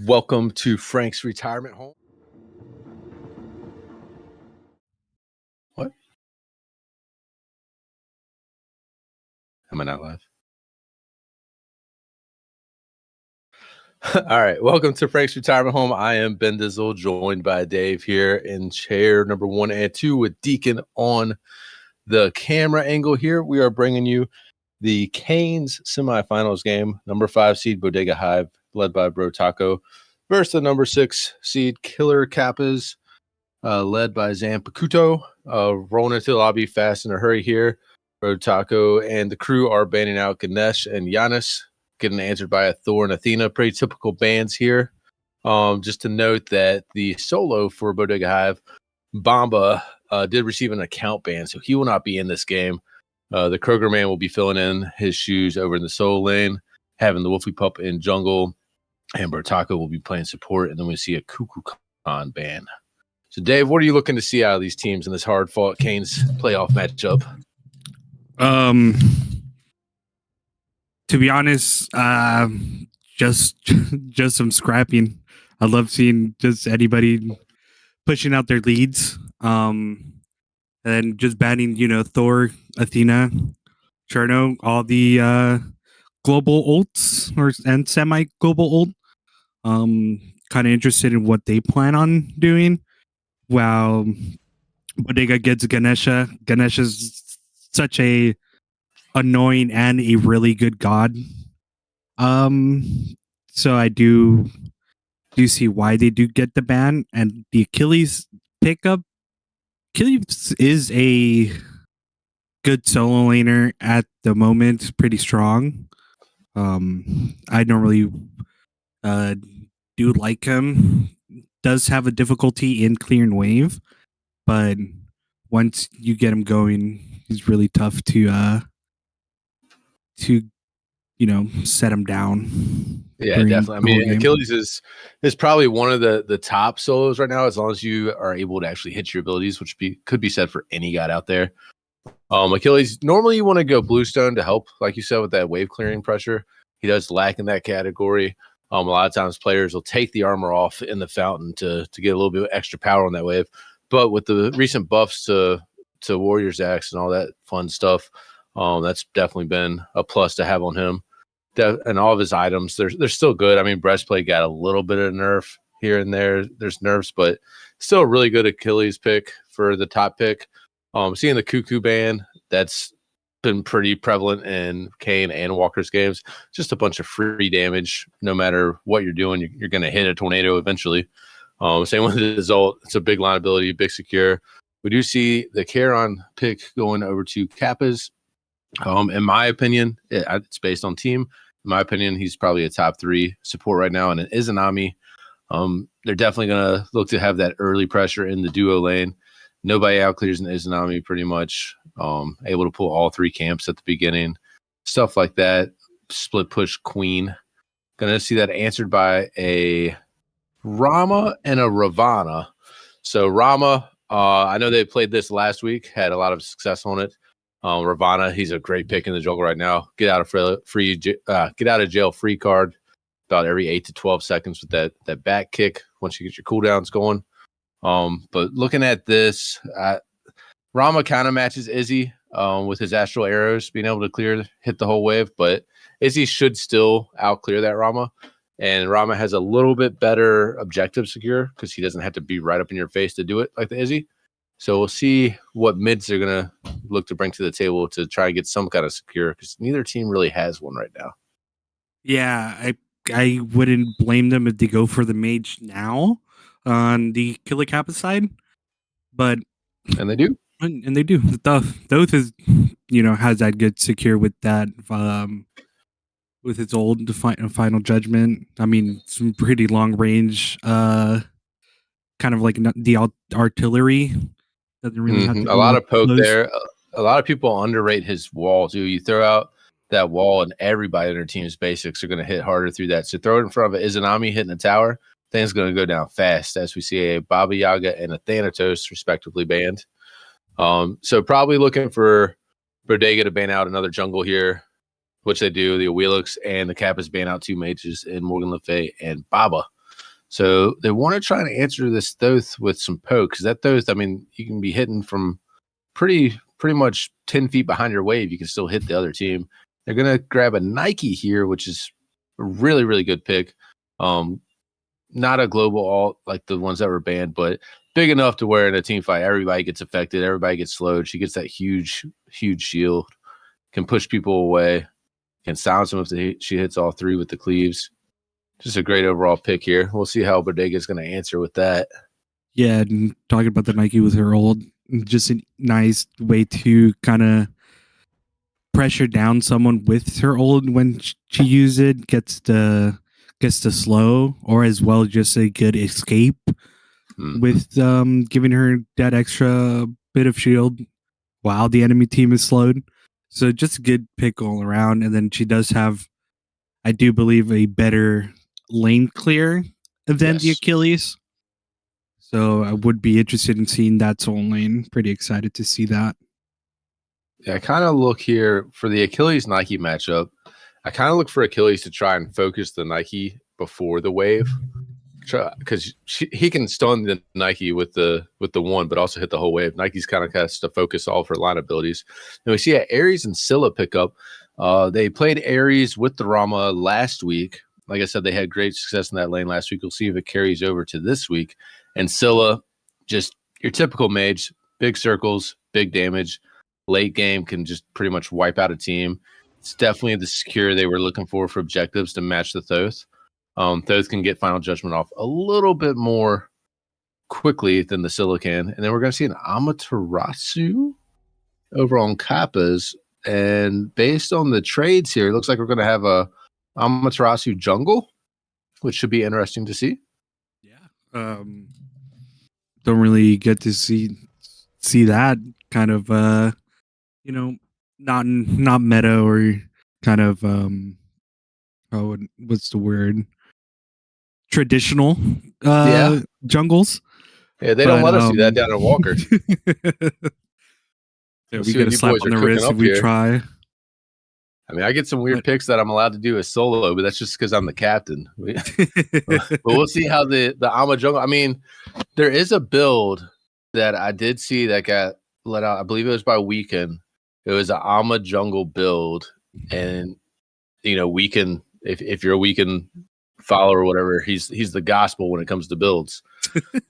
Welcome to Frank's retirement home. What? Am I not live? All right. Welcome to Frank's retirement home. I am Ben Dizzle, joined by Dave here in chair number 1 and 2 with Deacon on the camera angle here. We are bringing you the Canes semifinals game. Number 5 seed Bodega Hive, led by Bro Taco, versus the number 6 seed Killer Kappas, led by Zam Pakuto. Rolling into the lobby fast in a hurry here. Bro Taco and the crew are banning out Ganesh and Giannis, getting answered by a Thor and Athena. Pretty typical bans here. Just to note that the solo for Bodega Hive, Bamba, did receive an account ban, so he will not be in this game. The Kroger man will be filling in his shoes over in the solo lane, having the Wolfie Pup in jungle, and Bertaco will be playing support, and then we see a Cuckoo Khan ban. So, Dave, what are you looking to see out of these teams in this hard-fought Canes playoff matchup? To be honest, just some scrapping. I love seeing just anybody pushing out their leads. And just banning, Thor, Athena, Cherno, all the global ults and semi-global ult. Kind of interested in what they plan on doing. While Bodega gets Ganesha. Ganesha's such a annoying and a really good god. So I do see why they do get the ban, and the Achilles pickup. Achilles is a good solo laner at the moment, pretty strong. I normally do like him. Does have a difficulty in clearing wave, but once you get him going, he's really tough to set him down. Yeah, definitely. I mean, Achilles is probably one of the top solos right now, as long as you are able to actually hit your abilities, which could be said for any god out there. Achilles, normally you want to go Bluestone to help, like you said, with that wave clearing pressure. He does lack in that category. A lot of times players will take the armor off in the fountain to get a little bit of extra power on that wave. But with the recent buffs to Warriors Axe and all that fun stuff, that's definitely been a plus to have on him. And all of his items, they're still good. I mean, Breastplate got a little bit of nerf here and there. There's nerfs, but still a really good Achilles pick for the top pick. Seeing the Cuckoo ban, that's been pretty prevalent in Kane and Walker's games. Just a bunch of free damage. No matter what you're doing, you're going to hit a tornado eventually. Same with the result. It's a big line ability, big secure. We do see the Charon pick going over to Kappas. In my opinion, it's based on team. In my opinion, he's probably a top 3 support right now. And it is Izanami. They're definitely going to look to have that early pressure in the duo lane. Nobody outclears an Izanami pretty much. Able to pull all 3 camps at the beginning. Stuff like that. Split push Queen. Going to see that answered by a Rama and a Ravana. So Rama, I know they played this last week. Had a lot of success on it. Ravana, he's a great pick in the jungle right now. Get out of jail free card about every 8 to 12 seconds with that back kick once you get your cooldowns going. But looking at this, Rama kind of matches Izzy with his astral arrows being able to hit the whole wave, but Izzy should still out clear that Rama. And Rama has a little bit better objective secure because he doesn't have to be right up in your face to do it like the Izzy. So we'll see what mids they're going to look to bring to the table to try and get some kind of secure, because neither team really has one right now. Yeah, I wouldn't blame them if they go for the mage now on the Killer Kappa side, but and they do. And they do. Thoth is, has that good secure with that, with its old final judgment. I mean, some pretty long range, kind of like the artillery. Doesn't really have to a lot of poke close there. A lot of people underrate his wall too. You throw out that wall, and everybody in their team's basics are going to hit harder through that. So throw it in front of an Izanami hitting a tower, things going to go down fast, as we see a Baba Yaga and a Thanatos respectively banned. So probably looking for Bodega to ban out another jungle here, which they do. The Awilix and the Kappas ban out 2 mages in Morgan Le Fay and Baba. So they want to try and answer this Thoth with some poke, because that Thoth, I mean, you can be hitting from pretty much 10 feet behind your wave. You can still hit the other team. They're going to grab a Nike here, which is a really, really good pick. Not a global alt like the ones that were banned, but big enough to where in a team fight, everybody gets affected. Everybody gets slowed. She gets that huge shield, can push people away, can silence them if she hits all three with the cleaves. Just a great overall pick here. We'll see how Bodega is going to answer with that. Yeah, and talking about the Nike with her old, just a nice way to kind of pressure down someone with her old when she uses it, gets the slow, or as well just a good escape with giving her that extra bit of shield while the enemy team is slowed. So just a good pick all around. And then she does have, I do believe, a better lane clear than the Achilles. So I would be interested in seeing that soul lane. Pretty excited to see that. Yeah, I kind of look here for the Achilles Nike matchup. I kind of look for Achilles to try and focus the Nike before the wave, because he can stun the Nike with the one, but also hit the whole wave. Nike's kind of has to focus all of her line abilities. And we see Ares and Scylla pick up. They played Ares with the Rama last week. Like I said, they had great success in that lane last week. We'll see if it carries over to this week. And Scylla, just your typical mage, big circles, big damage. Late game can just pretty much wipe out a team. It's definitely the secure they were looking for objectives to match the Thoth. Thoth can get Final Judgment off a little bit more quickly than the Scylla can. And then we're going to see an Amaterasu over on Kappas. And based on the trades here, it looks like we're going to have a Amaterasu jungle, which should be interesting to see. Yeah. Don't really get to see that kind of not meta or kind of what's the word, traditional jungles. Yeah, they don't let us do that down in Walker. Yeah, we get a slap on the wrist if we try. I mean, I get some weird picks that I'm allowed to do as solo, but that's just because I'm the captain. But we'll see how the Ama jungle. I mean, there is a build that I did see that got let out. I believe it was by Weekend. It was an Ama jungle build, and Weekend. If you're a Weekend follower or whatever, he's the gospel when it comes to builds.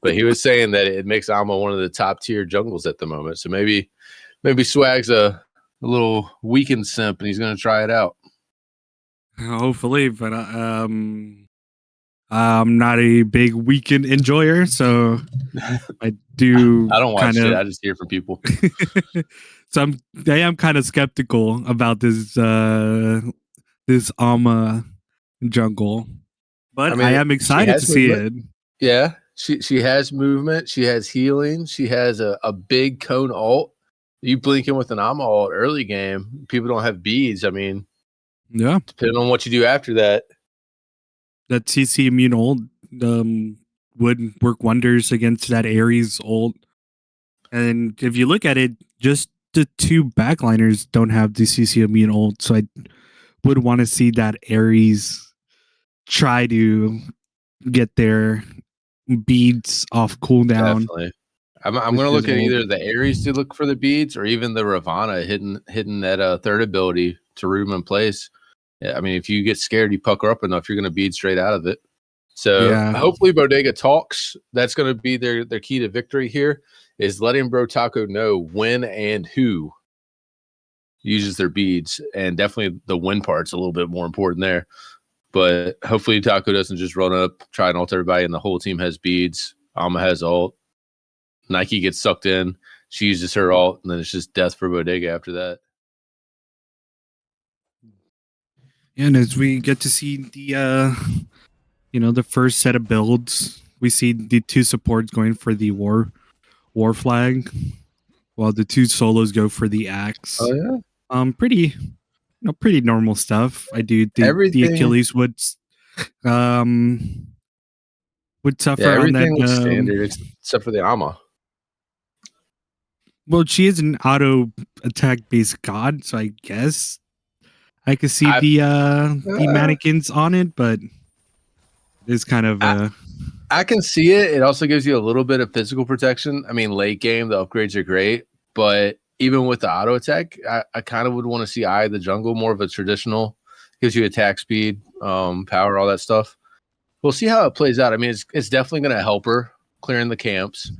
But he was saying that it makes Ama one of the top tier jungles at the moment. So maybe Swag's a little Weekend simp, and he's going to try it out. Hopefully, but I'm not a big Weekend enjoyer, so I do. I don't watch it. I just hear from people. So I am kind of skeptical about this Ama jungle, but I am excited to see it. Yeah, she has movement. She has healing. She has a big cone ult. You blink in with an Ama ult early game. People don't have beads. I mean, yeah. Depending on what you do after that. That CC immune ult would work wonders against that Ares ult. And if you look at it, just the two backliners don't have the CC immune ult. So I would want to see that Ares try to get their beads off cooldown. Definitely. I'm going to look at either the Ares to look for the beads, or even the Ravana hitting that third ability to room in place. Yeah, I mean, if you get scared, you pucker up enough, you're going to bead straight out of it. So hopefully Bodega talks. That's going to be their key to victory here, is letting Bro Taco know when and who uses their beads. And definitely the win part's a little bit more important there. But hopefully Taco doesn't just run up, try and ult everybody, and the whole team has beads. Alma has ult. Nike gets sucked in. She uses her ult, and then it's just death for Bodega after that. And as we get to see the the first set of builds, we see the two supports going for the war flag, while the two solos go for the axe. Oh yeah. Pretty normal stuff. I do think the Achilles would suffer on that. Was standard except for the Ama. Well, she is an auto attack based god, so I guess I could see the mannequins on it, but it's kind of I can see it. It also gives you a little bit of physical protection. I mean, late game, the upgrades are great, but even with the auto attack, I kind of would want to see Eye of the Jungle, more of a traditional, gives you attack speed, power, all that stuff. We'll see how it plays out. I mean, it's definitely going to help her clearing the camps,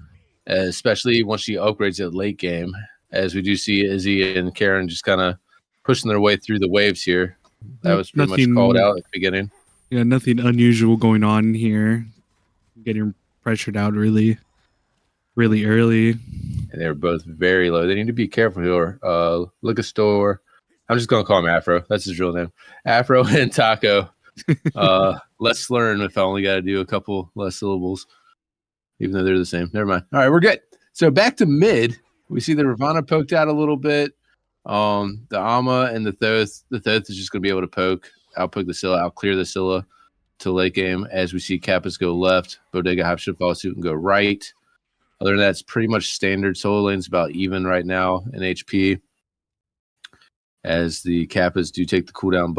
especially once she upgrades it late game, as we do see Izzy and Karen just kind of pushing their way through the waves here. That was pretty much called out at the beginning. Yeah, nothing unusual going on here. Getting pressured out really early. And they're both very low. They need to be careful here. Liquor store. I'm just going to call him Afro. That's his real name. Afro and Taco. Let's learn if I only got to do a couple less syllables, even though they're the same. Never mind. All right, we're good. So back to mid. We see the Ravana poked out a little bit. The Ama and the Thoth. The Thoth is just going to be able to outpoke the Scylla, outclear the Scylla to late game. As we see Kappas go left, Bodega Hive should follow suit and go right. Other than that, it's pretty much standard. Solo lane's about even right now in HP. As the Kappas do take the cooldown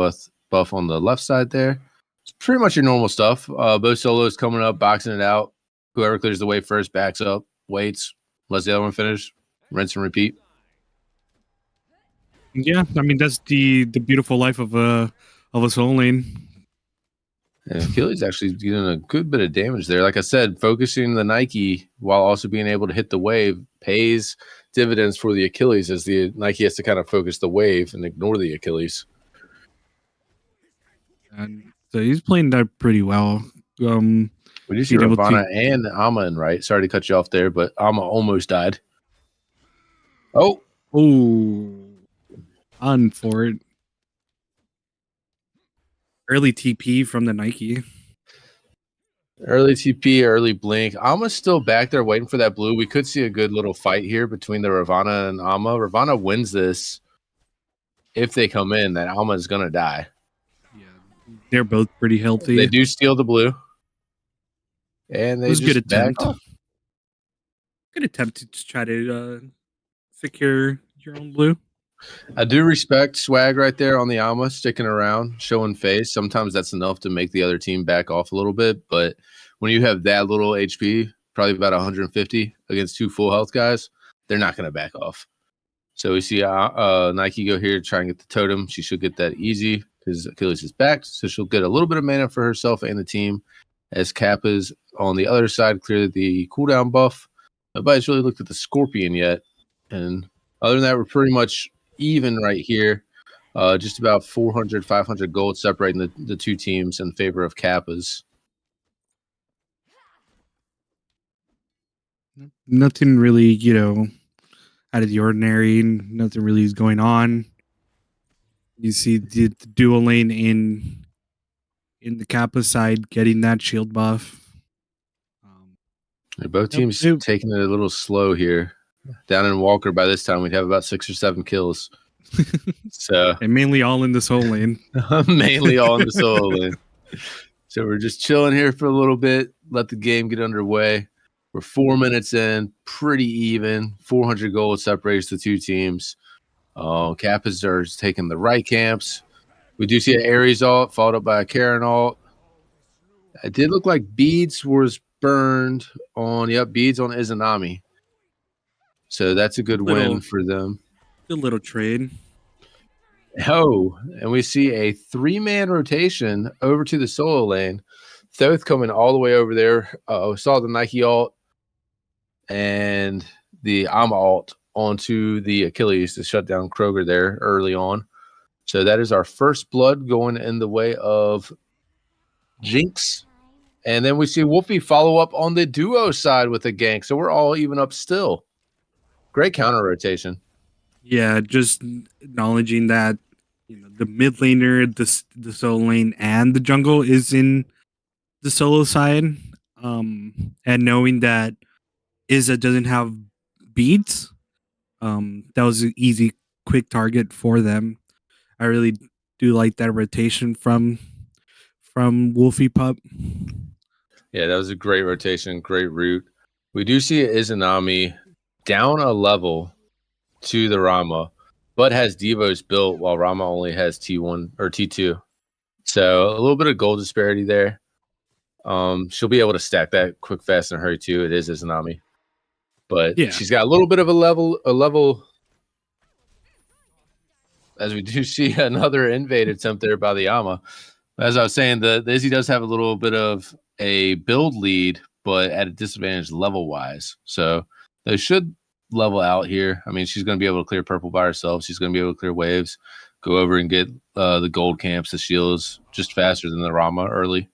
buff on the left side there. It's pretty much your normal stuff. Both solos coming up, boxing it out. Whoever clears the way first backs up, waits, lets the other one finish, rinse and repeat. Yeah, I mean that's the beautiful life of a solo lane. And Achilles actually getting a good bit of damage there. Like I said, focusing the Nike while also being able to hit the wave pays dividends for the Achilles, as the Nike has to kind of focus the wave and ignore the Achilles. And so he's playing that pretty well. We do see Ravana and Ama in right. Sorry to cut you off there, but Ama almost died. Oh, on for it. Early TP from the Nike. Early TP, early blink. Ama's still back there waiting for that blue. We could see a good little fight here between the Ravana and Ama. Ravana wins this. If they come in, that Ama is going to die. Yeah, they're both pretty healthy. They do steal the blue. And they just good attempt. Back off. Good attempt to try to secure your own blue. I do respect swag right there on the Ama, sticking around, showing face. Sometimes that's enough to make the other team back off a little bit. But when you have that little HP, probably about 150 against two full health guys, they're not going to back off. So we see Nike go here, try and get the totem. She should get that easy because Achilles is back. So she'll get a little bit of mana for herself and the team. As Kappas on the other side clear the cooldown buff. Nobody's really looked at the Scorpion yet. And other than that, we're pretty much even right here. Just about 400, 500 gold separating the two teams in favor of Kappas. Nothing really, out of the ordinary. Nothing really is going on. You see the dual lane in the Kappa side getting that shield buff. Both teams taking it a little slow here. Down in Walker, by this time, we'd have about 6 or 7 kills. So and mainly all in the solo lane. Mainly all in the solo lane. So we're just chilling here for a little bit, let the game get underway. We're 4 minutes in, pretty even. 400 gold separates the two teams. Kappas are taking the right camps. We do see an Ares ult, followed up by a Karen ult. It did look like Beads was burned on, Beads on Izanami. So that's a good win for them. Good little trade. Oh, and we see a 3-man rotation over to the solo lane. Thoth coming all the way over there. Saw the Nike ult and the Ama ult onto the Achilles to shut down Kroger there early on. So that is our first blood going in the way of Jinx. And then we see Wolfie follow up on the duo side with a gank. So we're all even up still. Great counter rotation. Yeah, just acknowledging that the mid laner, the solo lane, and the jungle is in the solo side. And knowing that Izza doesn't have beads, that was an easy, quick target for them. I really do like that rotation from Wolfie Pup. Yeah, that was a great rotation, great route. We do see Izanami down a level to the Rama, but has Devos built while Rama only has T1 or T2. So a little bit of gold disparity there. She'll be able to stack that quick, fast, and hurry too. It is Izanami. But Yeah. she's got a little bit of a level. As we do see another invade attempt there by the Ama. As I was saying, the Izzy does have a little bit of a build lead, but at a disadvantage level-wise. So they should level out here. I mean, she's going to be able to clear purple by herself. She's going to be able to clear waves, go over and get the gold camps, the shields, just faster than the Rama early.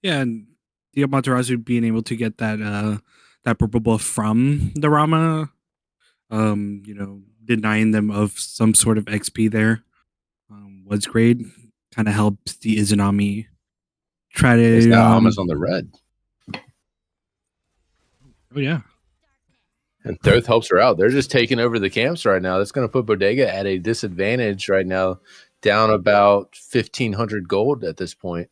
Yeah, and the Amaterasu being able to get that purple buff from the Rama, denying them of some sort of XP there was great. Kind of helps the Izanami try to. Now Ama's on the red. Oh yeah. And Thoth helps her out. They're just taking over the camps right now. That's going to put Bodega at a disadvantage right now, down about 1,500 gold at this point.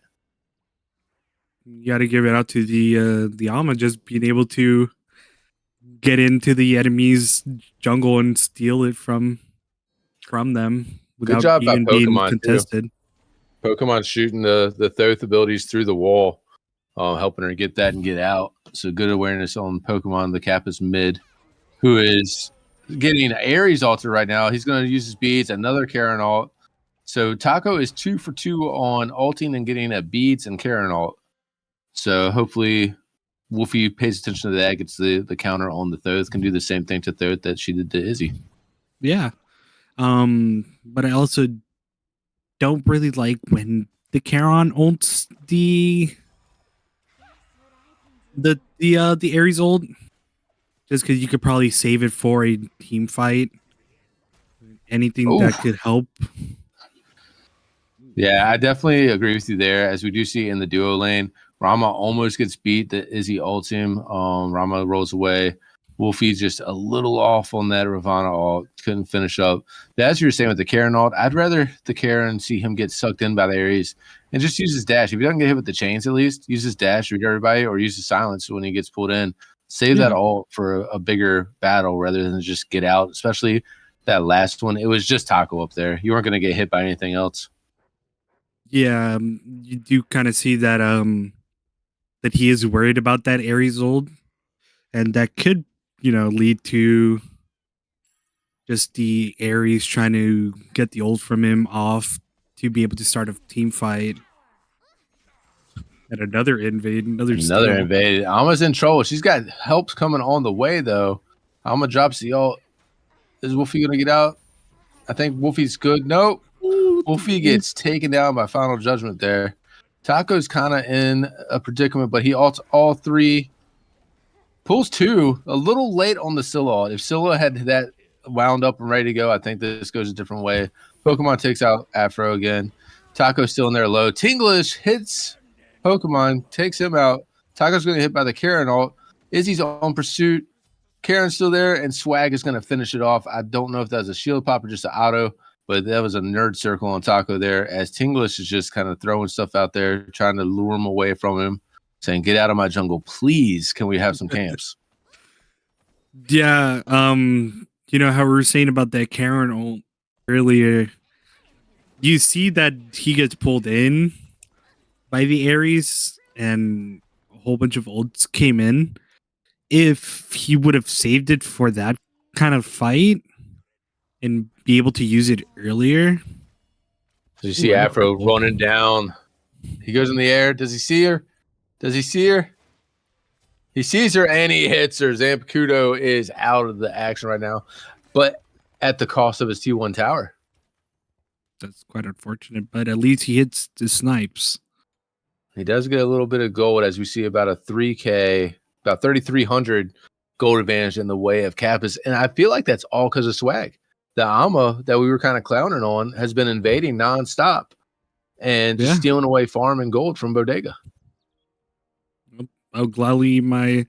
You got to give it out to the Alma just being able to get into the enemy's jungle and steal it from them without job by even being Pokemon, contested. Too. Pokemon shooting the Thoth abilities through the wall, helping her get that and get out. So good awareness on Pokemon. The Kappas mid, who is getting Ares altar right now. He's going to use his beads, another Karen alt. So Taco is 2 for 2 on ulting and getting a beads and Karen alt. So hopefully Wolfie pays attention to that, gets the counter on the Thoth, can do the same thing to Thoth that she did to Izzy. Yeah. But I also don't really like when the Charon ults the Ares ult, just because you could probably save it for a team fight. Anything that could help. Yeah, I definitely agree with you there. As we do see in the duo lane, Rama almost gets beat. The Izzy ults him. Rama rolls away. Wolfie's just a little off on that Ravana ult. Couldn't finish up. As you were saying with the Karen ult, I'd rather the Karen see him get sucked in by the Ares and just use his dash. If he doesn't get hit with the chains, at least use his dash to everybody, or use his silence when he gets pulled in. Save that ult for a bigger battle rather than just get out. Especially that last one. It was just Taco up there. You weren't going to get hit by anything else. Yeah, you do kind of see that that he is worried about that Ares ult, and that could lead to just the Ares trying to get the ult from him off to be able to start a team fight. And another invade, another invade. Alma's in trouble. She's got help coming on the way though. Alma drops the ult. Is Wolfie gonna get out? I think Wolfie's good. Nope. Wolfie gets taken down by Final Judgment there. Taco's kind of in a predicament, but he ults all three. Pulls 2, a little late on the Scylla ult. If Scylla had that wound up and ready to go, I think this goes a different way. Pokemon takes out Afro again. Taco's still in there low. Tinglish hits Pokemon, takes him out. Taco's going to get hit by the Karen ult. Izzy's on pursuit. Karen's still there, and Swag is going to finish it off. I don't know if that was a shield pop or just an auto, but that was a nerd circle on Taco there, as Tinglish is just kind of throwing stuff out there, trying to lure him away from him, saying, "Get out of my jungle, please. Can we have some camps?" Yeah, how we were saying about that Karen ult earlier. You see that he gets pulled in by the Ares, and a whole bunch of ults came in. If he would have saved it for that kind of fight and be able to use it earlier. You see Afro running down. He goes in the air. Does he see her? Does he see her? He sees her and he hits her. Zampukudo is out of the action right now, but at the cost of his T1 tower. That's quite unfortunate, but at least he hits the snipes. He does get a little bit of gold, as we see about a 3K, about 3,300 gold advantage in the way of Kappas. And I feel like that's all because of Swag. The Ama that we were kind of clowning on has been invading nonstop and just stealing away farm and gold from Bodega. I'll gladly eat my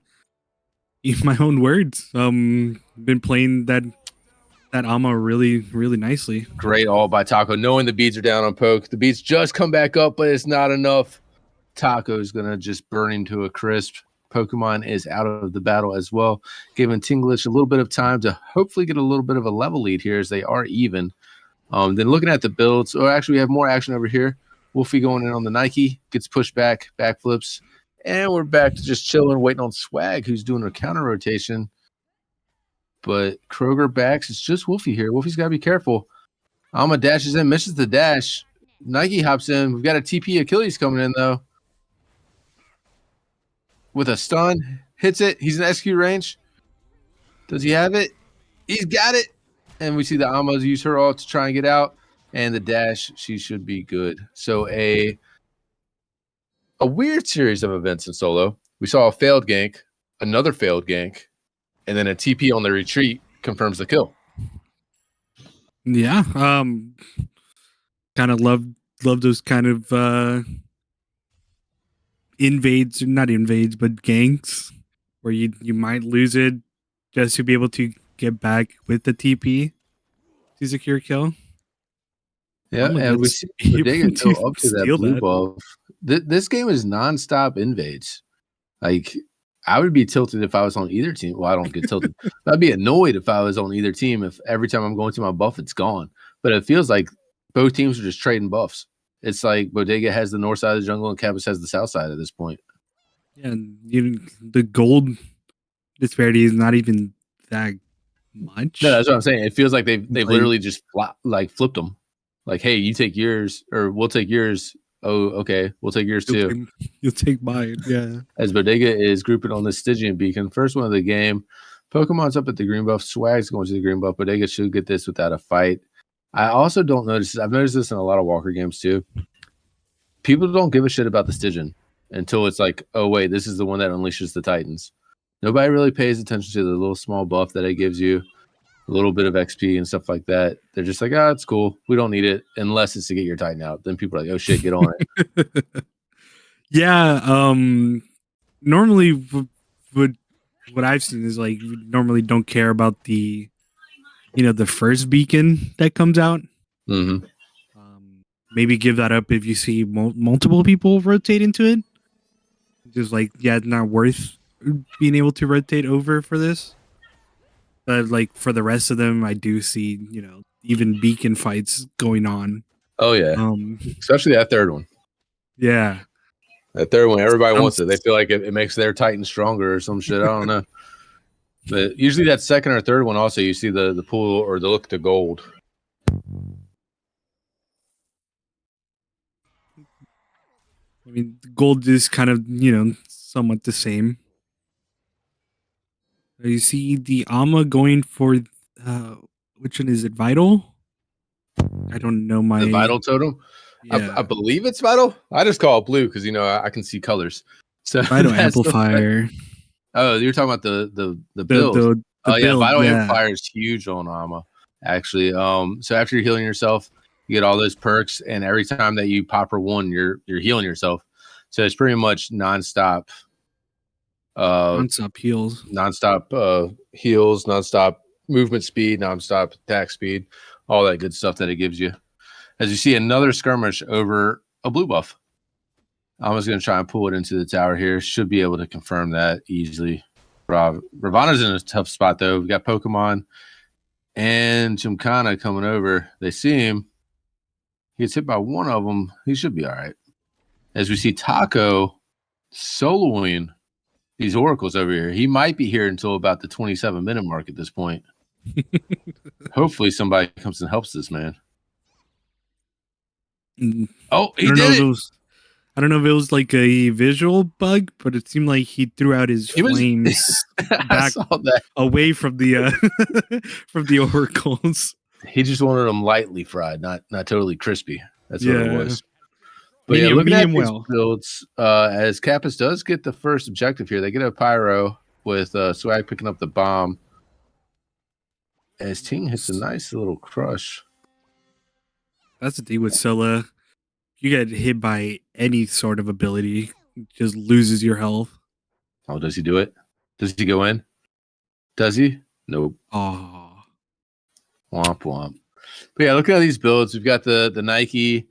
own words. Been playing that Ama really, really nicely. Great all by Taco, knowing the beads are down on Poke. The beads just come back up, but it's not enough. Taco's going to just burn him to a crisp. Pokemon is out of the battle as well, giving Tinglish a little bit of time to hopefully get a little bit of a level lead here, as they are even. Then looking at the builds, or actually we have more action over here. Wolfie going in on the Nike, gets pushed back, backflips, and we're back to just chilling, waiting on Swag, who's doing a counter rotation. But Kroger backs. It's just Wolfie here. Wolfie's got to be careful. Alma dashes in, misses the dash. Nike hops in. We've got a TP Achilles coming in, though. With a stun. Hits it. He's in execute range. Does he have it? He's got it. And we see the Almas use her ult to try and get out. And the dash, she should be good. So a weird series of events in solo. We saw a failed gank, another failed gank, and then a TP on the retreat confirms the kill. Yeah. Kind of love those kind of not invades, but ganks where you might lose it just to be able to get back with the TP to secure kill. Yeah, and we see Bodega go up to that blue buff. This game is nonstop invades. Like, I would be tilted if I was on either team. Well, I don't get tilted. I'd be annoyed if I was on either team if every time I'm going to my buff, it's gone. But it feels like both teams are just trading buffs. It's like Bodega has the north side of the jungle and Kappas has the south side at this point. Yeah, and the gold disparity is not even that much. No, that's what I'm saying. It feels like they've literally just flipped them. Like, hey, you take yours, or we'll take yours. Oh, okay, we'll take yours too. You'll take mine, yeah. As Bodega is grouping on the Stygian Beacon, first one of the game. Pokemon's up at the green buff. Swag's going to the green buff. Bodega should get this without a fight. I also don't notice. I've noticed this in a lot of Walker games too. People don't give a shit about the Stygian until it's like, oh wait, this is the one that unleashes the Titans. Nobody really pays attention to the little small buff that it gives you. A little bit of XP and stuff like that. They're just like, it's cool. We don't need it unless it's to get your Titan out. Then people are like, oh shit, get on it. Yeah. Normally, what I've seen is like, we normally don't care about the first beacon that comes out. Mm-hmm. Maybe give that up if you see multiple people rotate into it. Just like, it's not worth being able to rotate over for this. But like for the rest of them, I do see, even beacon fights going on. Oh yeah. Especially that third one. Yeah. That third one, everybody wants it. They feel like it makes their Titan stronger or some shit. I don't know. But usually that second or third one also, you see the pool or the look to gold. I mean, gold is kind of, somewhat the same. You see the Alma going for, which one is it? Vital? I don't know the Vital totem. Yeah. I believe it's Vital. I just call it blue because I can see colors. So Vital Amplifier. Oh, you're talking about the build. Build, Vital Amplifier is huge on Alma. Actually, so after you're healing yourself, you get all those perks, and every time that you pop her one, you're healing yourself. So it's pretty much nonstop. Nonstop heals, nonstop movement speed, nonstop attack speed, all that good stuff that it gives you. As you see another skirmish over a blue buff. I'm just going to try and pull it into the tower here. Should be able to confirm that easily. Ravana's in a tough spot, though. We've got Pokemon and Chimkana coming over. They see him. He gets hit by one of them. He should be all right. As we see Taco soloing these oracles over here. He might be here until about the 27-minute mark at this point. Hopefully somebody comes and helps this man. Oh, he did it. I don't know if it was like a visual bug, but it seemed like he threw out his flames back away from the from the oracles. He just wanted them lightly fried, not totally crispy. That's what it was. But looking at these builds, as Kappas does get the first objective here, they get a pyro with Swag picking up the bomb. As Ting hits a nice little crush. That's the thing with Scylla. You get hit by any sort of ability, just loses your health. Oh, does he do it? Does he go in? Does he? Nope. Oh. Womp womp. But yeah, look at these builds. We've got the Nike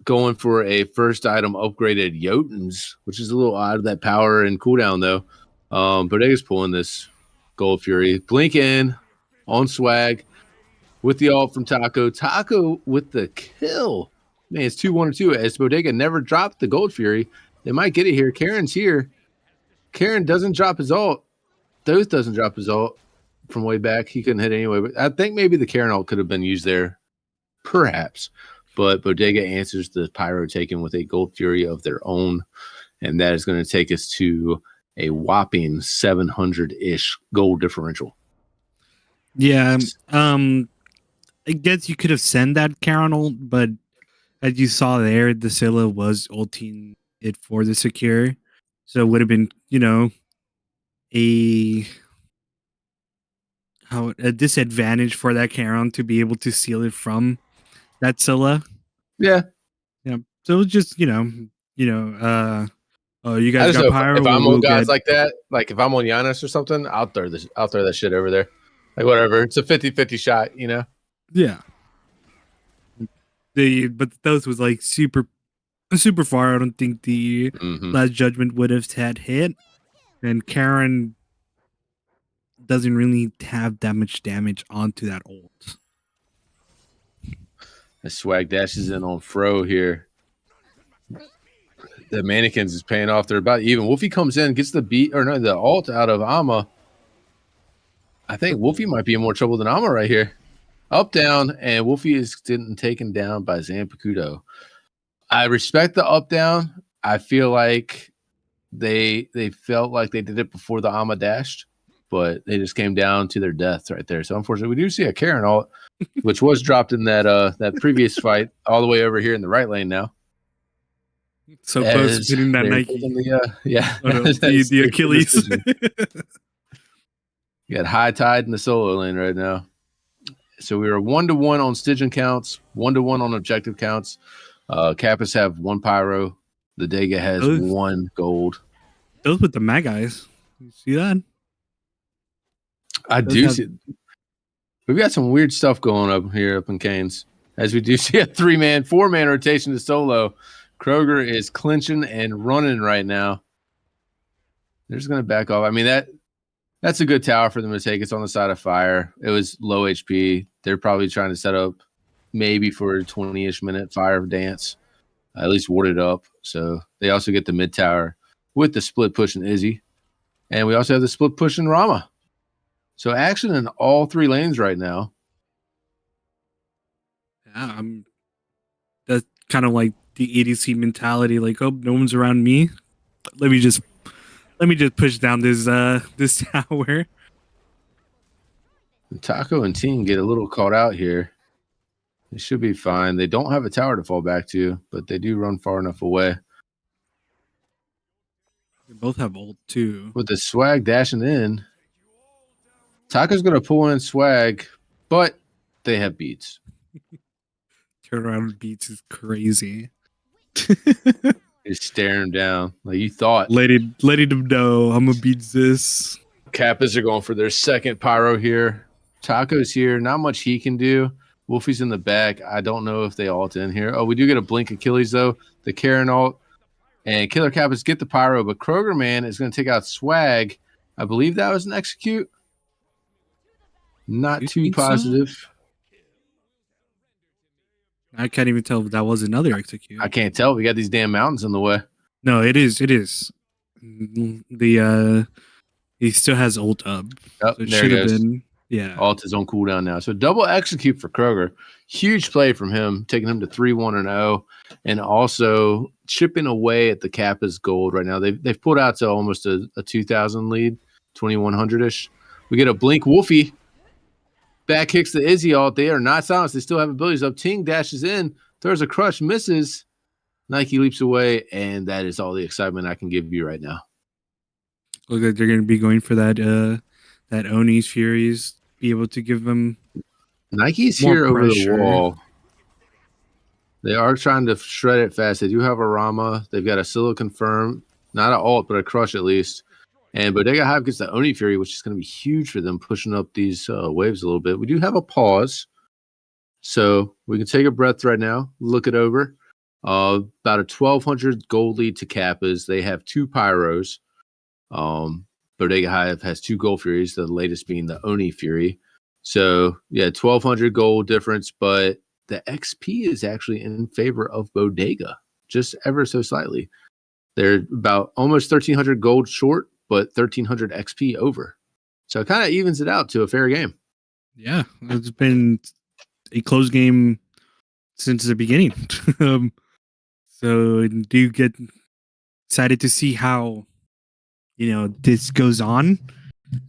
going for a first item upgraded Jotuns, which is a little odd of that power and cooldown though. Bodega's pulling this Gold Fury. Blink in on Swag with the ult from Taco. Taco with the kill Man, it's 2-1-2. As Bodega never dropped the Gold Fury, they might get it here. Karen's here. Karen doesn't drop his ult. Thoth doesn't drop his ult from way back. He couldn't hit anyway. But I think maybe the Karen ult could have been used there, perhaps. But Bodega answers the Pyro taken with a Gold Fury of their own. And that is going to take us to a whopping 700-ish gold differential. Yeah. I guess you could have sent that Karen ult, but as you saw there, the Scylla was ulting it for the secure. So it would have been, a disadvantage for that Karen to be able to seal it from that Scylla. Yeah. Yeah. So it was just, you guys got pyro. If I'm on guys like that, like if I'm on Giannis or something, I'll throw that shit over there. Like whatever. It's a 50-50 shot, Yeah. But those was like super far. I don't think the last judgment would have had hit. And Karen doesn't really have that much damage onto that ult. The swag dashes in on Fro here. The mannequins is paying off. They're about even. Wolfie comes in, gets the ult out of Ama. I think Wolfie might be in more trouble than Ama right here. Up, down, and Wolfie is getting taken down by Zampicudo. I respect the up, down. I feel like they felt like they did it before the Ama dashed, but they just came down to their death right there. So unfortunately, we do see a Karen ult, which was dropped in that previous fight, all the way over here in the right lane now. So close to hitting that Nike. The Achilles. You got high tide in the solo lane right now. So we are 1-1 on Stygian counts, 1-1 on objective counts. Kappas have 1 pyro. The Bodega has 1 gold. Those with the mag eyes. You see that? I do see. We've got some weird stuff going up here up in Canes. As we do see a 4-man rotation to solo. Kroger is clinching and running right now. They're just going to back off. I mean, that's a good tower for them to take. It's on the side of fire. It was low HP. They're probably trying to set up maybe for a 20-ish minute fire dance. At least ward it up. So they also get the mid tower with the split push and Izzy. And we also have the split push and Rama. So action in all 3 lanes right now. Yeah, that's kind of like the ADC mentality, like, oh, no one's around me. Let me just push down this tower. Taco and team get a little caught out here. They should be fine. They don't have a tower to fall back to, but they do run far enough away. They both have ult too. With the swag dashing in, Taco's going to pull in swag, but they have beats. Turnaround beats is crazy. Just staring him down like you thought. Letting them know I'm gonna beat this. Kappas are going for their second pyro here. Taco's here. Not much he can do. Wolfie's in the back. I don't know if they ult in here. Oh, we do get a blink Achilles though. The Karen ult. And Killer Kappas get the pyro, but Kroger Man is going to take out swag. I believe that was an execute. Not too positive. So? I can't even tell if that was another execute. I can't tell. We got these damn mountains in the way. No, it is. The he still has ult up. Oh, so it there it goes. Been, yeah. Ult is on cooldown now. So double execute for Kroger. Huge play from him, taking him to 3-1-0, and also chipping away at the Kappas gold right now. They've pulled out to almost a 2,000 lead, 2,100-ish. We get a blink Wolfie. Back kicks the Izzy ult. They are not silenced. They still have abilities up. Ting dashes in, throws a crush, misses. Nike leaps away, and that is all the excitement I can give you right now. Look like they're going to be going for that Oni's Furies, be able to give them Nike's here pressure. Over the wall. They are trying to shred it fast. They do have a Rama. They've got a Scylla confirm. Not an ult, but a crush at least. And Bodega Hive gets the Oni Fury, which is going to be huge for them, pushing up these waves a little bit. We do have a pause. So we can take a breath right now, look it over. About a 1,200 gold lead to Kappas. They have 2 pyros. Bodega Hive has 2 gold furies, the latest being the Oni Fury. So, yeah, 1,200 gold difference, but the XP is actually in favor of Bodega, just ever so slightly. They're about almost 1,300 gold short, but 1,300 XP over. So it kind of evens it out to a fair game. Yeah, it's been a close game since the beginning. So do you get excited to see how this goes on?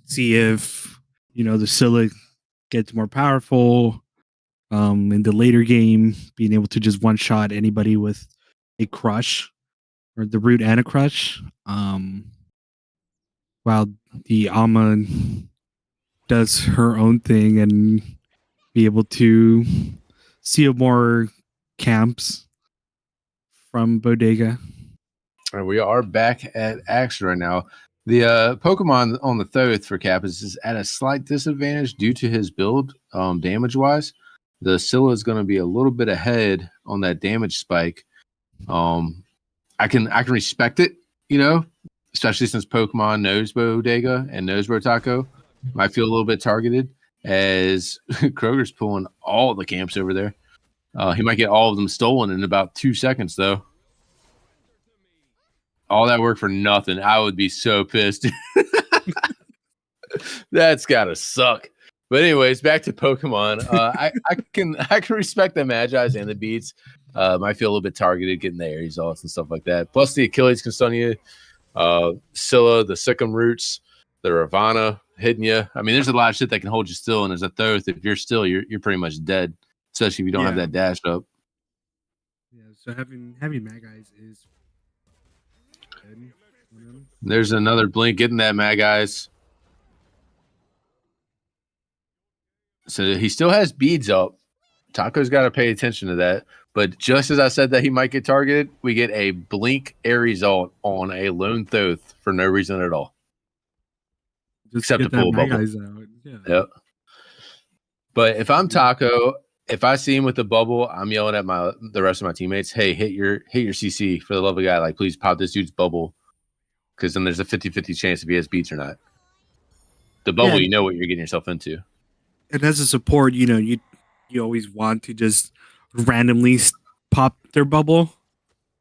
See if the Scylla gets more powerful in the later game, being able to just one shot anybody with a crush or the root and a crush. While the Alma does her own thing and be able to seal more camps from Bodega. And we are back at action right now. The Pokemon on the Thoth for Kappas is at a slight disadvantage due to his build, damage-wise. The Scylla is going to be a little bit ahead on that damage spike. I can respect it, especially since Pokemon knows Bodega and knows Rotaco. Might feel a little bit targeted as Kroger's pulling all the camps over there. He might get all of them stolen in about 2 seconds, though. All that work for nothing. I would be so pissed. That's gotta suck. But anyways, back to Pokemon. I can respect the Magi's and the Beats. Might feel a little bit targeted getting the Aries Alts and stuff like that. Plus the Achilles can stun you. Scylla, the Sikkim Roots, the Ravana hitting you. I mean, there's a lot of shit that can hold you still. And as a Thoth, if you're still, you're pretty much dead. Especially if you don't have that dash up. Yeah, so having Magi's is good. There's another blink getting that Magi's. So he still has beads up. Taco's got to pay attention to that. But just as I said that he might get targeted, we get a blink air result on a lone Thoth for no reason at all. Just except to pull a bubble. Out. Yeah. Yep. But if I'm Taco, if I see him with the bubble, I'm yelling at the rest of my teammates, hey, hit your CC for the love of God. Like, please pop this dude's bubble. Because then there's a 50-50 chance if he has beats or not. The bubble, you know what you're getting yourself into. And as a support, you always want to just randomly pop their bubble,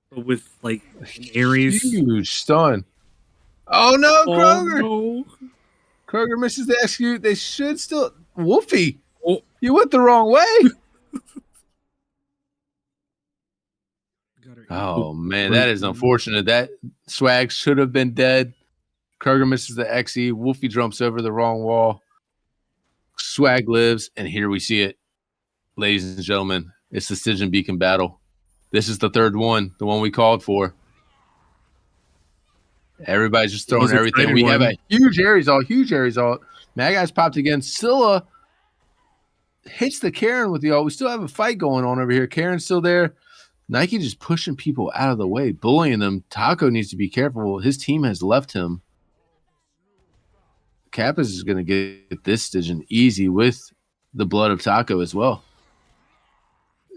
but with like an Aries. Huge stun. Oh no, Kroger! No. Kroger misses the execute. They should still. Wolfie, you went the wrong way. Oh man, that is unfortunate. That swag should have been dead. Kroger misses the XE. Wolfie jumps over the wrong wall. Swag lives, and here we see it. Ladies and gentlemen, it's the Stygian Beacon battle. This is the third one, the one we called for. Everybody's just throwing everything. We have a huge Aries Alt. Magi's popped again. Scylla hits the Karen with the ult. We still have a fight going on over here. Karen's still there. Nike just pushing people out of the way, bullying them. Taco needs to be careful. His team has left him. Kappas is going to get this Stygian easy with the blood of Taco as well.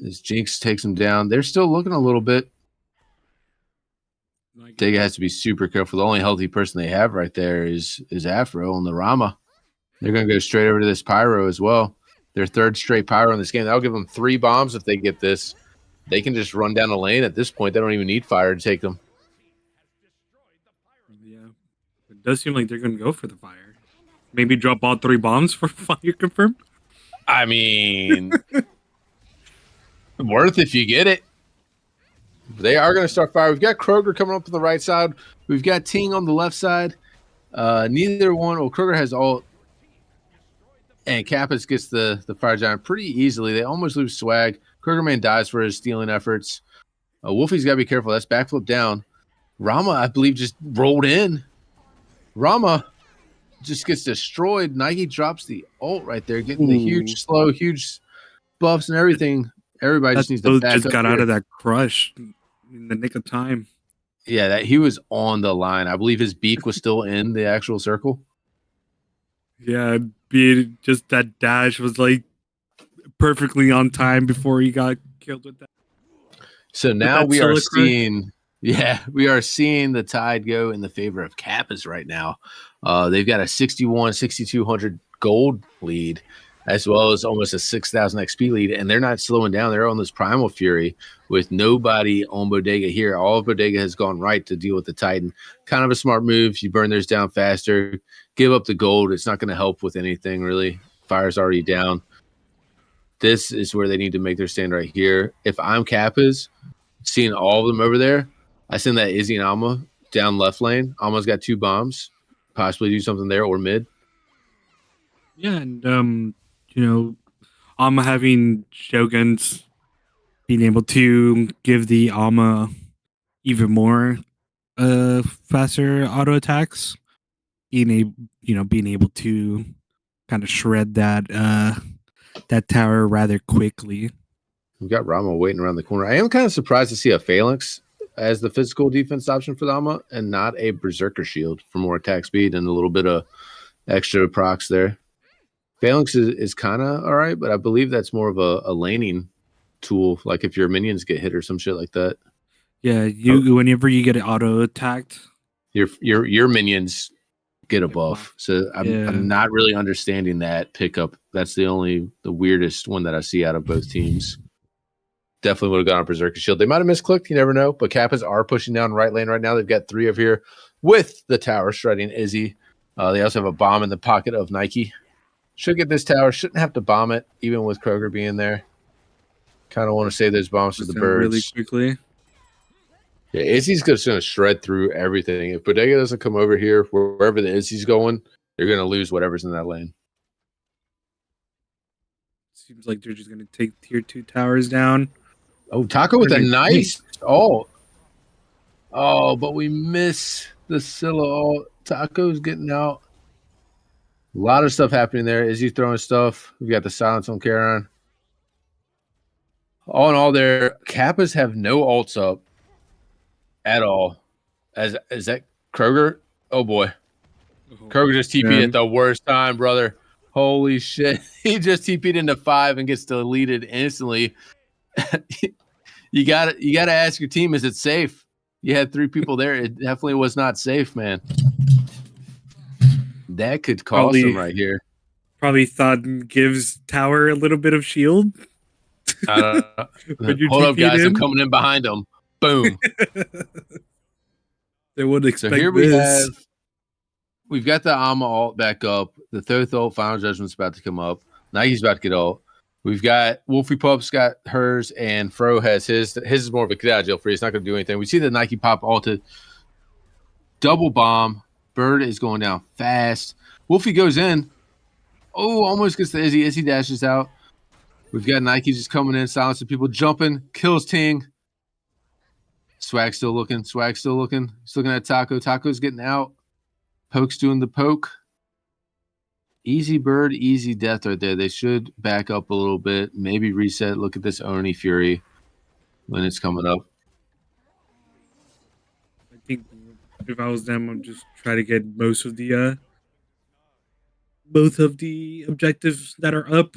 As Jinx takes him down, they're still looking a little bit. Bodega has to be super careful. The only healthy person they have right there is Afro and the Rama. They're going to go straight over to this Pyro as well. Their third straight Pyro in this game. That'll give them 3 bombs if they get this. They can just run down the lane at this point. They don't even need fire to take them. Yeah. It does seem like they're going to go for the fire. Maybe drop all 3 bombs for fire confirmed? I mean, worth if you get it. They are going to start fire. We've got Kroger coming up on the right side. We've got Ting on the left side. Neither one. Well, Kroger has ult. And Kappas gets the Fire Giant pretty easily. They almost lose swag. Krogerman dies for his stealing efforts. Wolfie's got to be careful. That's backflip down. Rama, I believe, just rolled in. Rama just gets destroyed. Nike drops the ult right there, getting the huge buffs and everything. Everybody just needs to back just up got here. out of that crush in the nick of time. Yeah, that he was on the line. I believe his beak was still in the actual circle. Yeah, just that dash was like perfectly on time before he got killed with that. So now we are seeing the tide go in the favor of Kappas right now. They've got a 6,200 gold lead. as well as almost a 6,000 XP lead, and they're not slowing down. They're on this Primal Fury with nobody on Bodega here. All of Bodega has gone right to deal with the Titan. Kind of a smart move. You burn theirs down faster, give up the gold. It's not going to help with anything, really. Fire's already down. This is where they need to make their stand right here. If I'm Kappas, seeing all of them over there, I send that Izzy and Alma down left lane. Alma's got 2 bombs. Possibly do something there or mid. Yeah, and Alma having Shoguns, being able to give the Alma even more faster auto attacks, being able to kind of shred that tower rather quickly. We've got Rama waiting around the corner. I am kind of surprised to see a Phalanx as the physical defense option for the Alma and not a Berserker Shield for more attack speed and a little bit of extra procs there. Phalanx is kind of all right, but I believe that's more of a laning tool, like if your minions get hit or some shit like that. Yeah, whenever you get auto attacked, your minions get a buff. So I'm not really understanding that pickup. That's the weirdest one that I see out of both teams. Definitely would have gone on Berserker Shield. They might have misclicked, you never know. But Kappas are pushing down right lane right now. They've got 3 over here with the tower shredding Izzy. They also have a bomb in the pocket of Nike. Should get this tower. Shouldn't have to bomb it, even with Kroger being there. Kind of want to save those bombs for the birds. Really quickly. Yeah, Izzy's just going to shred through everything. If Bodega doesn't come over here, wherever the Izzy's going, they're going to lose whatever's in that lane. Seems like they're just going to take tier 2 towers down. Oh, Taco with a nice... Oh, but we miss the Scylla. Oh, Taco's getting out. A lot of stuff happening there. Izzy throwing stuff. We've got the silence on Charon. All in all, there, Kappas have no ults up at all. Is that Kroger? Oh boy, Kroger just TP'd at the worst time, brother. Holy shit! He just TP'd into 5 and gets deleted instantly. You got to ask your team: is it safe? You had 3 people there. It definitely was not safe, man. That could cost them right here. Probably thought gives tower a little bit of shield. Hold up, guys! I'm coming in behind them. Boom. They wouldn't expect so here this. We've got the Alma ult back up. The Thoth ult, Final Judgment's about to come up. Nike's about to get ult. We've got Wolfie Pup's got hers, and Fro has his. His is more of a get out of jail free. It's not going to do anything. We see the Nike pop ulted. Double bomb. Bird is going down fast. Wolfie goes in. Oh, almost gets the Izzy. Izzy dashes out. We've got Nike just coming in, silencing people, jumping, kills Ting. Swag still looking. He's looking at Taco. Taco's getting out. Poke's doing the poke. Easy bird, easy death right there. They should back up a little bit. Maybe reset. Look at this Oni Fury when it's coming up. I think if I was them, I'd just try to get both of the objectives that are up.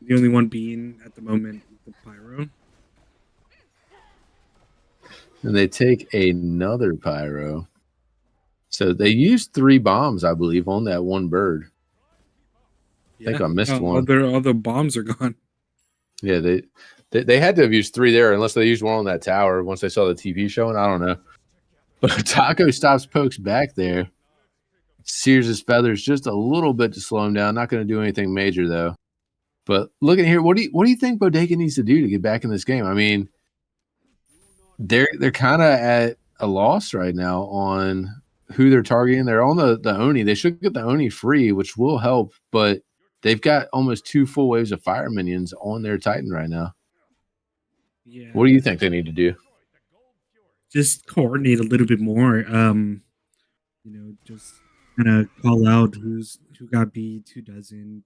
The only one being at the moment the Pyro. And they take another Pyro. So they used 3 bombs, I believe, on that one bird. I think I missed one. All the bombs are gone. Yeah, they had to have used 3 there, unless they used one on that tower once they saw the TV showing. I don't know. But Taco stops Pokes back there. Sears his feathers just a little bit to slow him down. Not going to do anything major, though. But looking here, what do you think Bodega needs to do to get back in this game? I mean, they're kind of at a loss right now on who they're targeting. They're on the Oni. They should get the Oni free, which will help, but they've got almost 2 full waves of fire minions on their Titan right now. Yeah. What do you think they need to do? Just coordinate a little bit more. Just kind of call out who got beat, who doesn't.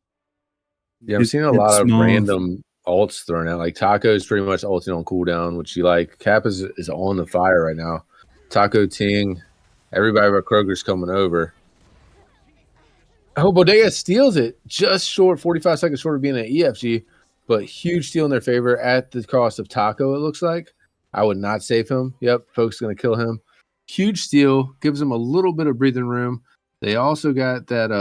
Yeah, I'm seeing a lot of random ults thrown out. Like Taco's pretty much ulting on cooldown, which you like. Kappas is on the fire right now. Taco, Ting, everybody but Kroger's coming over. Oh, Bodega steals it. Just short, 45 seconds short of being an EFG, but huge steal in their favor at the cost of Taco, it looks like. I would not save him. Yep, folks going to kill him. Huge steal. Gives them a little bit of breathing room. They also got that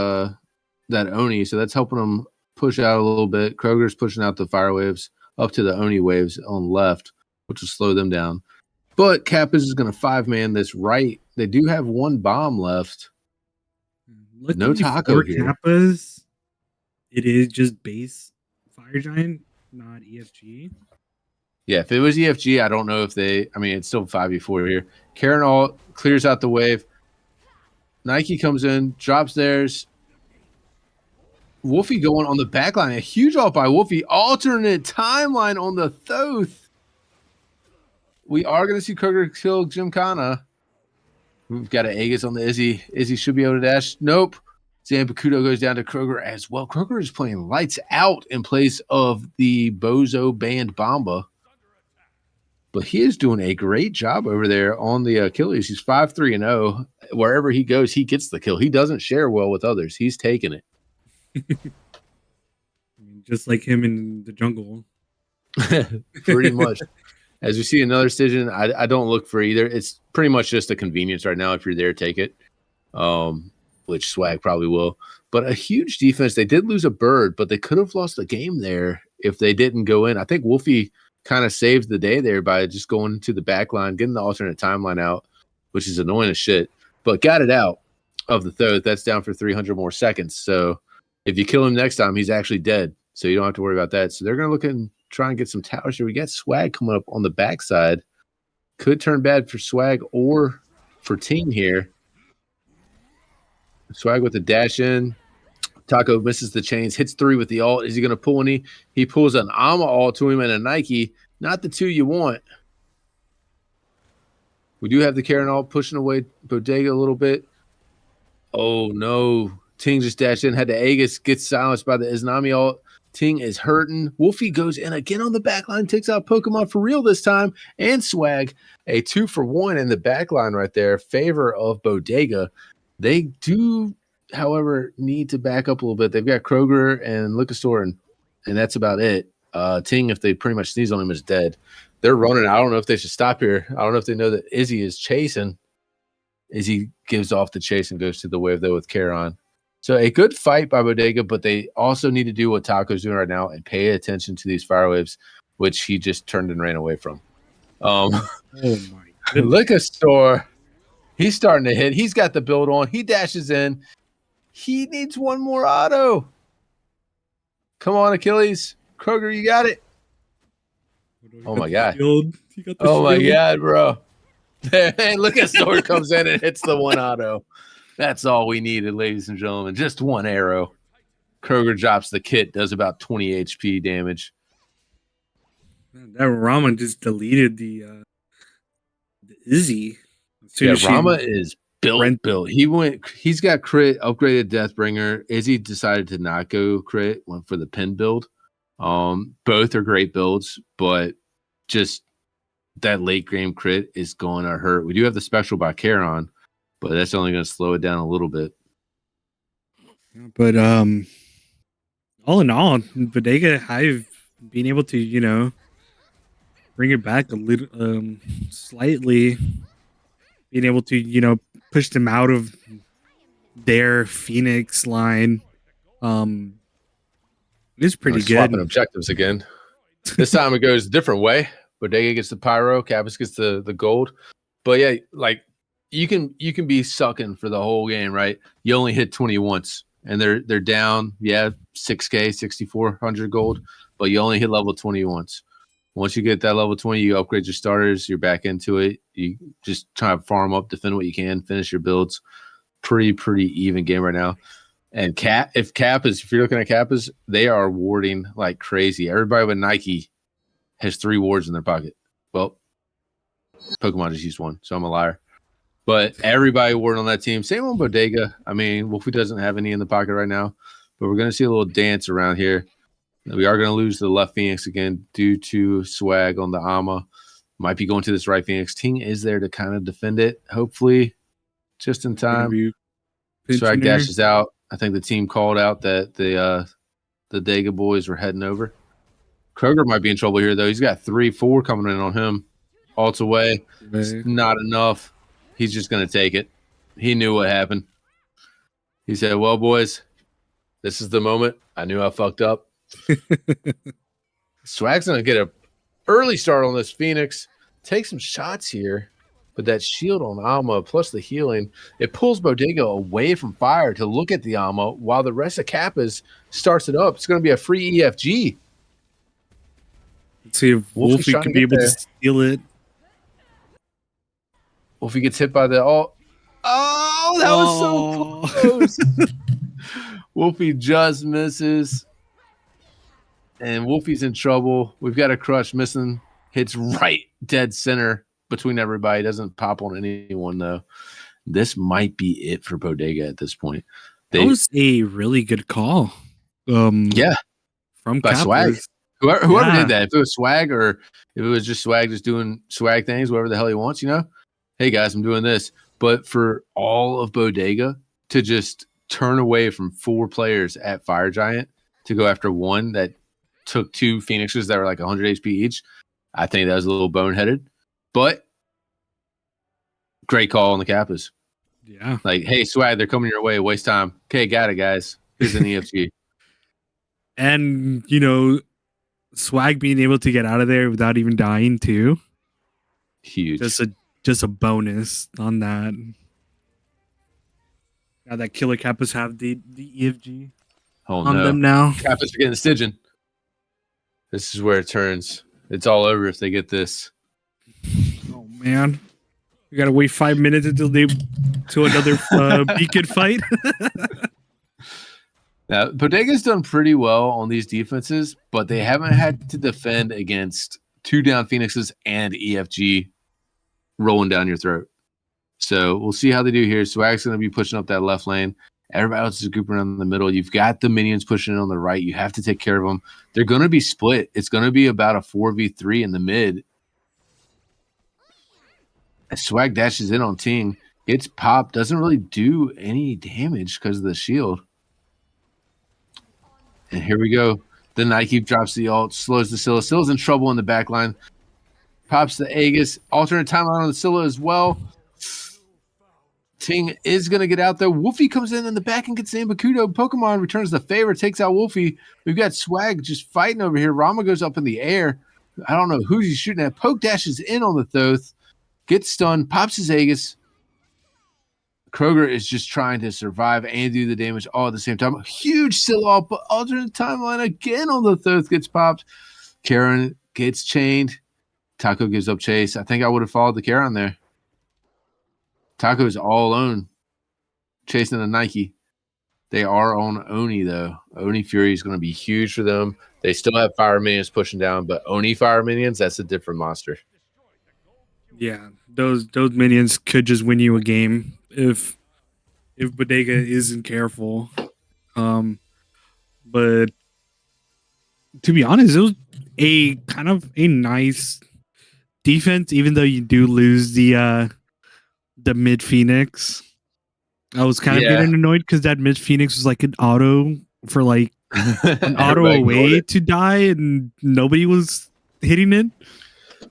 Oni, so that's helping them push out a little bit. Kroger's pushing out the fire waves up to the Oni waves on the left, which will slow them down. But Kappas is going to 5-man this right. They do have one bomb left. No taco here. Kappas, it is just base Fire Giant, not EFG. Yeah, if it was EFG, I don't know if they. I mean, it's still 5v4 here. Karen all clears out the wave. Nike comes in, drops theirs. Wolfie going on the back line. A huge ult by Wolfie. Alternate timeline on the Thoth. We are going to see Kroger kill Gymkhana. We've got an Aegis on the Izzy. Izzy should be able to dash. Nope. Zambakudo goes down to Kroger as well. Kroger is playing lights out in place of the Bozo banned Bomba. But he is doing a great job over there on the Achilles. He's 5-3-0. Wherever he goes, he gets the kill. He doesn't share well with others. He's taking it. Just like him in the jungle. Pretty much. As we see another decision, I don't look for either. It's pretty much just a convenience right now. If you're there, take it. Which Swag probably will. But a huge defense. They did lose a bird, but they could have lost the game there if they didn't go in. I think Wolfie kind of saved the day there by just going to the back line, getting the alternate timeline out, which is annoying as shit. But got it out of the Thoth. That's down for 300 more seconds. So if you kill him next time, he's actually dead. So you don't have to worry about that. So they're going to look and try and get some towers here. We got Swag coming up on the backside. Could turn bad for Swag or for Team here. Swag with the dash in. Taco misses the chains, hits 3 with the ult. Is he going to pull any? He pulls an Ama ult to him and a Nike. Not the 2 you want. We do have the Karen ult pushing away Bodega a little bit. Oh, no. Ting just dashed in, had the Aegis, gets silenced by the Iznami ult. Ting is hurting. Wolfie goes in again on the back line, takes out Pokemon for real this time, and Swag. A 2-for-1 in the back line right there, favor of Bodega. They do, however, need to back up a little bit. They've got Kroger and Lucastor, and that's about it. Ting, if they pretty much sneeze on him, is dead. They're running. I don't know if they should stop here. I don't know if they know that Izzy is chasing. Izzy gives off the chase and goes to the wave, though, with Charon. So a good fight by Bodega, but they also need to do what Taco's doing right now and pay attention to these fire waves, which he just turned and ran away from. Oh, my goodness. Lucastor. He's starting to hit. He's got the build on. He dashes in. He needs one more auto. Come on, Achilles. Kroger, you got it. Oh, my God. Oh, my God, bro. And look at Sword comes in and hits the one auto. That's all we needed, ladies and gentlemen. Just one arrow. Kroger drops the kit, does about 20 HP damage. That Rama just deleted the Izzy. Yeah, Rama is built. He's got crit, upgraded Deathbringer. Izzy decided to not go crit, went for the pin build. Both are great builds, but just that late game crit is going to hurt. We do have the special by Charon, but that's only going to slow it down a little bit. But all in all, Bodega Hive being able to, bring it back a little, slightly, being able to, push them out of their Phoenix line, is pretty good. Swapping objectives again. This time it goes a different way. Bodega gets the pyro, Kappas gets the gold. But yeah, like you can be sucking for the whole game, right? You only hit 20 once, and they're down, 6K, 6,400 gold, but you only hit level 20 once. Once you get that level 20, you upgrade your starters, you're back into it. You just try to farm up, defend what you can, finish your builds. Pretty even game right now. And if you're looking at Kappas, they are warding like crazy. Everybody with Nike has 3 wards in their pocket. Well, Pokemon just used 1, so I'm a liar. But everybody warding on that team. Same on Bodega. I mean, Wolfie doesn't have any in the pocket right now, but we're going to see a little dance around here. We are going to lose the left Phoenix again due to Swag on the Ama. Might be going to this right Phoenix. Ting is there to kind of defend it, hopefully, just in time. Swag dashes out. I think the team called out that the Dega boys were heading over. Kroger might be in trouble here, though. He's got 3-4 coming in on him. Ults away. It's not enough. He's just going to take it. He knew what happened. He said, well, boys, this is the moment. I knew I fucked up. Swag's going to get an early start on this Phoenix. Take some shots here. But that shield on Alma plus the healing, it pulls Bodega away from fire to look at the Alma while the rest of Kappas starts it up. It's going to be a free EFG. Let's see if Wolfie could be able to steal it. Wolfie gets hit by the... Oh, that was so close. Wolfie just misses. And Wolfie's in trouble. We've got a crush missing. Hits right dead center between everybody. Doesn't pop on anyone, though. This might be it for Bodega at this point. That was a really good call. Yeah. From by Kappas. Swag. Whoever did that, if it was Swag or if it was just Swag just doing Swag things, whatever the hell he wants, hey, guys, I'm doing this. But for all of Bodega to just turn away from 4 players at Fire Giant to go after one that took 2 Phoenixes that were like 100 HP each, I think that was a little boneheaded. But great call on the Kappas. Yeah. Like, hey, Swag, they're coming your way. Waste time. Okay, got it, guys. Here's an EFG. And, Swag being able to get out of there without even dying, too. Huge. Just a bonus on that. Now that Killer Kappas have the EFG on them now. Kappas are getting Stygian. This is where it turns. It's all over if they get this. Oh, man. We got to wait 5 minutes until to another beacon fight. Now, Bodega's done pretty well on these defenses, but they haven't had to defend against 2 down Phoenixes and EFG rolling down your throat. So we'll see how they do here. Swag's going to be pushing up that left lane. Everybody else is grouping around in the middle. You've got the minions pushing in on the right. You have to take care of them. They're going to be split. It's going to be about a 4v3 in the mid. Swag dashes in on Ting. Gets popped. Doesn't really do any damage because of the shield. And here we go. The Nike drops the ult. Slows the Scylla. Scylla's in trouble in the back line. Pops the Aegis. Alternate timeline on the Scylla as well. Ting is going to get out there. Wolfie comes in the back and gets Zambakudo. Pokemon returns the favor, takes out Wolfie. We've got Swag just fighting over here. Rama goes up in the air. I don't know who he's shooting at. Poke dashes in on the Thoth. Gets stunned. Pops his Aegis. Kroger is just trying to survive and do the damage all at the same time. Huge Scylla, but alternate timeline again on the Thoth gets popped. Karen gets chained. Taco gives up chase. I think I would have followed the Karen there. Taco is all alone, chasing the Nike. They are on Oni, though. Oni Fury is going to be huge for them. They still have Fire Minions pushing down, but Oni Fire Minions, that's a different monster. Yeah, those minions could just win you a game if Bodega isn't careful. But to be honest, it was a kind of a nice defense, even though you do lose the mid Phoenix. I was kind of getting annoyed because that mid Phoenix was like an auto for like an auto away to die, and nobody was hitting it.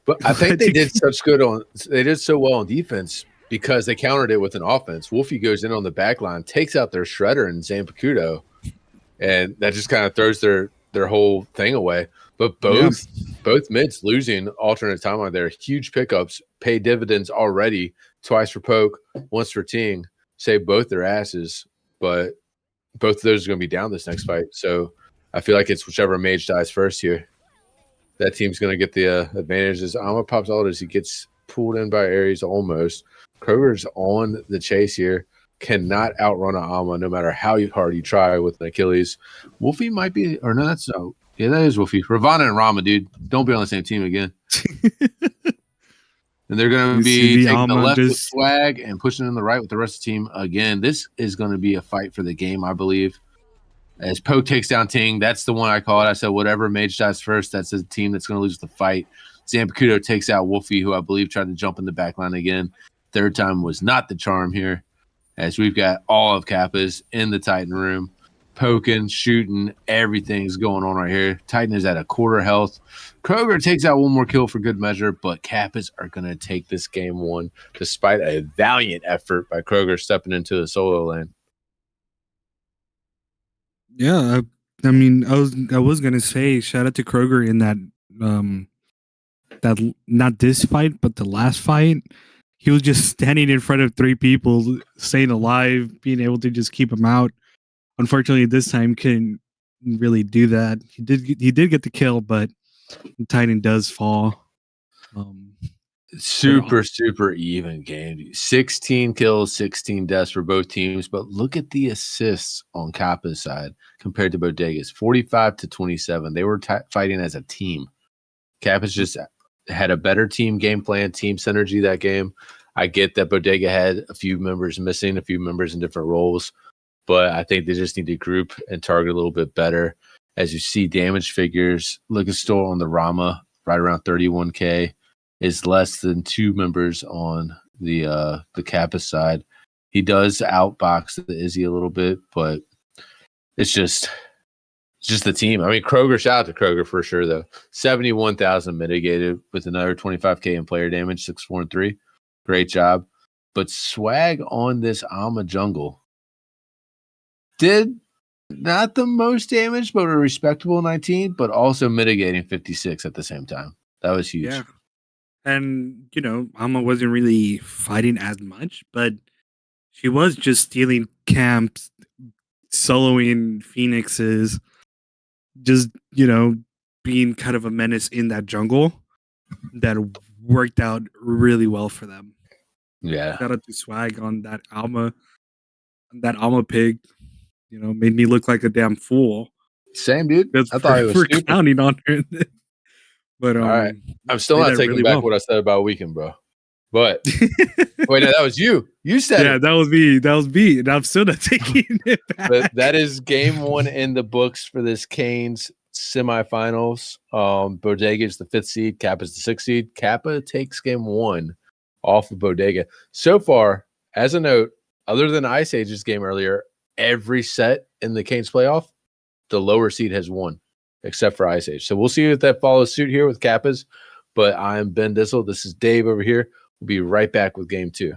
But I think they did so well on defense because they countered it with an offense. Wolfie goes in on the back line, takes out their Shredder and Zambakudo, and that just kind of throws their whole thing away. But both mids losing alternate timeline there, huge pickups, pay dividends already. Twice for Poke, once for Ting, save both their asses. But both of those are going to be down this next fight. So I feel like it's whichever mage dies first here. That team's going to get the advantages. Alma pops out as he gets pulled in by Ares almost. Kroger's on the chase here. Cannot outrun an Alma no matter how hard you try with an Achilles. Wolfie might be, or no, that's so. Yeah, that is Wolfie. Ravana and Rama, dude. Don't be on the same team again. And they're going to be taking the left with Swag and pushing in the right with the rest of the team again. This is going to be a fight for the game, I believe. As Poke takes down Ting, that's the one I called. I said, whatever mage dies first, that's the team that's going to lose the fight. Zambakudo takes out Wolfie, who I believe tried to jump in the back line again. Third time was not the charm here, as we've got all of Kappas in the Titan room. Poking, shooting, everything's going on right here. Titan is at a quarter health. Kroger takes out one more kill for good measure, but Kappas are going to take this game 1, despite a valiant effort by Kroger stepping into the solo lane. Yeah, I mean, I was gonna say shout out to Kroger in that not this fight, but the last fight. He was just standing in front of three people, staying alive, being able to just keep him out. Unfortunately, this time couldn't really do that. He did get the kill, but the Titan does fall. Super even game. 16 kills, 16 deaths for both teams. But look at the assists on Kappa's side compared to Bodega's. 45-27. They were fighting as a team. Kappa's just had a better team game plan, team synergy that game. I get that Bodega had a few members missing, a few members in different roles, but I think they just need to group and target a little bit better. As you see damage figures, Lucastor on the Rama, right around 31K, is less than two members on the Kappa side. He does outbox the Izzy a little bit, but it's just the team. I mean, Kroger, shout out to Kroger for sure, though. 71,000 mitigated with another 25K in player damage, 6, 4, and 3. Great job. But Swag on this Alma jungle did not the most damage, but a respectable 19, but also mitigating 56 at the same time. That was huge. Yeah. And, Alma wasn't really fighting as much, but she was just stealing camps, soloing Phoenixes, just, being kind of a menace in that jungle that worked out really well for them. Yeah. Shout out to Swag on that Alma pig. Made me look like a damn fool. Same, dude. I thought it was stupid. Clowning on her. But all right, I'm still not taking really back what I said about Weekend, bro. But wait, no, that was you. You said it. That was me. And I'm still not taking it back. But that is game one in the books for this Canes semifinals. Bodega is the 5th seed. Kappa is the 6th seed. Kappa takes game one off of Bodega. So far, as a note, other than Ice Age's game earlier, every set in the Canes playoff, the lower seed has won, except for Ice Age. So we'll see if that follows suit here with Kappas. But I'm Ben Dissel. This is Dave over here. We'll be right back with game two.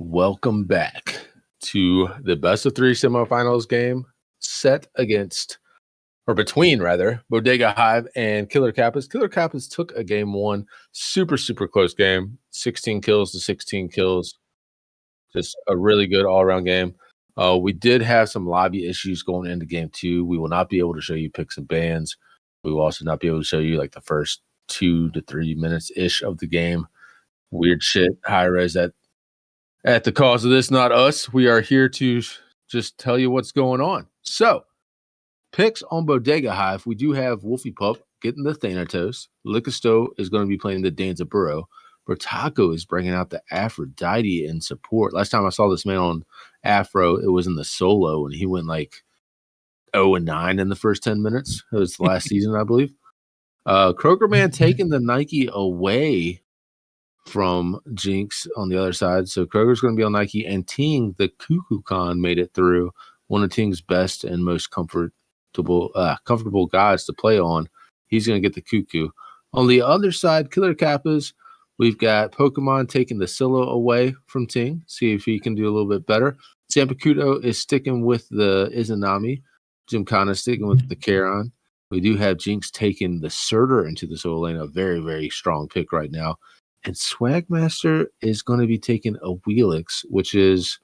Welcome back to the best of 3 semifinals game set against, or between rather, Bodega Hive and Killer Kappas. Killer Kappas took a game 1, super close game, 16 kills to 16 kills. Just a really good all-around game. We did have some lobby issues going into game 2. We will not be able to show you picks and bans. We will also not be able to show you like the first 2 to 3 minutes ish of the game. Weird shit, high res at the cause of this, not us. We are here to just tell you what's going on. So, picks on Bodega Hive. We do have Wolfie Pup getting the Thanatos. Lickisto is going to be playing the Danza Burrow. Bertaco is bringing out the Aphrodite in support. Last time I saw this man on Afro, it was in the solo, and he went like 0-9 in the first 10 minutes. It was last season, I believe. Kroger Man taking the Nike away from Jinx on the other side. So Kroger's going to be on Nike, and Ting, the Cuckoo Con, made it through. One of Ting's best and most comfortable guys to play on. He's going to get the Cuckoo. On the other side, Killer Kappas, we've got Pokemon taking the Silo away from Ting. See if he can do a little bit better. Zampakuto is sticking with the Izanami. Gymkhana sticking with the Charon. We do have Jinx taking the Surtur into the solo lane, a very strong pick right now. And Swagmaster is going to be taking a Wheelix, which is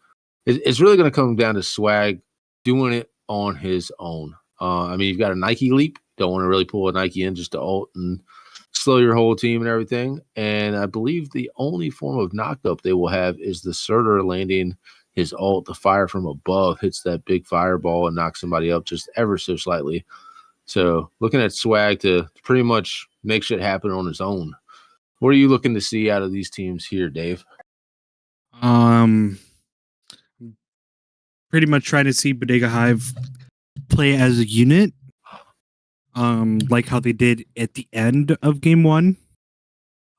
it's really going to come down to Swag doing it on his own. I mean, you've got a Nike leap. Don't want to really pull a Nike in just to ult and slow your whole team and everything. And I believe the only form of knockup they will have is the Surtur landing his ult. The fire from above hits that big fireball and knocks somebody up just ever so slightly. So looking at Swag to pretty much make shit happen on his own. What are you looking to see out of these teams here, Dave? Pretty much trying to see Bodega Hive play as a unit, like how they did at the end of game 1.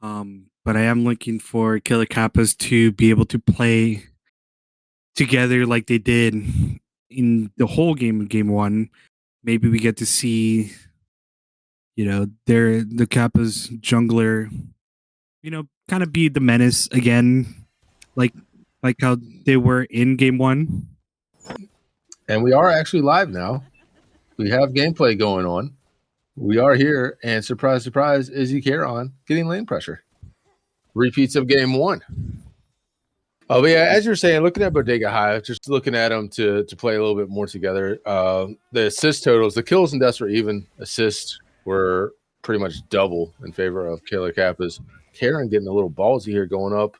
But I am looking for Killer Kappas to be able to play together like they did in the whole game of game 1. Maybe we get to see, the Kappas jungler, kind of be the menace again, like how they were in game 1. And we are actually live now. We have gameplay going on. We are here, and surprise, Izzy Charon getting lane pressure. Repeats of game 1. But yeah, as you're saying, looking at Bodega Hive, just looking at them to play a little bit more together. The assist totals, the kills and deaths were even. Assists were pretty much double in favor of Killer Kappas. Karen getting a little ballsy here going up.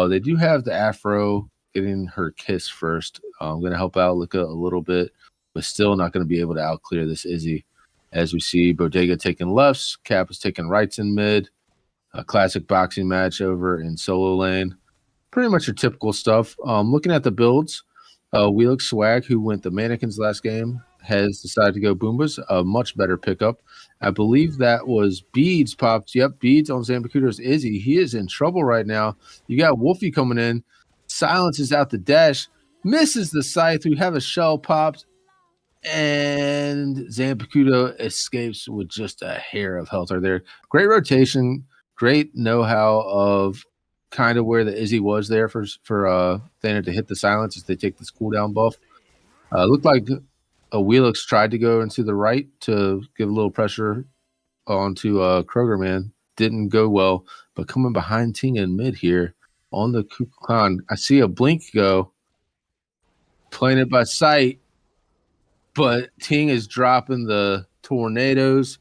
They do have the Afro getting her kiss first. I'm going to help out Lika a little bit, but still not going to be able to outclear this Izzy. As we see Bodega taking lefts, Kappas taking rights in mid. A classic boxing match over in solo lane. Pretty much your typical stuff. Looking at the builds, Wheelix Swag, who went the mannequins last game, has decided to go Boombas, a much better pickup. I believe that was Beads popped. Yep, Beads on Zambakuto's Izzy. He is in trouble right now. You got Wolfie coming in. Silences out the dash. Misses the scythe. We have a shell popped. And Zambakuto escapes with just a hair of health right there. Great rotation. Great know-how of kind of where the Izzy was there for Thanos to hit the silence as they take this cooldown buff. Looked like a Wheelix tried to go into the right to give a little pressure onto Kroger Man. Didn't go well, but coming behind Ting in mid here on the Kukan, I see a blink go. Playing it by sight, but Ting is dropping the tornadoes.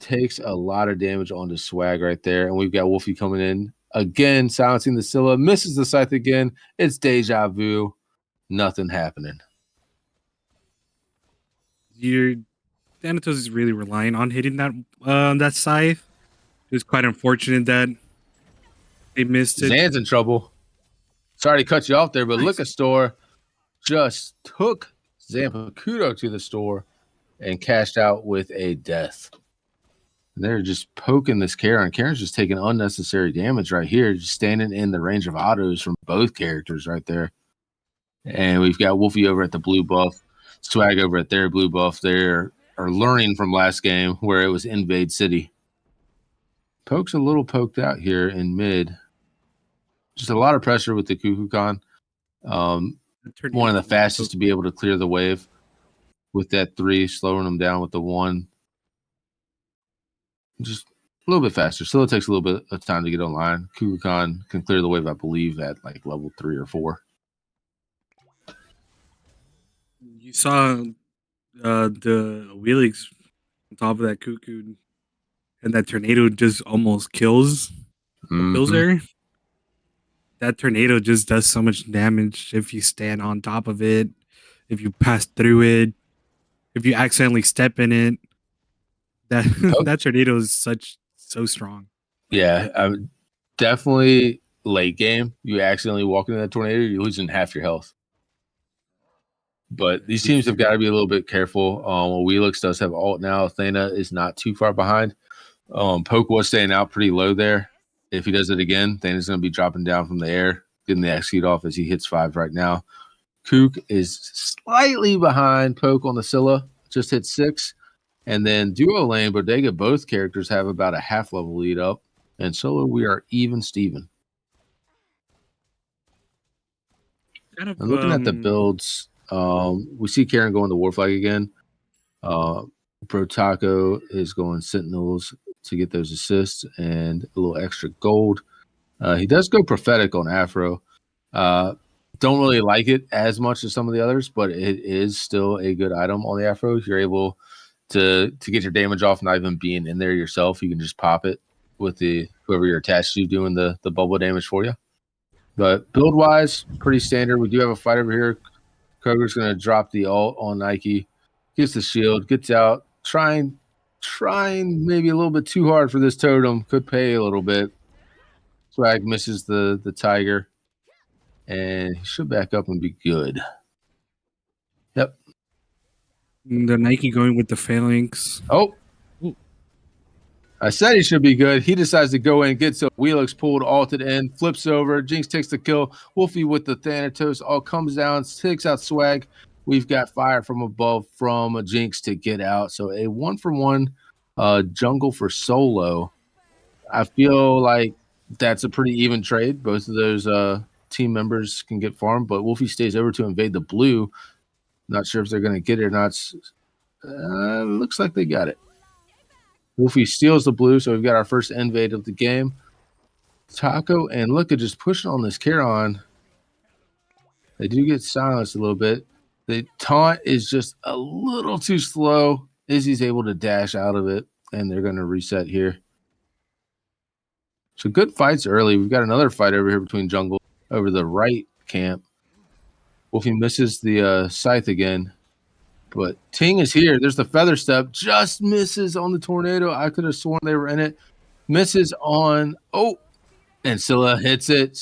Takes a lot of damage onto Swag right there. And we've got Wolfie coming in again, silencing the Scylla. Misses the scythe again. It's deja vu. Nothing happening. Thanatos is really relying on hitting that scythe. It was quite unfortunate that they missed it. Zan's in trouble. Sorry to cut you off there, but nice. Liquor Store just took Zambakuto to the store and cashed out with a death. And they're just poking this Karen. Karen's just taking unnecessary damage right here, just standing in the range of autos from both characters right there. And we've got Wolfie over at the blue buff, Swag over at their blue buff. They are learning from last game where it was Invade City. Poke's a little poked out here in mid. Just a lot of pressure with the Kukulkan. One of the fastest to be able to clear the wave with that 3, slowing them down with the 1. Just a little bit faster. Still, it takes a little bit of time to get online. Kukulkan can clear the wave, I believe, at like level 3 or 4. You saw the Wheelix on top of that cuckoo, and that tornado just almost kills her. That tornado just does so much damage if you stand on top of it, if you pass through it, if you accidentally step in it. That that tornado is so strong. Yeah, definitely late game. You accidentally walk into that tornado, you're losing half your health. But these teams have got to be a little bit careful. Wheelix does have ult now. Athena is not too far behind. Poke was staying out pretty low there. If he does it again, Athena's going to be dropping down from the air, getting the execute off as he hits 5 right now. Kook is slightly behind Poke on the Scylla, just hit 6. And then duo lane, Bodega, both characters have about a half level lead up. And solo, we are even Steven. And looking at the builds, we see Karen going to Warflag again. Brotaco is going Sentinels to get those assists and a little extra gold. He does go Prophetic on Afro. Don't really like it as much as some of the others, but it is still a good item on the Afro. If you're able to get your damage off, not even being in there yourself, you can just pop it with whoever you're attached to doing the bubble damage for you. But build wise, pretty standard. We do have a fight over here. Kroger's going to drop the ult on Nike, gets the shield, gets out, trying maybe a little bit too hard for this totem. Could pay a little bit. Swag misses the tiger, and he should back up and be good. Yep. The Nike going with the phalanx. Oh, I said he should be good. He decides to go in, gets a Wheelix pulled, ulted in, flips over. Jinx takes the kill. Wolfie with the Thanatos all comes down, takes out Swag. We've got fire from above from a Jinx to get out. So a 1-for-1 jungle for solo. I feel like that's a pretty even trade. Both of those team members can get farmed, but Wolfie stays over to invade the blue. Not sure if they're going to get it or not. Looks like they got it. Wolfie steals the blue, so we've got our first invade of the game. Taco and Luka just pushing on this Charon. They do get silenced a little bit. The taunt is just a little too slow. Izzy's able to dash out of it, and they're going to reset here. So good fights early. We've got another fight over here between jungle over the right camp. Wolfie misses the scythe again. But Ting is here. There's the feather step. Just misses on the tornado. I could have sworn they were in it. Misses on. Oh, and Scylla hits it.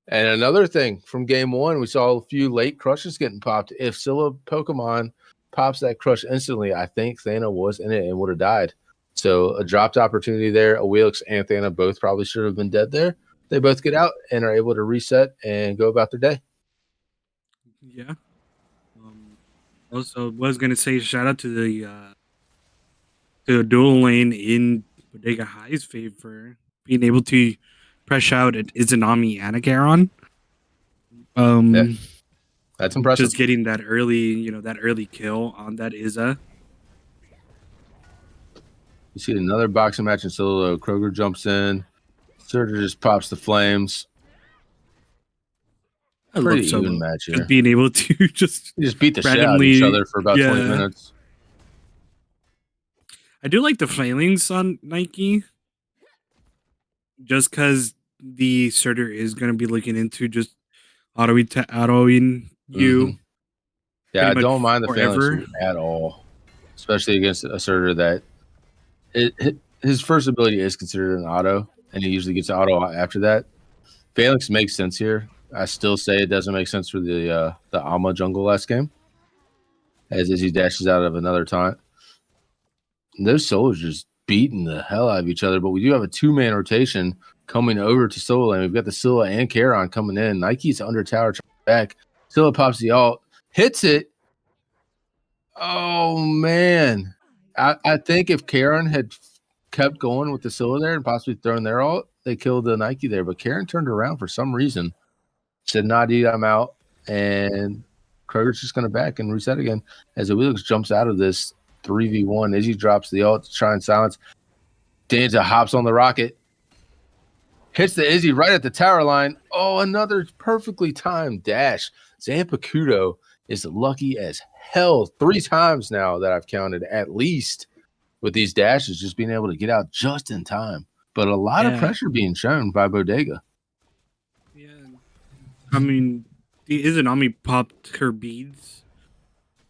And another thing from game 1, we saw a few late crushes getting popped. If Scylla Pokemon pops that crush instantly, I think Thana was in it and would have died. So a dropped opportunity there. A Wheelix and Thana both probably should have been dead there. They both get out and are able to reset and go about their day. Yeah. Also, was going to say shout out to the dual lane in Bodega High's favor, being able to press out at Izanami and a Charon. Yeah. That's impressive. Just getting that early kill on that Iza. You see another boxing match in solo. Kroger jumps in. Surtur just pops the flames. Pretty even match here. Just being able to just beat the shit out of each other for about 20 minutes. I do like the phalanx on Nike, just because the Surtur is going to be looking into just autoing you. Mm-hmm. Yeah, I don't mind the phalanx at all, especially against a Surtur that his first ability is considered an auto, and he usually gets auto after that. Phalanx makes sense here. I still say it doesn't make sense for the Alma jungle last game, as he dashes out of another taunt. And those solos just beating the hell out of each other, but we do have a 2-man rotation coming over to solo lane. We've got the Scylla and Charon coming in. Nike's under tower back. Scylla pops the ult, hits it. Oh, man. I think if Charon had kept going with the Scylla there and possibly thrown their ult, they killed the Nike there. But Charon turned around for some reason. Said, nah, dude, I'm out. And Kroger's just going to back and reset again as the Wheelix jumps out of this 3v1. Izzy drops the ult to try and silence. Danza hops on the rocket. Hits the Izzy right at the tower line. Oh, another perfectly timed dash. Zampakudo is lucky as hell 3 times now that I've counted, at least, with these dashes, just being able to get out just in time. But a lot of pressure being shown by Bodega. Yeah. I mean, the Izanami popped her beads.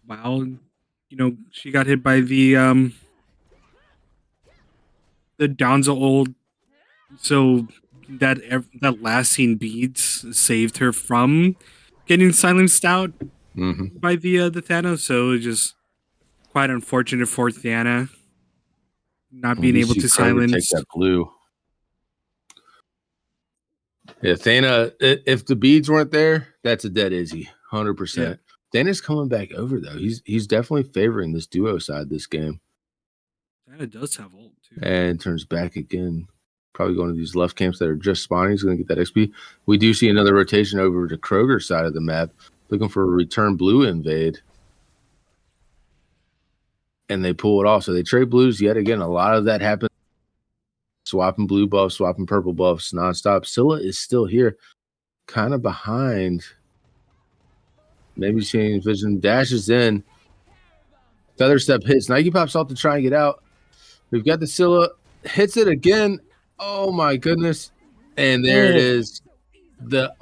Wow. She got hit by the Donza ult. So that last scene beads saved her from getting silenced out by the Thanos. So it's just quite unfortunate for Thana not being able to silence. Take that blue. Yeah, Thana, if the beads weren't there, that's a dead Izzy, 100%. Yeah. Thana's coming back over, though. He's definitely favoring this duo side this game. Thana does have ult, too. And turns back again. Probably going to these left camps that are just spawning. He's going to get that XP. We do see another rotation over to Kroger's side of the map, looking for a return blue invade. And they pull it off. So they trade blues yet again. A lot of that happens. Swapping blue buffs, swapping purple buffs nonstop. Scylla is still here, kind of behind. Maybe seeing vision, dashes in. Feather step hits. Nike pops off to try and get out. We've got the Scylla, hits it again. Oh my goodness. And there it is. The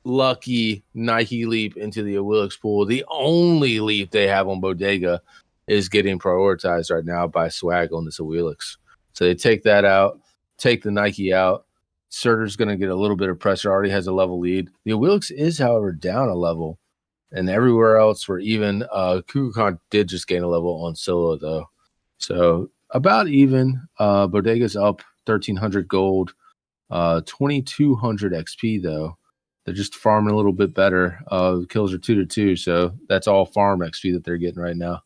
unlucky Nike leap into the Awilix pool. The only leap they have on Bodega is getting prioritized right now by Swag on this Awilix. So they take that out, take the Nike out. Surtur's going to get a little bit of pressure, already has a level lead. The Awilix is, however, down a level. And everywhere else we're even. Kukulkan did just gain a level on Scylla, though. So about even. Bodega's up 1,300 gold, 2,200 XP, though. They're just farming a little bit better. Kills are 2-2, so that's all farm XP that they're getting right now.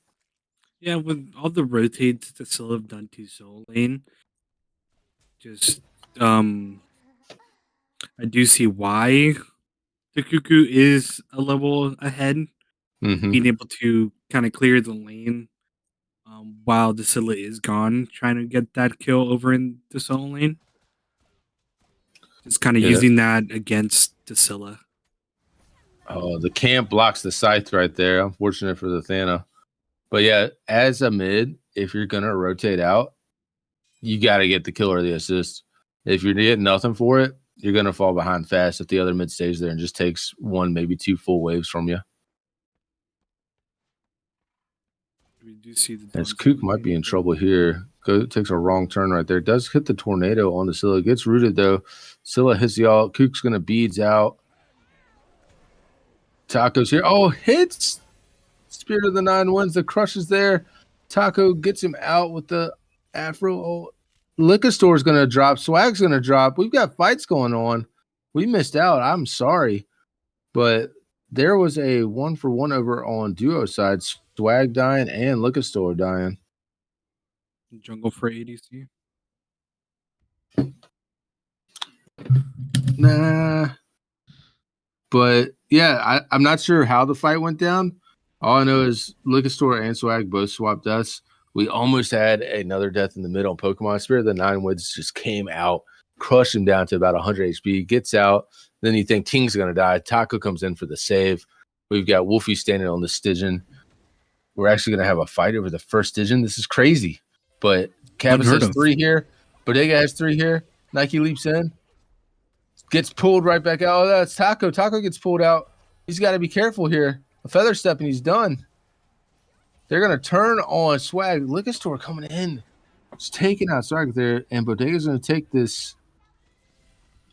Yeah, with all the rotates that Scylla have done to Soul Lane, just I do see why the Cuckoo is a level ahead, being able to kind of clear the lane while the Scylla is gone, trying to get that kill over in the Soul Lane. Just kind of using that against the Scylla. Oh, the camp blocks the scythe right there. Unfortunate for the Thana. But yeah, as a mid, if you're going to rotate out, you got to get the kill or the assist. If you're getting nothing for it, you're going to fall behind fast if the other mid stays there and just takes 1, maybe 2 full waves from you. We do see the as Kook might be in trouble here. Takes a wrong turn right there. Does hit the tornado on the Scylla. Gets rooted, though. Scylla hits the ult. Kook's going to beads out. Taco's here. Oh, hits! Spirit of the Nine Winds. The crush is there. Taco gets him out with the Afro. Oh, Liquor Store's going to drop. Swag's going to drop. We've got fights going on. We missed out. I'm sorry. But there was a 1-for-1 over on duo side. Swag dying and Liquor Store dying. Jungle for ADC? Nah. But yeah, I'm not sure how the fight went down. All I know is Liquor Store and Swag both swapped us. We almost had another death in the middle on Pokemon. Spirit of the Nine Winds just came out, crushed him down to about 100 HP, gets out. Then you think King's going to die. Taco comes in for the save. We've got Wolfie standing on the Stygian. We're actually going to have a fight over the first Stygian. This is crazy. But Kappas has 3 here. Bodega has 3 here. Nike leaps in. Gets pulled right back out. Oh, that's Taco. Taco gets pulled out. He's got to be careful here. A feather step and he's done. They're going to turn on Swag. Liquor Store coming in. It's taking out Swag there. And Bodega's going to take this.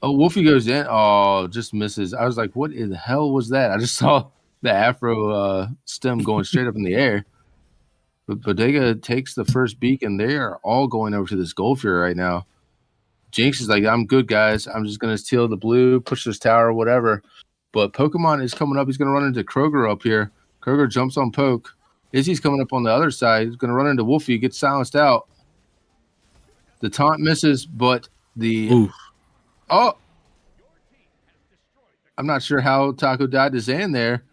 Oh, Wolfie goes in. Oh, just misses. I was like, what in the hell was that? I just saw the Afro stem going straight up in the air. But Bodega takes the first beacon. They are all going over to this Gold Fury right now. Jinx is like, I'm good, guys. I'm just going to steal the blue, push this tower, whatever. But Pokemon is coming up. He's going to run into Kroger up here. Kroger jumps on Poke. Izzy's coming up on the other side. He's going to run into Wolfie. Gets silenced out. The taunt misses, but the... Oof. Oh! I'm not sure how Taco died to Zan there,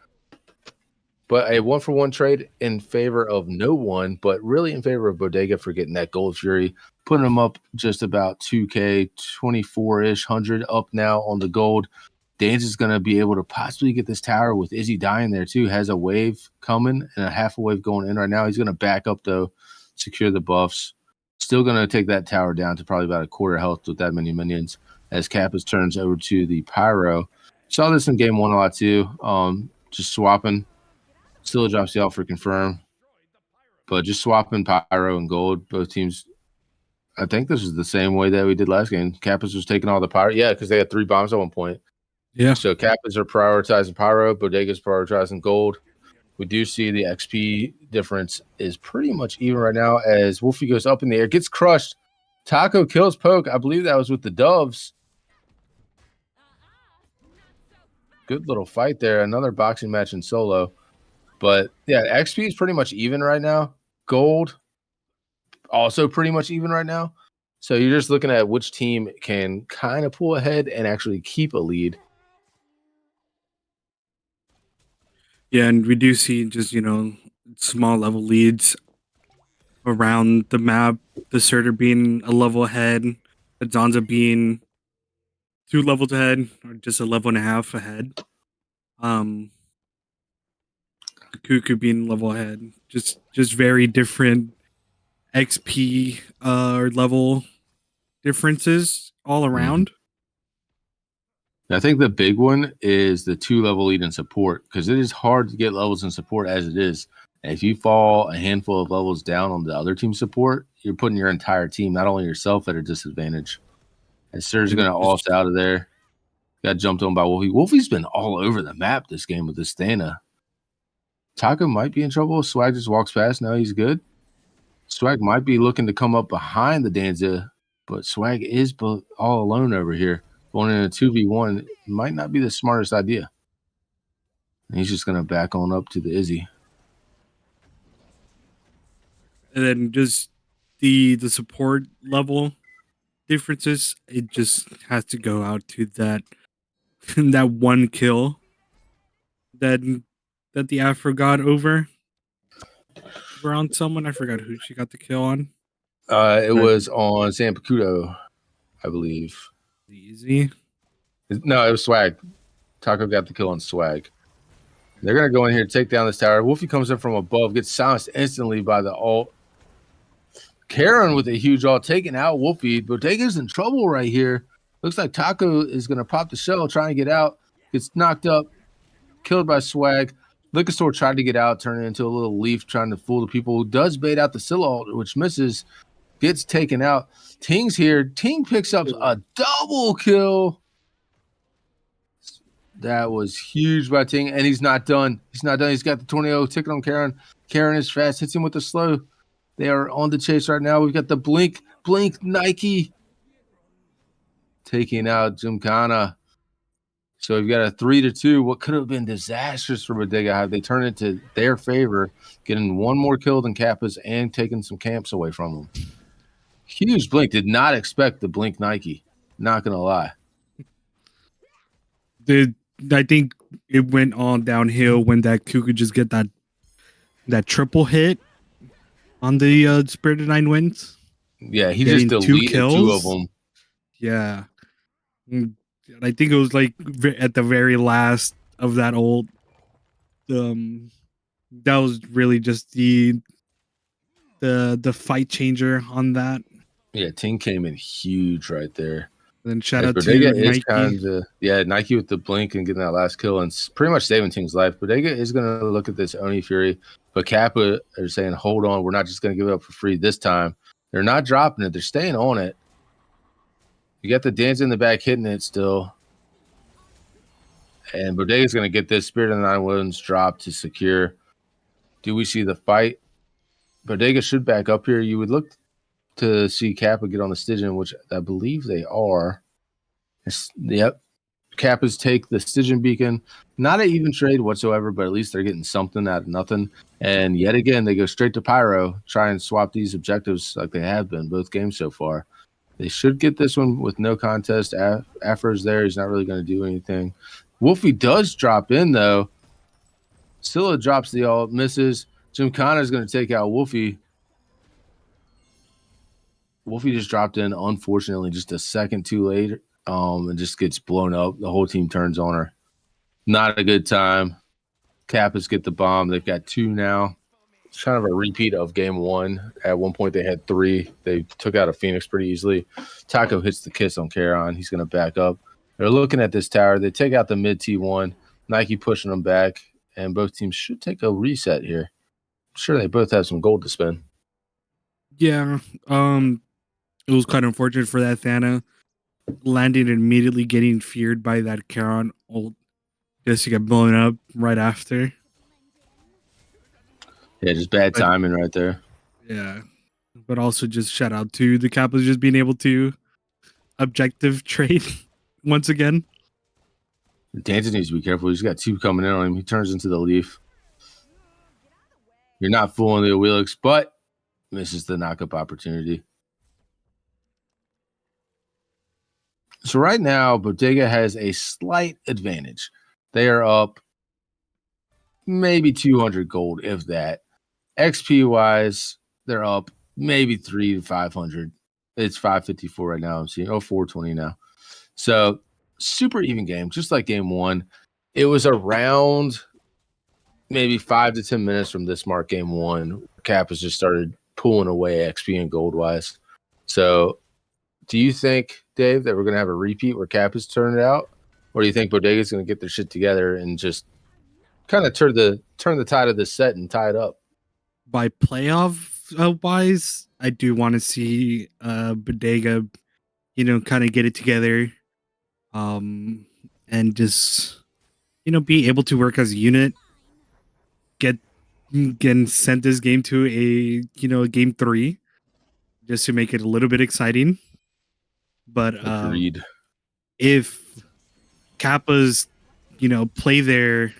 but a 1-for-1 trade in favor of no one, but really in favor of Bodega for getting that Gold Fury, putting him up just about 2K, 24-ish, 100 up now on the gold. Danes is going to be able to possibly get this tower with Izzy dying there too. Has a wave coming and a half a wave going in right now. He's going to back up though, secure the buffs. Still going to take that tower down to probably about a quarter health with that many minions as Kappas turns over to the Pyro. Saw this in game 1 a lot too. Just swapping. Still drops you out for confirm. But just swapping Pyro and gold. Both teams. I think this is the same way that we did last game. Kappas was taking all the Pyro. Yeah, because they had 3 bombs at one point. Yeah. So Kappas are prioritizing Pyro, Bodega's prioritizing gold. We do see the XP difference is pretty much even right now as Wolfie goes up in the air, gets crushed. Taco kills Poke. I believe that was with the Doves. Good little fight there. Another boxing match in solo. But yeah, XP is pretty much even right now. Gold also pretty much even right now. So you're just looking at which team can kind of pull ahead and actually keep a lead. Yeah, and we do see just, small level leads around the map. The Surtur being a level ahead, the Zanza being 2 levels ahead, or just a level and a half ahead. The Cuckoo being level ahead. Just very different XP or level differences all around. I think the big one is the 2-level lead in support because it is hard to get levels in support as it is. And if you fall a handful of levels down on the other team support, you're putting your entire team, not only yourself, at a disadvantage. And Sur's going to ult out of there. Got jumped on by Wolfie. Wolfie's been all over the map this game with this Thana. Taco might be in trouble. Swag just walks past. Now he's good. Swag might be looking to come up behind the Danza, but Swag is all alone over here. Going in a 2v1 might not be the smartest idea. And he's just going to back on up to the Izzy. And then just the support level differences, it just has to go out to that that one kill that the Afro got over on someone. I forgot who she got the kill on. It was on San Pacudo, I believe. Easy. No, it was Swag. Taco got the kill on Swag. They're going to go in here, take down this tower. Wolfie comes in from above, gets silenced instantly by the ult. Karen with a huge ult, taking out Wolfie. Bodega's in trouble right here. Looks like Taco is going to pop the shell, trying to get out. Gets knocked up, killed by Swag. Liquor Store tried to get out, turning into a little leaf, trying to fool the people. Does bait out the Scylla ult, which misses. Gets taken out. Ting's here. Ting picks up a double kill. That was huge by Ting, and he's not done. He's not done. He's got the tornado ticket on Karen. Karen is fast, hits him with the slow. They are on the chase right now. We've got the blink Nike taking out Gymkhana. So we've got a 3-2. What could have been disastrous for Bodega Hive. They turn it to their favor, getting one more kill than Kappas and taking some camps away from them. Huge blink. Did not expect the blink Nike. Not going to lie. I think it went on downhill when that Cuckoo just get that triple hit on the Spirit of Nine Winds. Yeah, he just deleted 2 of them. Yeah. And I think it was like at the very last of that ult. That was really just the fight changer on that. Yeah, Ting came in huge right there. And then shout out Bodega to Nike. Nike with the blink and getting that last kill and pretty much saving Ting's life. Bodega is going to look at this Oni Fury, but Kappa are saying, hold on, we're not just going to give it up for free this time. They're not dropping it. They're staying on it. You got the dance in the back hitting it still. And Bodega's going to get this Spirit of the Nine Winds drop to secure. Do we see the fight? Bodega should back up here. You would look to see Kappa get on the Stygian, which I believe they are. Yep. Kappas take the Stygian beacon. Not an even trade whatsoever, but at least they're getting something out of nothing. And yet again, they go straight to Pyro, try and swap these objectives like they have been both games so far. They should get this one with no contest. Afro's there. He's not really going to do anything. Wolfie does drop in, though. Scylla drops the ult, misses. Gymkhana is going to take out Wolfie. Wolfie just dropped in, unfortunately, just a second too late, and just gets blown up. The whole team turns on her. Not a good time. Kappas get the bomb. They've got 2 now. It's kind of a repeat of game 1. At one point, they had 3. They took out a Phoenix pretty easily. Taco hits the kiss on Charon. He's going to back up. They're looking at this tower. They take out the mid T1. Nike pushing them back, and both teams should take a reset here. I'm sure they both have some gold to spend. Yeah. It was quite unfortunate for that Thana landing and immediately getting feared by that Charon ult just to get blown up right after. Yeah, just bad timing right there. Yeah. But also just shout out to the Kappas just being able to objective trade once again. Danza needs to be careful. He's got 2 coming in on him. He turns into the leaf. You're not fooling the Awilix, but misses the knockup opportunity. So right now, Bodega has a slight advantage. They are up maybe 200 gold, if that. XP-wise, they're up maybe 300 to 500. It's 554 right now. I'm seeing 420 now. So super even game, just like game 1. It was around maybe 5 to 10 minutes from this mark, game 1. Kappas just started pulling away XP and gold-wise. So do you think, Dave, that we're going to have a repeat where Kappas turn it out? Or do you think Bodega's going to get their shit together and just kind of turn the tide of this set and tie it up? By playoff wise, I do want to see Bodega, kind of get it together, and just be able to work as a unit. Get send this game to a game 3, just to make it a little bit exciting. But Agreed. If Kappas, play their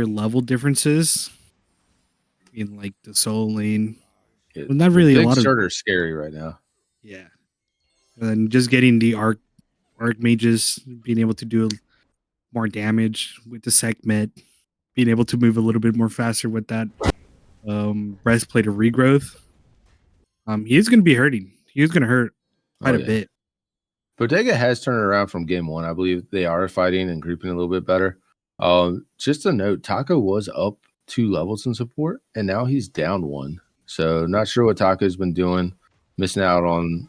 level differences in like the solo lane. Yeah, not really a lot of starters scary right now. Yeah. And then just getting the arc mages being able to do more damage with the segment, being able to move a little bit more faster with that breastplate of regrowth. He is going to be hurting. He is going to hurt quite a bit. Bodega has turned around from game 1. I believe they are fighting and grouping a little bit better. Just a note, Taco was up 2 levels in support, and now he's down 1. So not sure what Taco's been doing, missing out on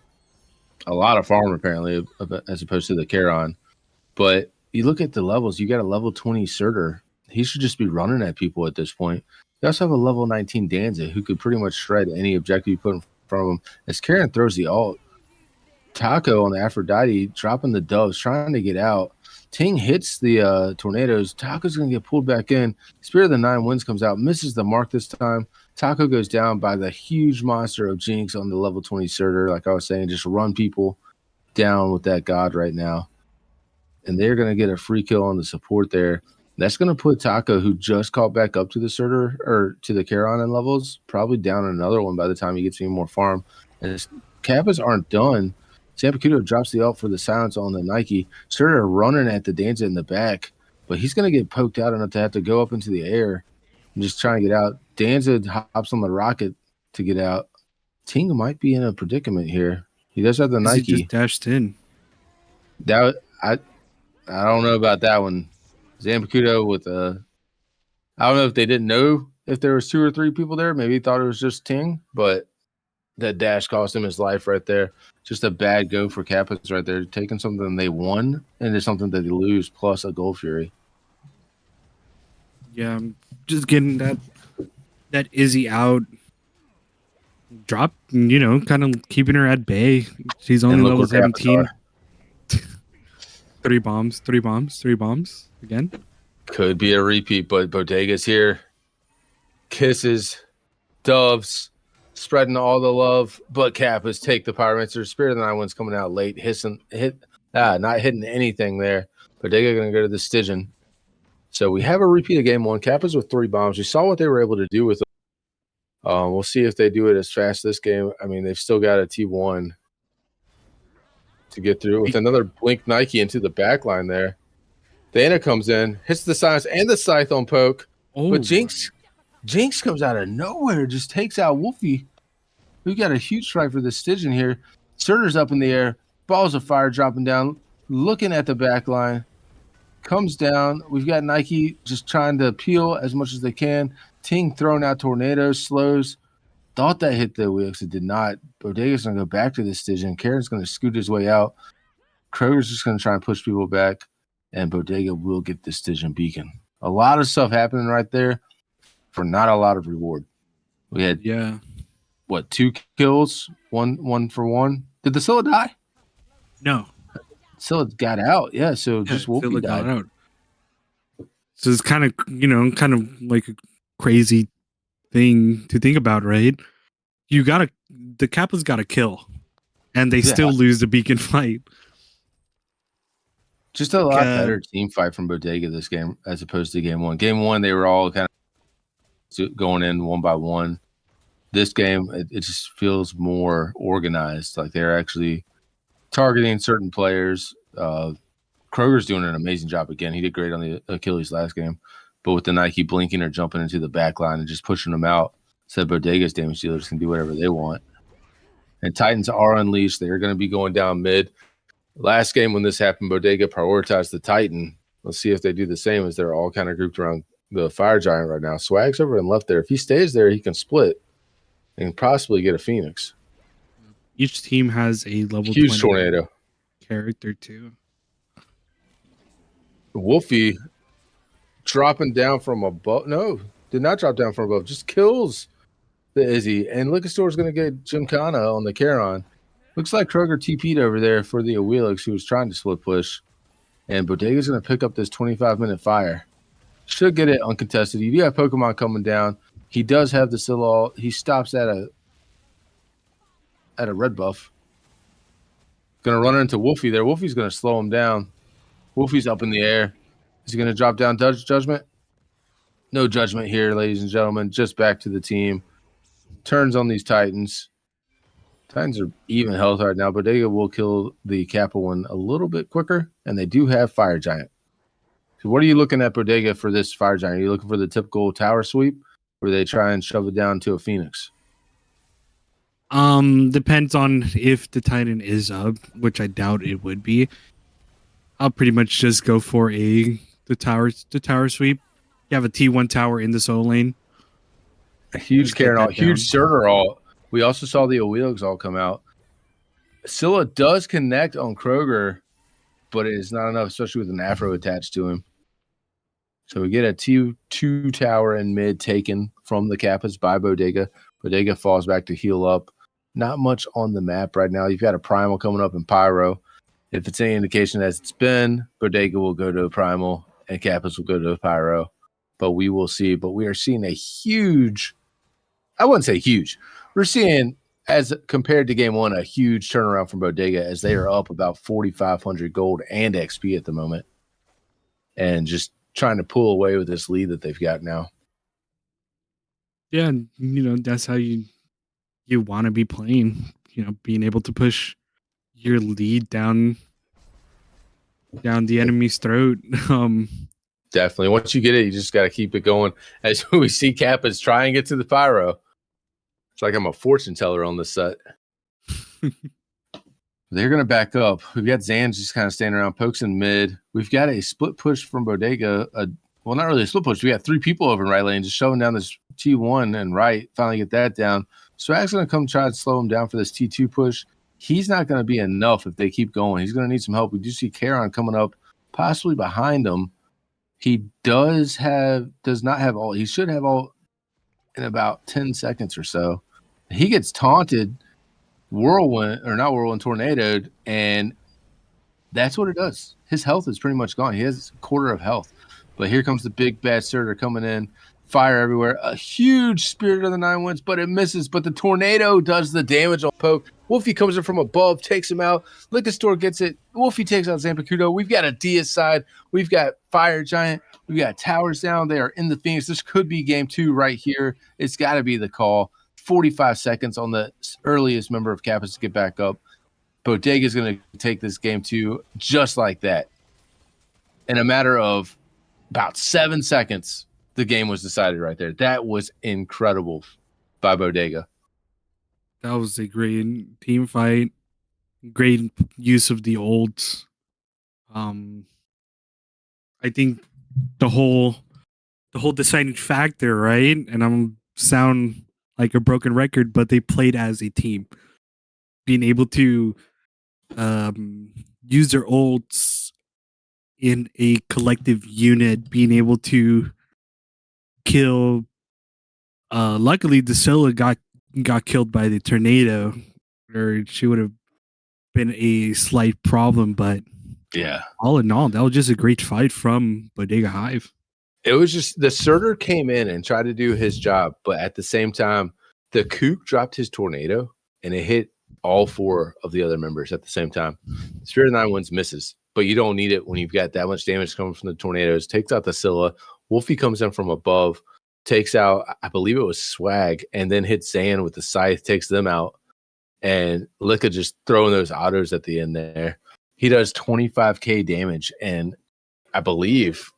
a lot of farm apparently, as opposed to the Charon. But you look at the levels, you got a level 20 Surtur. He should just be running at people at this point. You also have a level 19 Danza who could pretty much shred any objective you put in front of him. As Charon throws the ult, Taco on the Aphrodite dropping the doves, trying to get out. Ting hits the tornadoes. Taco's going to get pulled back in. Spirit of the 9 Winds comes out, misses the mark this time. Taco goes down by the huge monster of Jinx on the level 20 Surtur. Like I was saying, just run people down with that god right now. And they're going to get a free kill on the support there. That's going to put Taco, who just caught back up to the Surtur or to the Charon in levels, probably down another one by the time he gets any more farm. And Kappas aren't done. Zampicudo drops the ult for the silence on the Nike. Surtur running at the Danza in the back, but he's going to get poked out enough to have to go up into the air and just trying to get out. Danza hops on the rocket to get out. Ting might be in a predicament here. He does have the Nike. He just dashed in. That I don't know about that one. Zampicudo with a. I don't know if they didn't know if there was 2 or 3 people there. Maybe he thought it was just Ting, but that dash cost him his life right there. Just a bad go for Kappas right there. Taking something they won into something that they lose, plus a Gold Fury. Yeah, just getting that Izzy out. Drop, kind of keeping her at bay. She's only level 17. 3 bombs again. Could be a repeat, but Bodega's here. Kisses, doves, spreading all the love, but Kappas take the Pyromancer. Spirit of the 9 Winds coming out late, not hitting anything there. Bodega going to go to the Stygian. So we have a repeat of game 1. Kappas with 3 bombs. We saw what they were able to do with them. We'll see if they do it as fast this game. I mean, they've still got a T1 to get through with another blink Nike into the back line there. Dana comes in, hits the silence and the scythe on poke. But Jinx comes out of nowhere, just takes out Wolfie. We got a huge strike for the Stygian here. Surtur's up in the air, balls of fire dropping down, looking at the back line. Comes down. We've got Nike just trying to peel as much as they can. Ting throwing out tornadoes, slows. Thought that hit the wheels. It did not. Bodega's going to go back to the Stygian. Karen's going to scoot his way out. Kroger's just going to try and push people back. And Bodega will get the Stygian beacon. A lot of stuff happening right there for not a lot of reward. We had, 2 kills? One for one. Did the Scylla die? No. Scylla got out. Yeah, so just Wolfie died. Out. So it's kind of like a crazy thing to think about, right? The Kappas got to kill, and they still lose the beacon fight. Just a lot better team fight from Bodega this game as opposed to game one. Game one, they were all kind of going in one by one. This game, it just feels more organized. Like they're actually targeting certain players. Kroger's doing an amazing job again. He did great on the Achilles last game. But with the Nike blinking or jumping into the back line and just pushing them out, said Bodega's damage dealers can do whatever they want. And Titans are unleashed. They're going to be going down mid. Last game when this happened, Bodega prioritized the Titan. Let's see if they do the same as they're all kind of grouped around the Fire Giant right now. Swag's over and left there. If he stays there, he can split and possibly get a Phoenix. Each team has a level huge tornado character too. Wolfie dropping down from above. No, did not drop down from above. Just kills the Izzy. And Liquor Store's going to get Gymkhana on the Charon. Looks like Kroger TP'd over there for the Awelix, who was trying to split push. And Bodega's going to pick up this 25-minute fire. Should get it uncontested. You do have Pokemon coming down. He does have the Scylla. He stops at a red buff. Going to run into Wolfie there. Wolfie's going to slow him down. Wolfie's up in the air. Is he going to drop down Judgment? No judgment here, ladies and gentlemen. Just back to the team. Turns on these Titans. Titans are even health right now. Bodega will kill the Kappa one a little bit quicker, and they do have Fire Giant. So what are you looking at Bodega for this Fire Giant? Are you looking for the typical tower sweep, or they try and shove it down to a Phoenix? Depends on if the Titan is up, which I doubt it would be. I'll pretty much just go for the tower sweep. You have a T1 tower in the solo lane. A huge Karen, huge Surtur all. We also saw the Awelix all come out. Scylla does connect on Kroger, but it is not enough, especially with an Afro attached to him. So we get a T2 tower in mid taken from the Kappas by Bodega. Bodega falls back to heal up. Not much on the map right now. You've got a Primal coming up in Pyro. If it's any indication as it's been, Bodega will go to Primal and Kappas will go to Pyro. But we will see. But we are seeing a huge, I wouldn't say huge. We're seeing, as compared to game one, a huge turnaround from Bodega as they are up about 4,500 gold and XP at the moment. And just trying to pull away with this lead that they've got now. Yeah, that's how you want to be playing. Being able to push your lead down the enemy's throat. Definitely. Once you get it, you just got to keep it going. As we see Kappas try and get to the Pyro. It's like I'm a fortune teller on this set. They're going to back up. We've got Zans just kind of standing around, pokes in mid. We've got a split push from Bodega. Well, not really a split push. We got 3 people over in right lane just shoving down this T1 and right. Finally get that down. Swag's going to come try to slow him down for this T2 push. He's not going to be enough if they keep going. He's going to need some help. We do see Charon coming up, possibly behind him. He does not have all. He should have all in about 10 seconds or so. He gets taunted, tornadoed, and that's what it does. His health is pretty much gone. He has a quarter of health. But here comes the big bad Surtur coming in. Fire everywhere. A huge Spirit of the Nine Winds, but it misses. But the tornado does the damage on Poke. Wolfie comes in from above, takes him out. Liquor Store gets it. Wolfie takes out Zampicudo. We've got a Dia side. We've got Fire Giant. We've got towers down. They are in the Phoenix. This could be game 2 right here. It's got to be the call. 45 seconds on the earliest member of Kappas to get back up. Bodega is going to take this game too, just like that. In a matter of about 7 seconds, the game was decided right there. That was incredible by Bodega. That was a great team fight. Great use of the ults. I think the whole deciding factor, right? And I'm sound like a broken record, but they played as a team, being able to use their ults in a collective unit, being able to kill. Luckily, Drusilla got killed by the tornado, or she would have been a slight problem. But yeah, all in all, that was just a great fight from Bodega Hive. It was just the Surtur came in and tried to do his job, but at the same time, the Kook dropped his tornado and it hit all 4 of the other members at the same time. Spirit of the Nine Winds misses, but you don't need it when you've got that much damage coming from the tornadoes. Takes out the Scylla. Wolfie comes in from above, takes out, I believe it was Swag, and then hits Zan with the scythe, takes them out. And Licka just throwing those autos at the end there. He does 25k damage, and I believe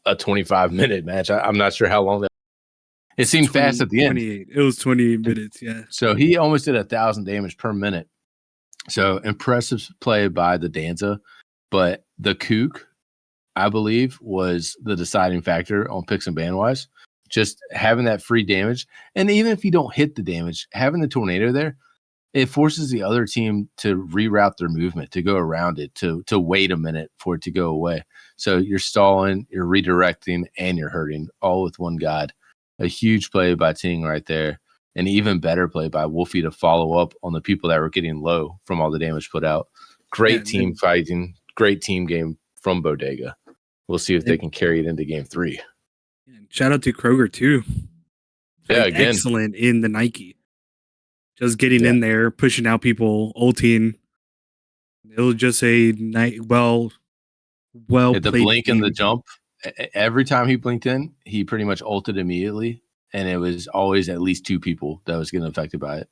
a 25-minute match. I'm not sure how long that. It seemed fast at the end. It was 28 minutes, yeah. So he almost did 1,000 damage per minute. So impressive play by the Danza, but the Kook, I believe, was the deciding factor on picks and ban wise. Just having that free damage, and even if you don't hit the damage, having the tornado there, it forces the other team to reroute their movement, to go around it, to wait a minute for it to go away. So you're stalling, you're redirecting, and you're hurting all with one god. A huge play by Ting right there. An even better play by Wolfie to follow up on the people that were getting low from all the damage put out. Great team fighting, great team game from Bodega. We'll see if they can carry it into game 3. Shout out to Kroger too. Yeah, again. Excellent in the Nike. Just getting in there, pushing out people, ulting. It was just a well the blink and the jump. Every time he blinked in, he pretty much ulted immediately, and it was always at least 2 people that was getting affected by it.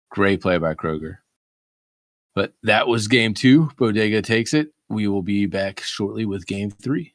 Great play by Kroger. But that was game 2. Bodega takes it. We will be back shortly with game 3.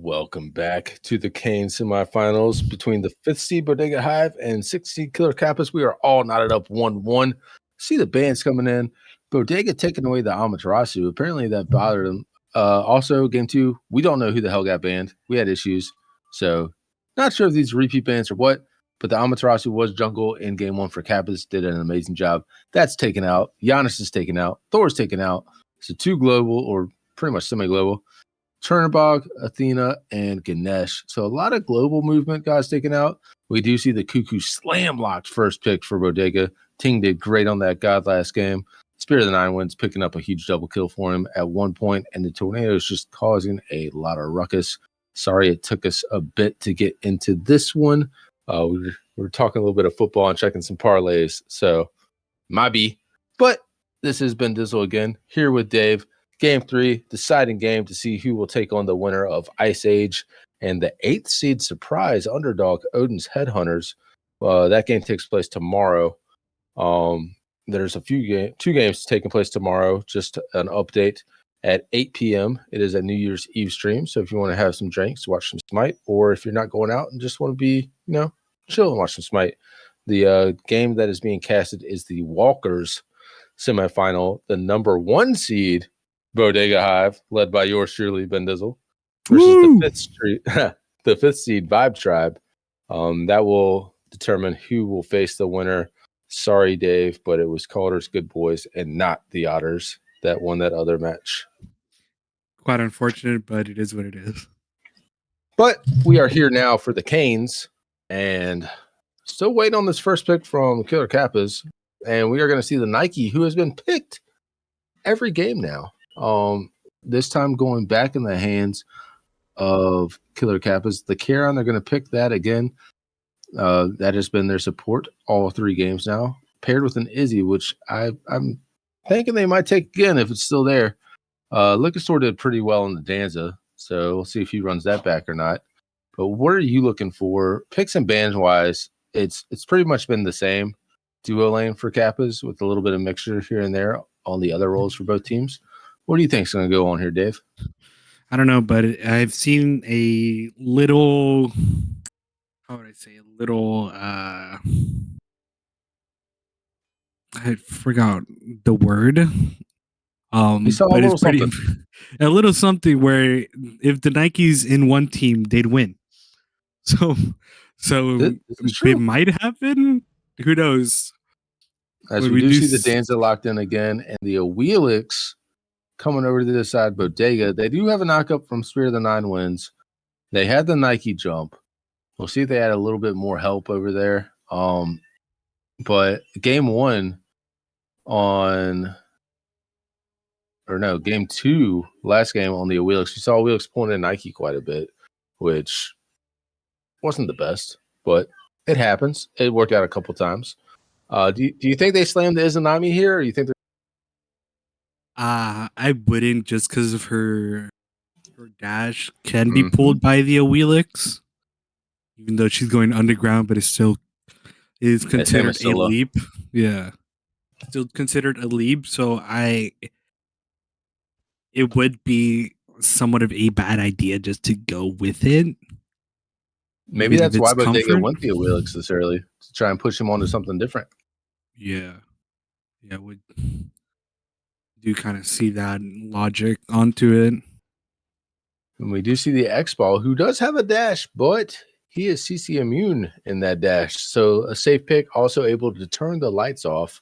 Welcome back to the Kane semifinals between the 5th seed Bodega Hive and 6th seed Killer Kappas. We are all knotted up 1-1. See the bands coming in. Bodega taking away the Amaterasu. Apparently that bothered them. Also, game 2, we don't know who the hell got banned. We had issues. So, not sure if these repeat bans or what, but the Amaterasu was jungle in game 1 for Kappas. Did an amazing job. That's taken out. Giannis is taken out. Thor's taken out. So, 2 global or pretty much semi-global. Chernobog, Athena, and Ganesh. So a lot of global movement guys taken out. We do see the Cuckoo slam locked first pick for Bodega. Ting did great on that god last game. Spirit of the Nine Winds picking up a huge double kill for him at one point, and the tornado is just causing a lot of ruckus. Sorry it took us a bit to get into this one. We were talking a little bit of football and checking some parlays, so might be. But this has been Dizzle again, here with Dave. Game 3, deciding game to see who will take on the winner of Ice Age and the 8th seed surprise underdog Odin's Headhunters. That game takes place tomorrow. There's two games taking place tomorrow. Just an update at 8 p.m. It is a New Year's Eve stream. So if you want to have some drinks, watch some Smite, or if you're not going out and just want to be, chill and watch some Smite, the game that is being casted is the Walkers semifinal. The number 1 seed Bodega Hive, led by yours truly, Ben Dizzle, versus the 5th seed Vibe Tribe. That will determine who will face the winner. Sorry, Dave, but it was Calder's Good Boys and not the Otters that won that other match. Quite unfortunate, but it is what it is. But we are here now for the Canes, and still waiting on this first pick from Killer Kappas. And we are going to see the Nike, who has been picked every game now. This time going back in the hands of Killer Kappas. The Charon, they're going to pick that again. That has been their support all 3 games now, paired with an Izzy, which I'm thinking they might take again if it's still there. Liquor did pretty well in the Danza, so we'll see if he runs that back or not. But what are you looking for? Picks and bans wise, it's pretty much been the same duo lane for Kappas with a little bit of mixture here and there on the other roles for both teams. What do you think is going to go on here, Dave? I don't know, but I've seen a little, how would I say, a little, I forgot the word. You saw but a little it's pretty, something. a little something where if the Nikes in one team, they'd win. So it might happen. Who knows? As we do see the Danza locked in again, and the Awelix coming over to the side, Bodega. They do have a knockup from Spirit of the Nine Winds. They had the Nike jump. We'll see if they had a little bit more help over there. But game 1 game 2, last game on the Awelix, we saw Awelix pulling in Nike quite a bit, which wasn't the best, but it happens. It worked out a couple times. Do you think they slammed the Izanami here, or you think they're I wouldn't, just because of her dash can be pulled by the Awelix, even though she's going underground, but it still is considered a leap. Yeah, still considered a leap. So it would be somewhat of a bad idea just to go with it. Maybe that's why Bodega went the Awelix this early, to try and push him onto something different. Yeah, would do kind of see that logic onto it. And we do see the X-Ball, who does have a dash, but he is CC immune in that dash. So a safe pick, also able to turn the lights off.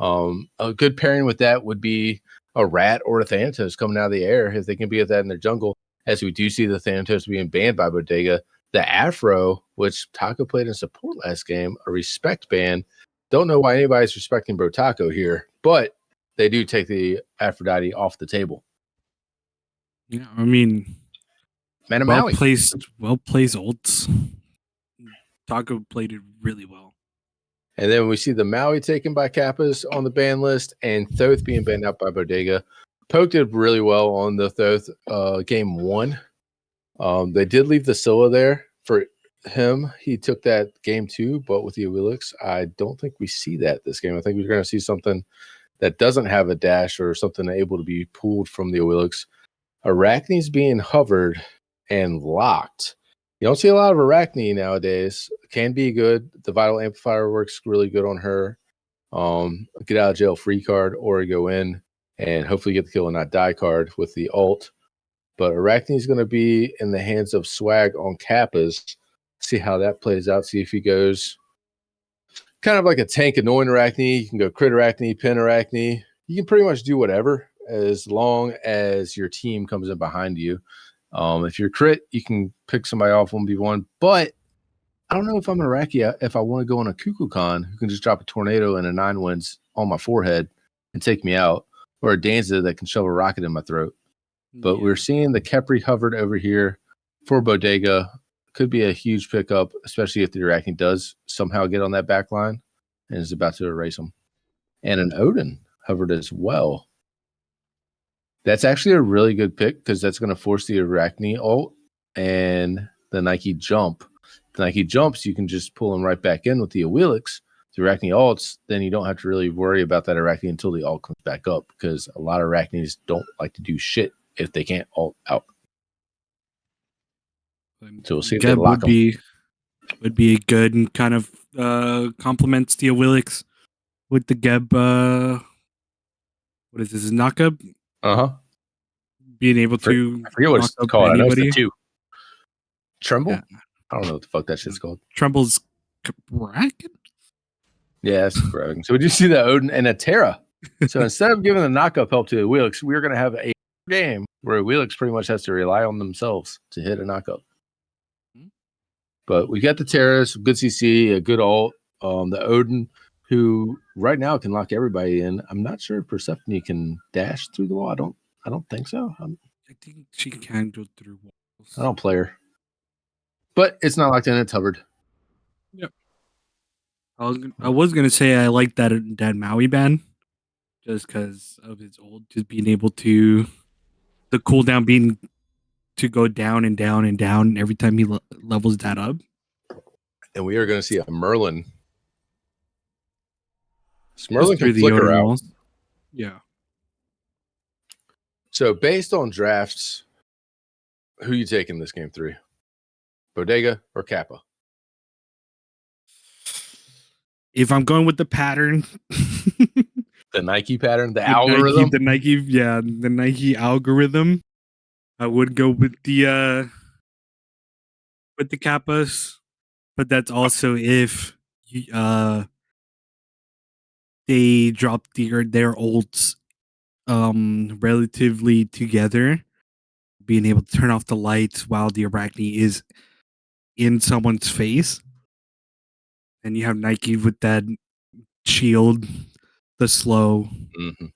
A good pairing with that would be a Rat or a Thanatos coming out of the air, if they can be with that in their jungle, as we do see the Thanatos being banned by Bodega. The Afro, which Taco played in support last game, a respect ban. Don't know why anybody's respecting Bro Taco here, but they do take the Aphrodite off the table. Yeah, I mean, well placed ults. Taco played it really well. And then we see the Maui taken by Kappas on the ban list, and Thoth being banned out by Bodega. Poke did really well on the Thoth game 1. They did leave the Scylla there for him. He took that game 2, but with the Awelix, I don't think we see that this game. I think we're going to see something that doesn't have a dash or something able to be pulled from the Awelix. Arachne's being hovered. and locked. You don't see a lot of Arachne nowadays. Can be good. The Vital Amplifier works really good on her. Get out of jail free card or go in and hopefully get the kill and not die card with the ult. But Arachne is going to be in the hands of Swag on Kappas. See how that plays out. See if he goes kind of like a tank annoying Arachne. You can go crit Arachne, pin Arachne. You can pretty much do whatever as long as your team comes in behind you. If you're crit, you can pick somebody off 1v1. But I don't know if I'm an Arachne if I want to go on a Kukulkan who can just drop a tornado and a 9 wins on my forehead and take me out, or a Danza that can shove a rocket in my throat. But we're seeing the Khepri hovered over here for Bodega. Could be a huge pickup, especially if the Arachne does somehow get on that back line and is about to erase them. And an Odin hovered as well. That's actually a really good pick because that's going to force the Arachne ult and the Nike jump. The Nike jumps, you can just pull them right back in with the Awilix. The Arachne ults, then you don't have to really worry about that Arachne until the ult comes back up because a lot of Arachnes don't like to do shit if they can't ult out. So we'll see if they lock them. Would be good and kind of complements the Awilix with the Geb. What is this? Knockup? Being able to I forget what it's called. I know it's the 2. Tremble? Yeah. I don't know what the fuck that shit's called. Tremble's bracket? Yeah, that's correct. So we just see the Odin and a Terra. So instead of giving the knockup help to Awilix, we're going to have a game where Awilix pretty much has to rely on themselves to hit a knockup. But we got the Terra, some good CC, a good ult. The Odin, who right now can lock everybody in. I'm not sure if Persephone can dash through the wall. I don't think so. I think she can go through walls. I don't play her. But it's not locked in, it's hovered. Yep. I was gonna say I like that Maui ban just because of his ult, just being able to the cooldown being to go down and down and down every time he levels that up. And we are going to see a Merlin. Merlin can the flicker out. Walls. Yeah. So based on drafts, who you taking this game 3? Bodega or Kappa? If I'm going with the pattern, the Nike pattern, the algorithm, the Nike algorithm, I would go with the Kappas, but that's also if they drop their ults relatively together, being able to turn off the lights while the Arachne is in someone's face. And you have Nike with that shield, the slow. Mm-hmm.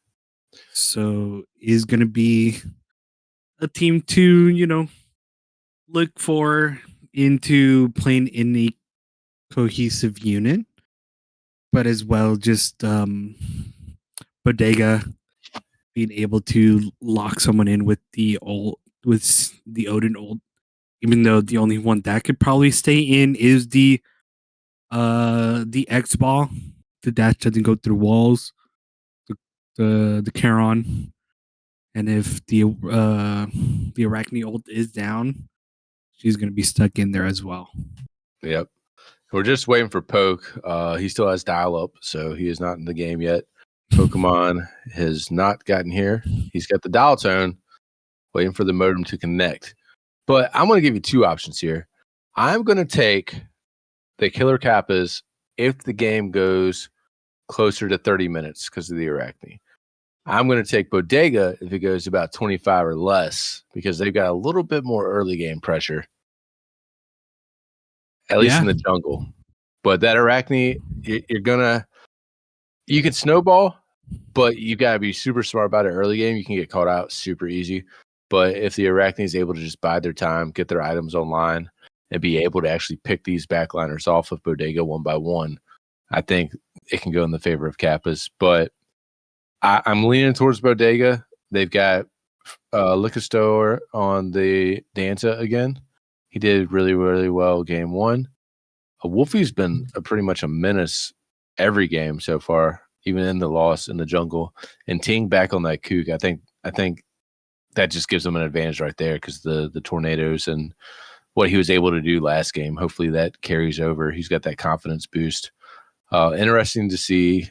So is going to be a team to, look for into playing in a cohesive unit, but as well just Bodega being able to lock someone in with the Odin ult, even though the only one that could probably stay in is the X ball. The dash doesn't go through walls. The Charon, and if the Arachne ult is down, she's gonna be stuck in there as well. Yep. We're just waiting for Poke. He still has dial up, so he is not in the game yet. Pokemon has not gotten here. He's got the dial tone, waiting for the modem to connect. But I'm going to give you 2 options here. I'm going to take the Killer Kappas if the game goes closer to 30 minutes because of the Arachne. I'm going to take Bodega if it goes about 25 or less because they've got a little bit more early game pressure, at least in the jungle. But that Arachne, you can snowball, but you got to be super smart about it early game. You can get caught out super easy. But if the Arachne is able to just bide their time, get their items online, and be able to actually pick these backliners off of Bodega one by one, I think it can go in the favor of Kappas. But I'm leaning towards Bodega. They've got Lickestore on the Danza again. He did really, really well game 1. Wolfie's been pretty much a menace every game so far, even in the loss in the jungle. And Ting back on that kook, I think that just gives him an advantage right there because the tornadoes and what he was able to do last game. Hopefully that carries over. He's got that confidence boost. Interesting to see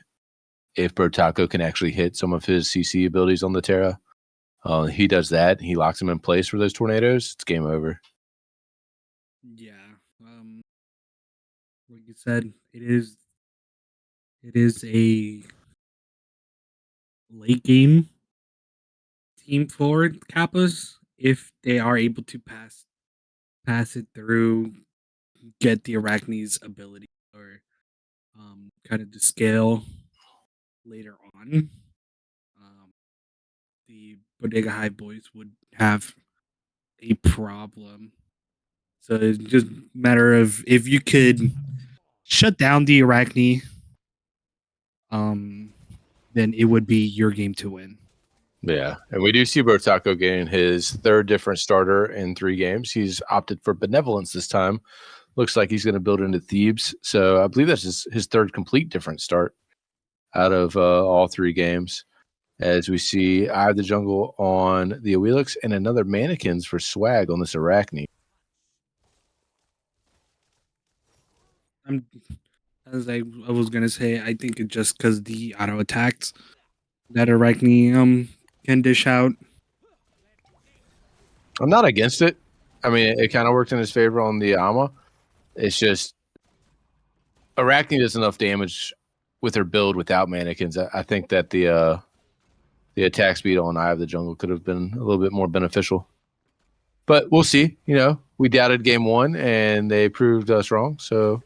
if Brotaco can actually hit some of his CC abilities on the Terra. He does that. He locks him in place for those tornadoes. It's game over. Yeah. Like you said, it is a late game team for Kappas if they are able to pass it through, get the Arachne's ability or kind of to scale later on. The Bodega Hive boys would have a problem. So it's just a matter of if you could shut down the Arachne, then it would be your game to win. Yeah, and we do see Brotaco getting his third different starter in 3 games. He's opted for Benevolence this time. Looks like he's going to build into Thebes. So I believe that's his third complete different start out of all 3 games. As we see Eye of the Jungle on the Awilix and another Mannequins for swag on this Arachne. As I was gonna say, I think it's just because the auto attacks that Arachne can dish out. I'm not against it. I mean, it kind of worked in his favor on the Ama. It's just Arachne does enough damage with her build without Mannequins. I think that the attack speed on Eye of the Jungle could have been a little bit more beneficial. But we'll see. You know, we doubted game 1, and they proved us wrong. So,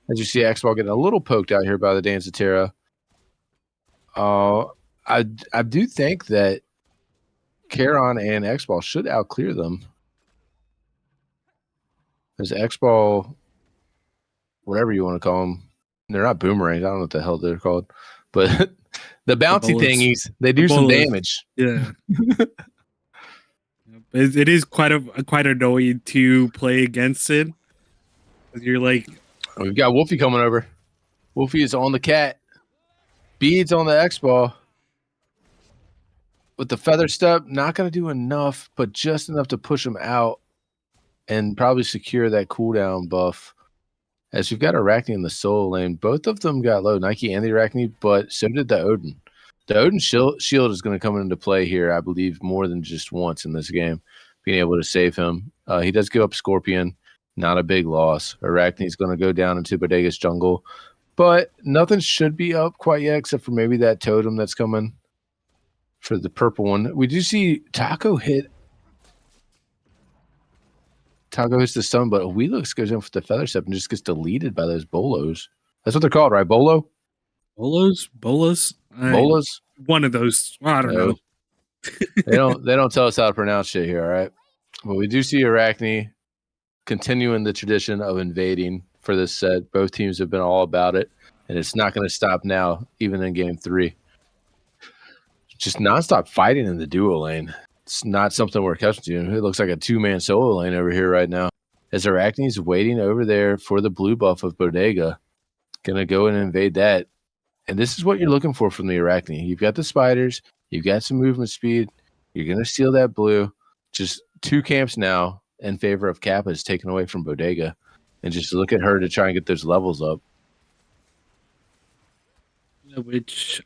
as you see, X-Ball getting a little poked out here by the Danceterra. I do think that Charon and X-Ball should outclear them. As X-Ball, whatever you want to call them, they're not boomerangs. I don't know what the hell they're called. But the bouncy thingies, they do some damage. Yeah. It is quite annoying to play against it. You're like, we've got Wolfie coming over. Wolfie is on the cat. Beads on the X-Ball. With the feather step, not going to do enough, but just enough to push him out and probably secure that cooldown buff. As we've got Arachne in the solo lane, both of them got low, Nike and the Arachne, but so did the Odin. The Odin shield is going to come into play here, I believe, more than just once in this game, being able to save him. He does give up Scorpion, not a big loss. Arachne's going to go down into Bodega's jungle, but nothing should be up quite yet except for maybe that totem that's coming for the purple one. We do see Taco hit. Taco hits the stun, but Awilix goes in for the feather step and just gets deleted by those bolos. That's what they're called, right? Bolo? bolas? Bolas? One of those. I don't know. they don't tell us how to pronounce shit here, all right? But we do see Arachne continuing the tradition of invading for this set. Both teams have been all about it, and it's not going to stop now, even in game 3. Just nonstop fighting in the duo lane. It's not something we're accustomed to. It looks like a 2-man solo lane over here right now. As Arachne's waiting over there for the blue buff of Bodega. Gonna go and invade that. And this is what you're looking for from the Arachne. You've got the spiders. You've got some movement speed. You're gonna steal that blue. Just 2 camps now in favor of Kappas taken away from Bodega. And just look at her to try and get those levels up. Which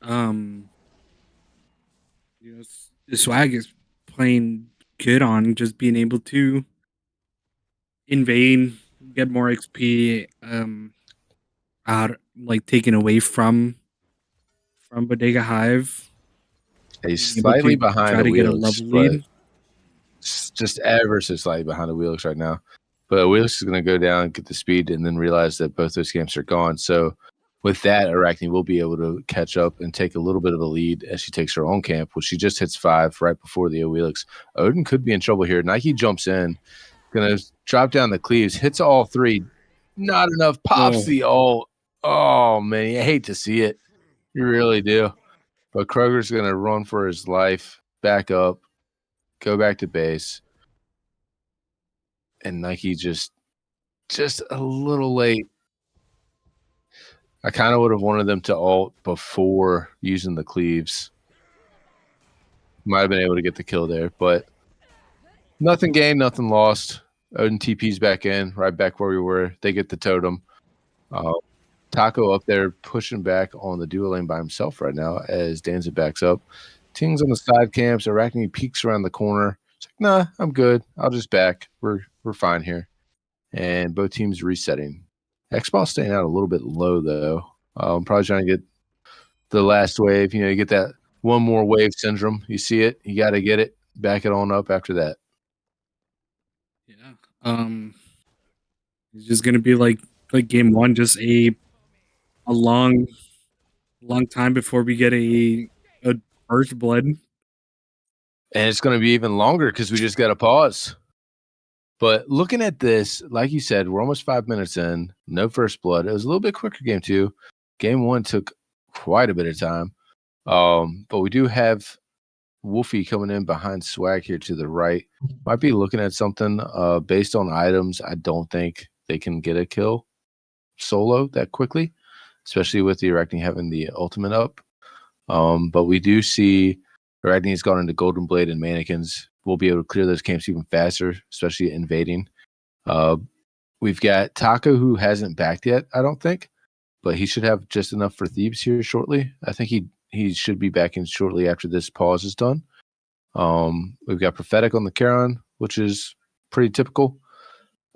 the swag is playing good on, just being able to invade, get more XP, out like taken away from Bodega Hive. He's slightly behind try the to get a Wheelix, level lead. Just ever so slightly behind the Wheelix right now. But Wheelix is going to go down, get the speed, and then realize that both those camps are gone. So with that, Arachne will be able to catch up and take a little bit of a lead as she takes her own camp, which she just hits 5 right before the Wheelix. Odin could be in trouble here. Nike jumps in, going to drop down the cleaves, hits all 3. Not enough. Pops the ult. Oh, man. You hate to see it. You really do. But Kroger's going to run for his life, back up, go back to base. And Nike just a little late. I kind of would have wanted them to ult before using the cleaves. Might have been able to get the kill there, but nothing gained, nothing lost. Odin TP's back in, right back where we were. They get the totem. Taco up there pushing back on the duo lane by himself right now as Danza backs up. Ting's on the side camps. Arachne peeks around the corner. It's like, nah, I'm good. I'll just back. We're fine here. And both teams resetting. X-Ball staying out a little bit low, though. I'm probably trying to get the last wave. You get that one more wave syndrome. You see it. You got to get it. Back it on up after that. Yeah. It's just going to be like game one, just a long time before we get a first blood. And it's going to be even longer because we just got to pause. But looking at this, like you said, we're almost 5 minutes in. No first blood. It was a little bit quicker game two. Game one took quite a bit of time. But we do have Wolfie coming in behind Swag here to the right. Might be looking at something based on items. I don't think they can get a kill solo that quickly, especially with the Arachne having the ultimate up. But we do see Arachne's gone into Golden Blade and Mannequins. We'll be able to clear those camps even faster, especially invading. We've got Taco, who hasn't backed yet, I don't think, but he should have just enough for Thebes here shortly. I think he should be backing shortly after this pause is done. We've got Prophetic on the Charon, which is pretty typical.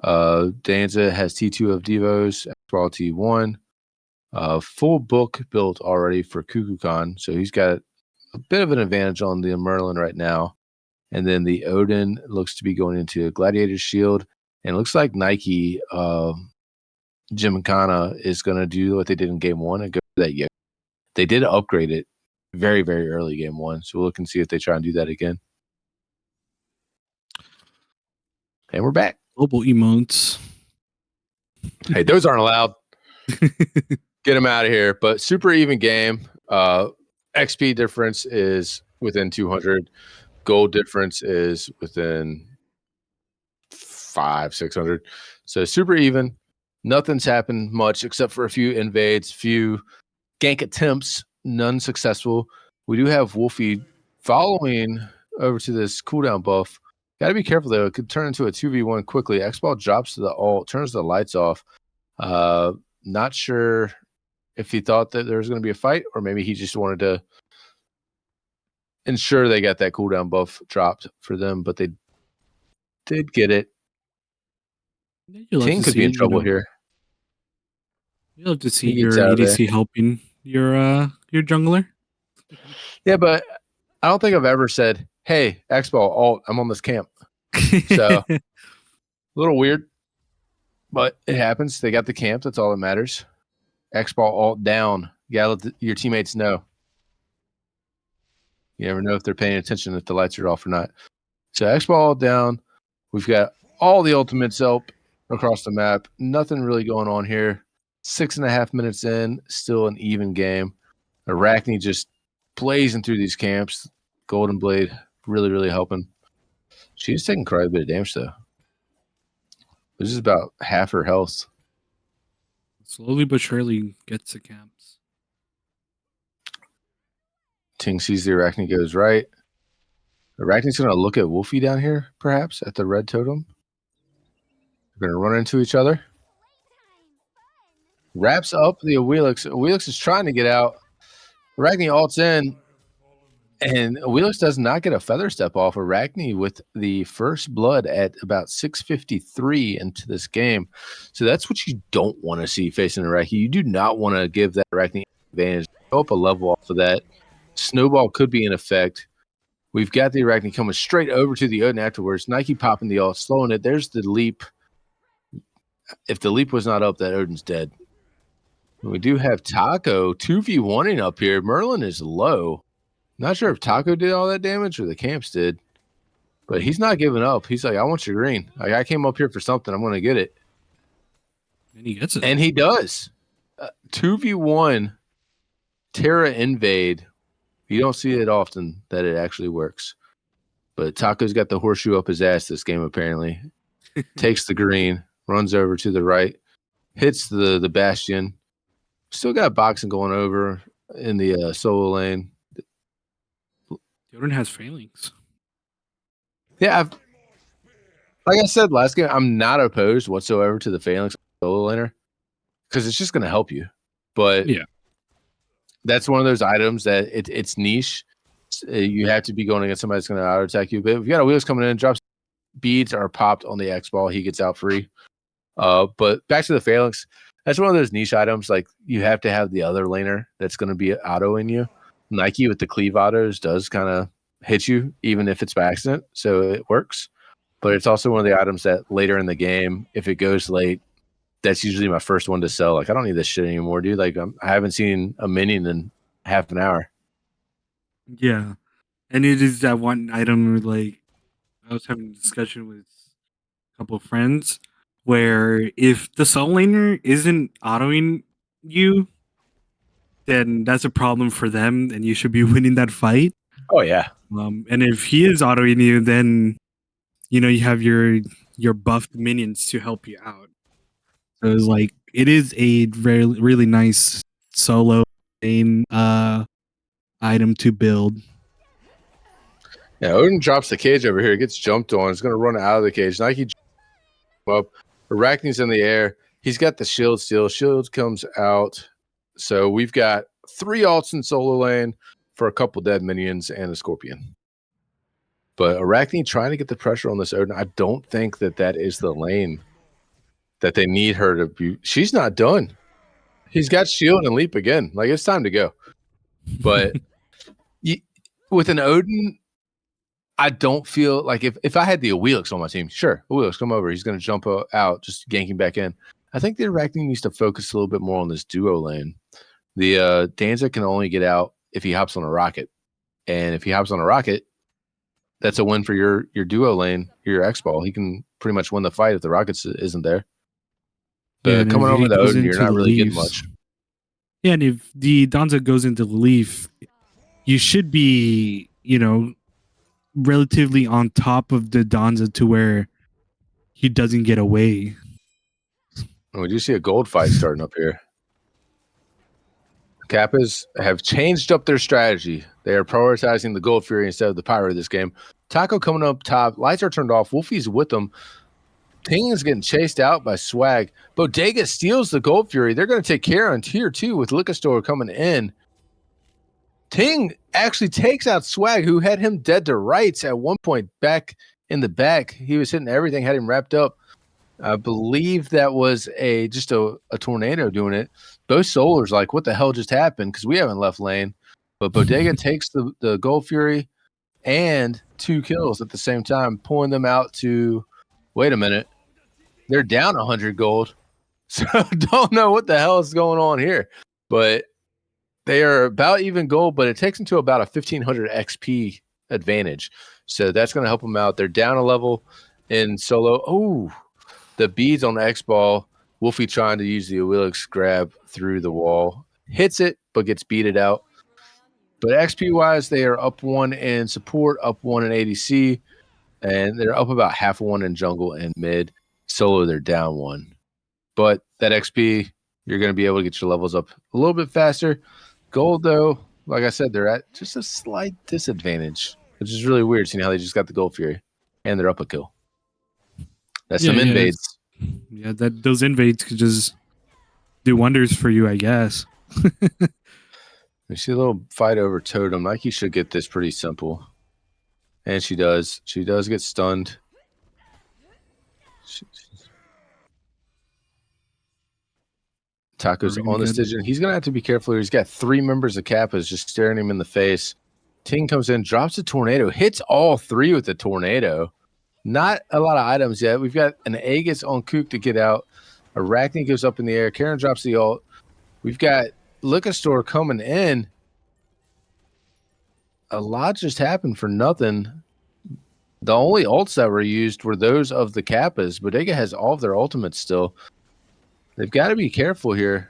Danza has T2 of Devos, X-Ball T1. Full book built already for Kukulkan, so he's got a bit of an advantage on the Merlin right now. And then the Odin looks to be going into a Gladiator Shield, and it looks like Nike Gymkhana is going to do what they did in game one and go for that. They did upgrade it very, very early game one, so we'll look and see if they try and do that again. And we're back. Global emotes. Hey, those aren't allowed. Get them out of here. But super even game. XP difference is within 200. Gold difference is within 500-600. So super even. Nothing's happened much except for a few invades, few gank attempts, none successful. We do have Wolfie following over to this cooldown buff. Got to be careful, though. It could turn into a 2v1 quickly. X-Ball drops to the ult, turns the lights off. Not sure if he thought that there was going to be a fight, or maybe he just wanted to ensure they got that cooldown buff dropped for them, but they did get it. Ting could be in trouble here. You love to see your ADC helping your jungler. Yeah, but I don't think I've ever said, hey, X-Ball, ult, I'm on this camp. So, a little weird, but it happens. They got the camp. That's all that matters. X-Ball ult down. You gotta let your teammates know. You never know if they're paying attention, if the lights are off or not. So, X-Ball ult down. We've got all the ultimates up across the map. Nothing really going on here. 6.5 minutes in, still an even game. Arachne just blazing through these camps. Golden Blade really, really helping. She's taking quite a bit of damage, though. This is about half her health. Slowly but surely gets the camps. Ting sees the Arachne, goes right. Arachne's going to look at Wolfie down here, perhaps, at the red totem. They're going to run into each other. Wraps up the Awilix. Awilix is trying to get out. Arachne ults in. And Awilix does not get a feather step off Arachne with the first blood at about 6:53 into this game. So that's what you don't want to see facing Arachne. You do not want to give that Arachne advantage. Go up a level off of that. Snowball could be in effect. We've got the Arachne coming straight over to the Odin afterwards. Nike popping the ult, slowing it. There's the leap. If the leap was not up, that Odin's dead. We do have Taco 2v1ing up here. Merlin is low. Not sure if Taco did all that damage or the camps did, but he's not giving up. He's like, I want your green. Like, I came up here for something. I'm going to get it. And he gets it. And he does. 2v1 Terra invade. You don't see it often that it actually works. But Taco's got the horseshoe up his ass this game, apparently. Takes the green, runs over to the right, hits the Bastion. Still got boxing going over in the solo lane. Theoden has failings. Yeah, like I said last game, I'm not opposed whatsoever to the phalanx solo laner because it's just going to help you. But Yeah. that's one of those items that it's niche. You have to be going against somebody that's going to auto attack you. But if you got a wheels coming in, drops beads are popped on the X ball, he gets out free. But back to the phalanx, that's one of those niche items. Like you have to have the other laner that's going to be autoing you. Nike with the cleave autos does kind of hit you, even if it's by accident. So it works. But it's also one of the items that later in the game, if it goes late, that's usually my first one to sell. Like, I don't need this shit anymore, dude. Like, I haven't seen a minion in half an hour. Yeah. And it is that one item, like, I was having a discussion with a couple of friends where if the soul laner isn't autoing you, then that's a problem for them and you should be winning that fight. Oh, yeah. And if he is autoing you, then, you have your buffed minions to help you out. So it's like, it is a really nice solo main item to build. Yeah, Odin drops the cage over here, gets jumped on. He's going to run out of the cage. Nike jumps up. Arachne's in the air. He's got the shield still. Shield comes out. So we've got 3 ults in solo lane for a couple dead minions and a scorpion. But Arachne trying to get the pressure on this Odin. I don't think that is the lane that they need her to be. She's not done. He's got shield and leap again. Like, it's time to go. But with an Odin, I don't feel like if I had the Awilix on my team, sure, Awilix, come over. He's going to jump out, just ganking back in. I think the Arachne needs to focus a little bit more on this duo lane. The Danza can only get out if he hops on a rocket. And if he hops on a rocket, that's a win for your duo lane, your X-Ball. He can pretty much win the fight if the rockets isn't there. But yeah, coming over the Odin, you're not really getting much. Yeah, and if the Danza goes into the leaf, you should be, relatively on top of the Danza to where he doesn't get away. We do see a gold fight starting up here. Kappas have changed up their strategy. They are prioritizing the Gold Fury instead of the Pyro this game. Taco coming up top. Lights are turned off. Wolfie's with them. Ting is getting chased out by Swag. Bodega steals the Gold Fury. They're going to take care on tier 2 with Liquor Store coming in. Ting actually takes out Swag, who had him dead to rights at one point back in the back. He was hitting everything, had him wrapped up. I believe that was just a tornado doing it. Both Solars like, what the hell just happened? Because we haven't left lane. But Bodega takes the Gold Fury and 2 kills at the same time, pulling them out to, wait a minute, they're down 100 gold. So don't know what the hell is going on here. But they are about even gold, but it takes them to about a 1,500 XP advantage. So that's going to help them out. They're down a level in solo. Oh, the beads on the X-Ball. Wolfie trying to use the Awilix grab through the wall. Hits it, but gets beated out. But XP-wise, they are up 1 in support, up 1 in ADC, and they're up about half 1 in jungle and mid. Solo, they're down 1. But that XP, you're going to be able to get your levels up a little bit faster. Gold, though, like I said, they're at just a slight disadvantage, which is really weird seeing how they just got the Gold Fury, and they're up a kill. That's some invades. Yeah, those invades could just do wonders for you, I guess. We see a little fight over Totem. Nike should get this pretty simple. And she does. She does get stunned. Taco's on the stage. He's going to have to be careful here. He's got 3 members of Kappas just staring him in the face. Ting comes in, drops a tornado, hits all 3 with the tornado. Not a lot of items yet. We've got an Aegis on Kook to get out. Arachne goes up in the air. Karen drops the ult. We've got Liquor Store coming in. A lot just happened for nothing. The only ults that were used were those of the Kappas. Bodega has all of their ultimates still. They've got to be careful here.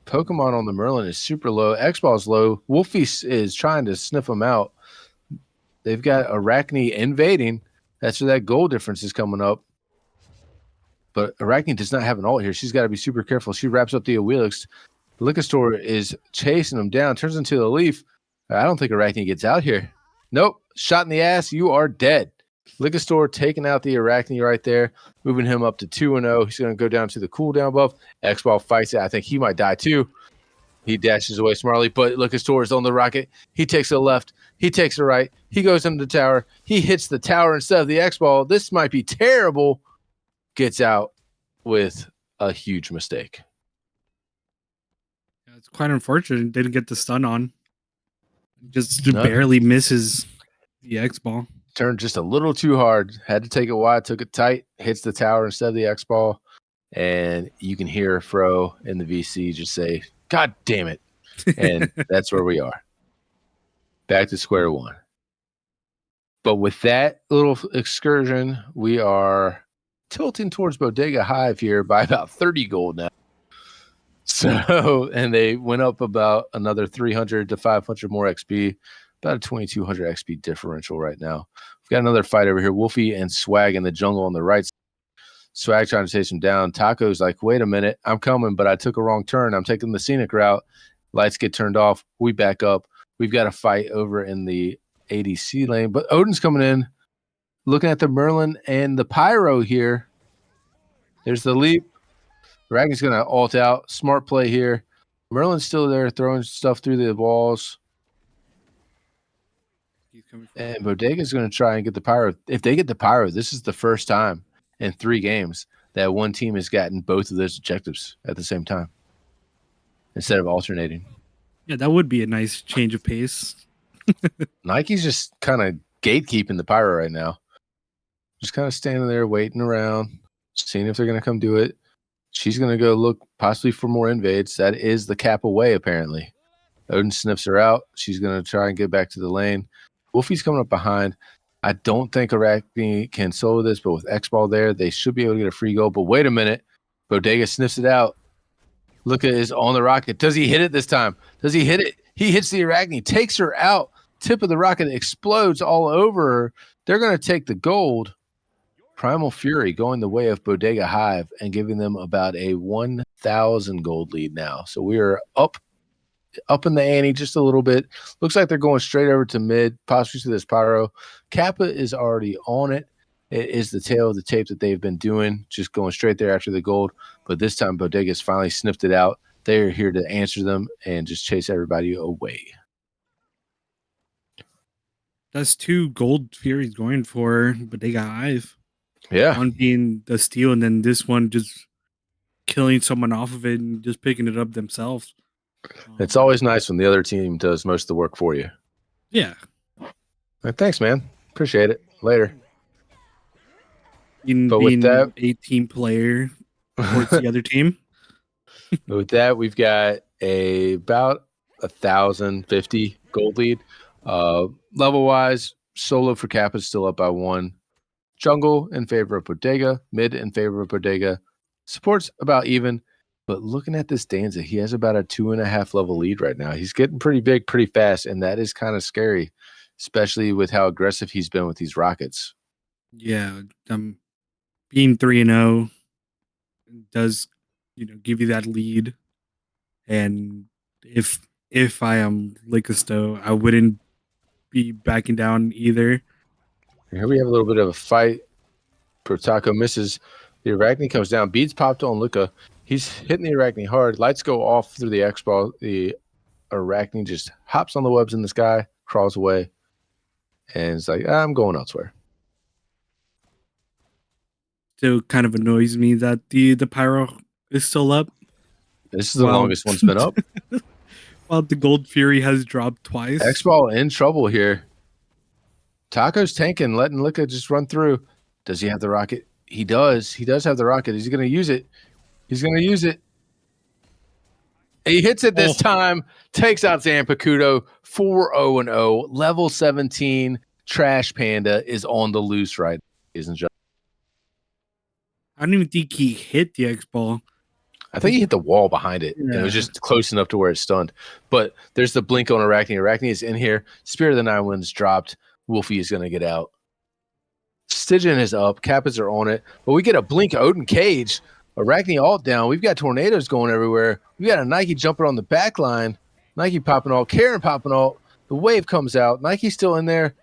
Pokemon on the Merlin is super low. X-Ball's low. Wolfie is trying to sniff them out. They've got Arachne invading. That's where that goal difference is coming up. But Arachne does not have an ult here. She's got to be super careful. She wraps up the Awilix. Liquor Store is chasing them down, turns into a leaf. I don't think Arachne gets out here. Nope. Shot in the ass. You are dead. Lickastor taking out the Arachne right there, moving him up to 2-0. He's going to go down to the cooldown buff. X-Ball fights it. I think he might die too. He dashes away smartly, but Lickastor is on the rocket. He takes a left. He takes a right. He goes into the tower. He hits the tower instead of the X-Ball. This might be terrible. Gets out with a huge mistake. Yeah, it's quite unfortunate. Didn't get the stun on. Just barely misses the X-Ball. Turned just a little too hard. Had to take it wide. Took it tight. Hits the tower instead of the X-Ball. And you can hear Fro in the VC just say, God damn it. And that's where we are. Back to square one. But with that little excursion, we are tilting towards Bodega Hive here by about 30 gold now. So, and they went up about another 300 to 500 more XP, about a 2200 XP differential right now. We've got another fight over here. Wolfie and Swag in the jungle on the right side. Swag trying to chase him down. Taco's like, wait a minute, I'm coming, but I took a wrong turn. I'm taking the scenic route. Lights get turned off. We back up. We've got a fight over in the ADC lane, but Odin's coming in, looking at the Merlin and the Pyro here. There's the leap. Dragon's going to ult out. Smart play here. Merlin's still there throwing stuff through the walls. And Bodega's going to try and get the Pyro. If they get the Pyro, this is the first time in 3 games that one team has gotten both of those objectives at the same time instead of alternating. Yeah, that would be a nice change of pace. Nike's just kind of gatekeeping the Pyro right now. Just kind of standing there waiting around, seeing if they're going to come do it. She's going to go look possibly for more invades. That is the cap away, apparently. Odin sniffs her out. She's going to try and get back to the lane. Wolfie's coming up behind. I don't think Arachne can solo this, but with X-Ball there, they should be able to get a free goal. But wait a minute. Bodega sniffs it out. Luca is on the rocket. Does he hit it this time? Does he hit it? He hits the Arachne, takes her out. Tip of the rocket explodes all over her. They're going to take the gold. Primal Fury going the way of Bodega Hive and giving them about a 1,000 gold lead now. So we are up in the ante just a little bit. Looks like they're going straight over to mid, possibly to this Pyro. Kappa is already on it. It is the tail of the tape that they've been doing, just going straight there after the gold. But this time Bodega's finally sniffed it out. They're here to answer them and just chase everybody away. That's 2 gold Furies going for Bodega Hive. Yeah. One being the steal, and then this one just killing someone off of it and just picking it up themselves. It's always nice when the other team does most of the work for you. Yeah. Right, thanks, man. Appreciate it. Later. But being with that, 18 player towards the other team. With that, we've got about 1,050 gold lead. Level-wise, solo for Kappa is still up by 1. Jungle in favor of Bodega. Mid in favor of Bodega. Support's about even. But looking at this Danza, he has about a 2.5 level lead right now. He's getting pretty big pretty fast, and that is kind of scary, especially with how aggressive he's been with these rockets. Yeah, being 3-0 does, give you that lead. And if I am Lickastor, I wouldn't be backing down either. Here we have a little bit of a fight. Protako misses. The Arachne comes down. Beads popped on Luca. He's hitting the Arachne hard. Lights go off through the X-Ball. The Arachne just hops on the webs in the sky, crawls away, and it's like, I'm going elsewhere. Still kind of annoys me that the Pyro is still up. This is the longest one's been up. Well, the Gold Fury has dropped twice. X-Ball in trouble here. Taco's tanking, letting Luca just run through. Does he have the rocket? He does. He does have the rocket. He's going to use it. He's going to use it. He hits it this time. Takes out Zampakuto. 4-0-0. Level 17. Trash Panda is on the loose right now, ladies and gentlemen. I don't even think he hit the X-Ball. I think he hit the wall behind it. Yeah. It was just close enough to where it stunned. But there's the blink on Arachne. Arachne is in here. Spirit of the Nine Winds dropped. Wolfie is going to get out. Stygian is up. Kappas are on it. But we get a blink Odin Cage. Arachne alt down. We've got tornadoes going everywhere. We got a Nike jumper on the back line. Nike popping alt. Karen popping alt. The wave comes out. Nike's still in there.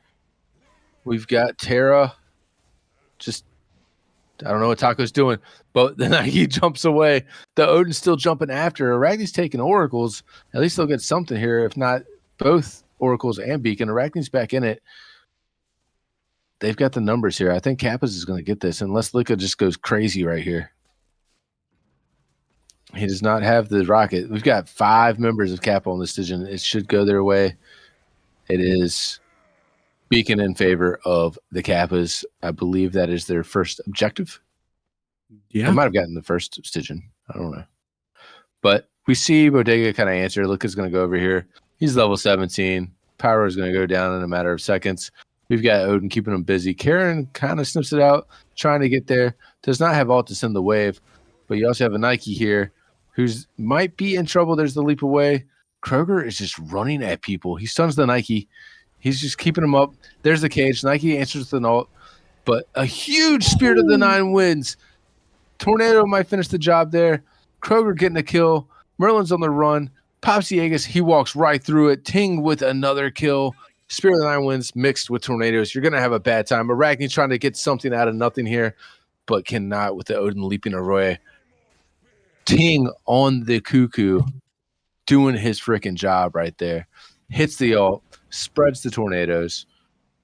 We've got Terra. Just, I don't know what Taco's doing, but the Nike jumps away. The Odin's still jumping after. Arachne's taking Oracles. At least they'll get something here, if not both Oracles and Beacon. Arachne's back in it. They've got the numbers here. I think Kappas is going to get this, unless Lika just goes crazy right here. He does not have the rocket. We've got 5 members of Kappa on this decision. It should go their way. It is Beacon in favor of the Kappas. I believe that is their first objective. Yeah. I might have gotten the first decision. I don't know. But we see Bodega kind of answer. Luka's going to go over here. He's level 17. Power is going to go down in a matter of seconds. We've got Odin keeping him busy. Karen kind of snips it out, trying to get there. Does not have ult to send the wave. But you also have a Nike here who's might be in trouble. There's the leap away. Kroger is just running at people. He stuns the Nike. He's just keeping him up. There's the cage. Nike answers the ult. But a huge Spirit of the Nine wins. Tornado might finish the job there. Kroger getting a kill. Merlin's on the run. Pops Aegis, he walks right through it. Ting with another kill. Spirit of the Nine wins mixed with tornadoes. You're going to have a bad time. Arachne trying to get something out of nothing here, but cannot with the Odin leaping away. Ting on the Cuckoo, doing his freaking job right there. Hits the ult, spreads the tornadoes.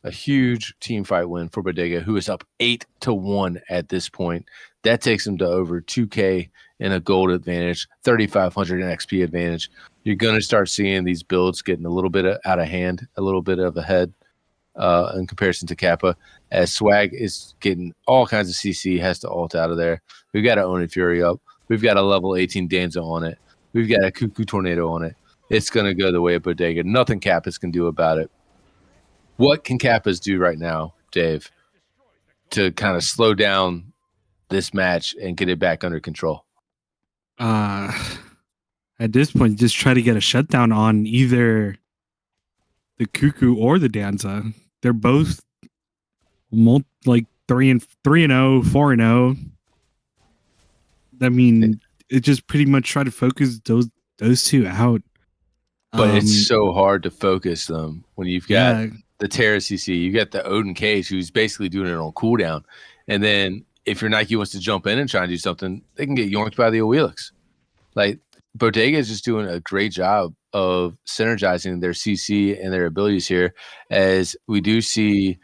A huge team fight win for Bodega, who is up 8-1 at this point. That takes him to over 2K in a gold advantage, 3,500 in XP advantage. You're going to start seeing these builds getting a little bit out of hand, a little bit of ahead in comparison to Kappa, as Swag is getting all kinds of CC, has to ult out of there. We've got to Own Fury up. We've got a level 18 Danzo on it. We've got a Cuckoo Tornado on it. It's going to go the way of Bodega. Nothing Kappas can do about it. What can Kappas do right now, Dave, to kind of slow down this match and get it back under control? At this point, just try to get a shutdown on either the Cuckoo or the Danza. They're both like 3-0, 4-0. I mean, it just pretty much try to focus those two out. But it's so hard to focus them when you've got the Terra CC, you got the Odin Cage, who's basically doing it on cooldown. And then if your Nike wants to jump in and try and do something, they can get yoinked by the Oelix. Like, Bodega is just doing a great job of synergizing their CC and their abilities here, as we do see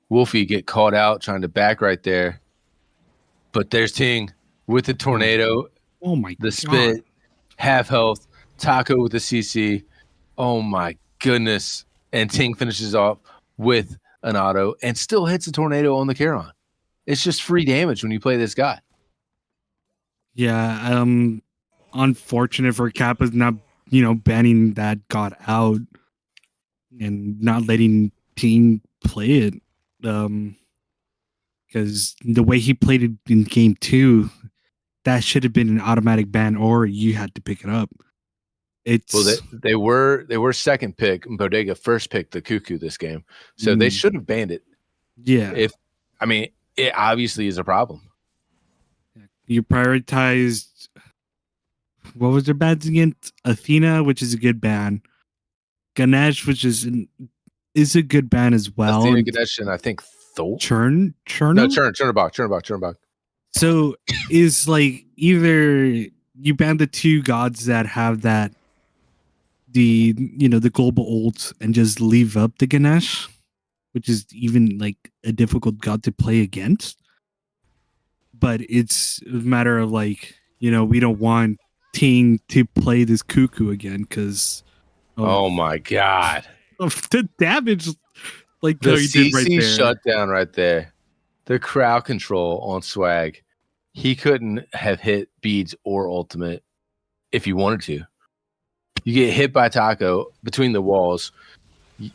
Wolfie get caught out trying to back right there. But there's Ting with the tornado. Oh my the spit, half health, Taco with the CC. Oh my goodness. And Ting finishes off with an auto and still hits a tornado on the Charon. It's just free damage when you play this guy. Yeah, unfortunate for Kappa's not, banning that god out and not letting Ting play it. Because the way he played it in game 2, that should have been an automatic ban, or you had to pick it up. They were second pick. Bodega first picked the Cuckoo this game, so they should have banned it. Yeah, it obviously is a problem. You prioritized, what was their bans against? Athena, which is a good ban. Ganesh, which is a good ban as well. Athena, Ganesh, and I think Thor. Chernobog. So is like either you ban the 2 gods that have that the global ult and just leave up the Ganesh, which is even like a difficult god to play against. But it's a matter of like, we don't want Ting to play this Cuckoo again because oh my god, of the damage, like the CC did right there. Shutdown right there, the crowd control on Swag. He couldn't have hit beads or ultimate if he wanted to. You get hit by Taco between the walls.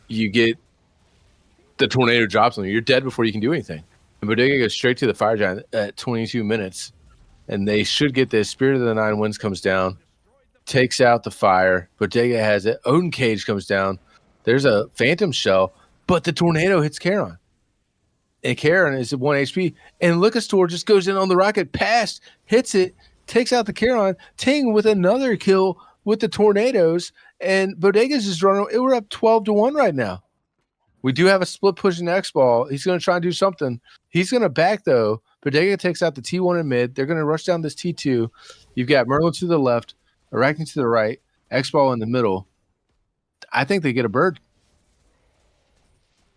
You get the tornado drops on you. You're dead before you can do anything. And Bodega goes straight to the Fire Giant at 22 minutes. And they should get this. Spirit of the Nine Winds comes down, takes out the fire. Bodega has it. Odin Cage comes down. There's a Phantom Shell, but the tornado hits Charon. And Charon is at 1 HP. And Lucastor just goes in on the rocket, past, hits it, takes out the Charon. Ting with another kill, with the tornadoes, and Bodega's just running. We're up 12-1 right now. We do have a split pushing X ball. He's going to try and do something. He's going to back, though. Bodega takes out the T1 in mid. They're going to rush down this T2. You've got Merlin to the left, Arachne to the right, X ball in the middle. I think they get a bird.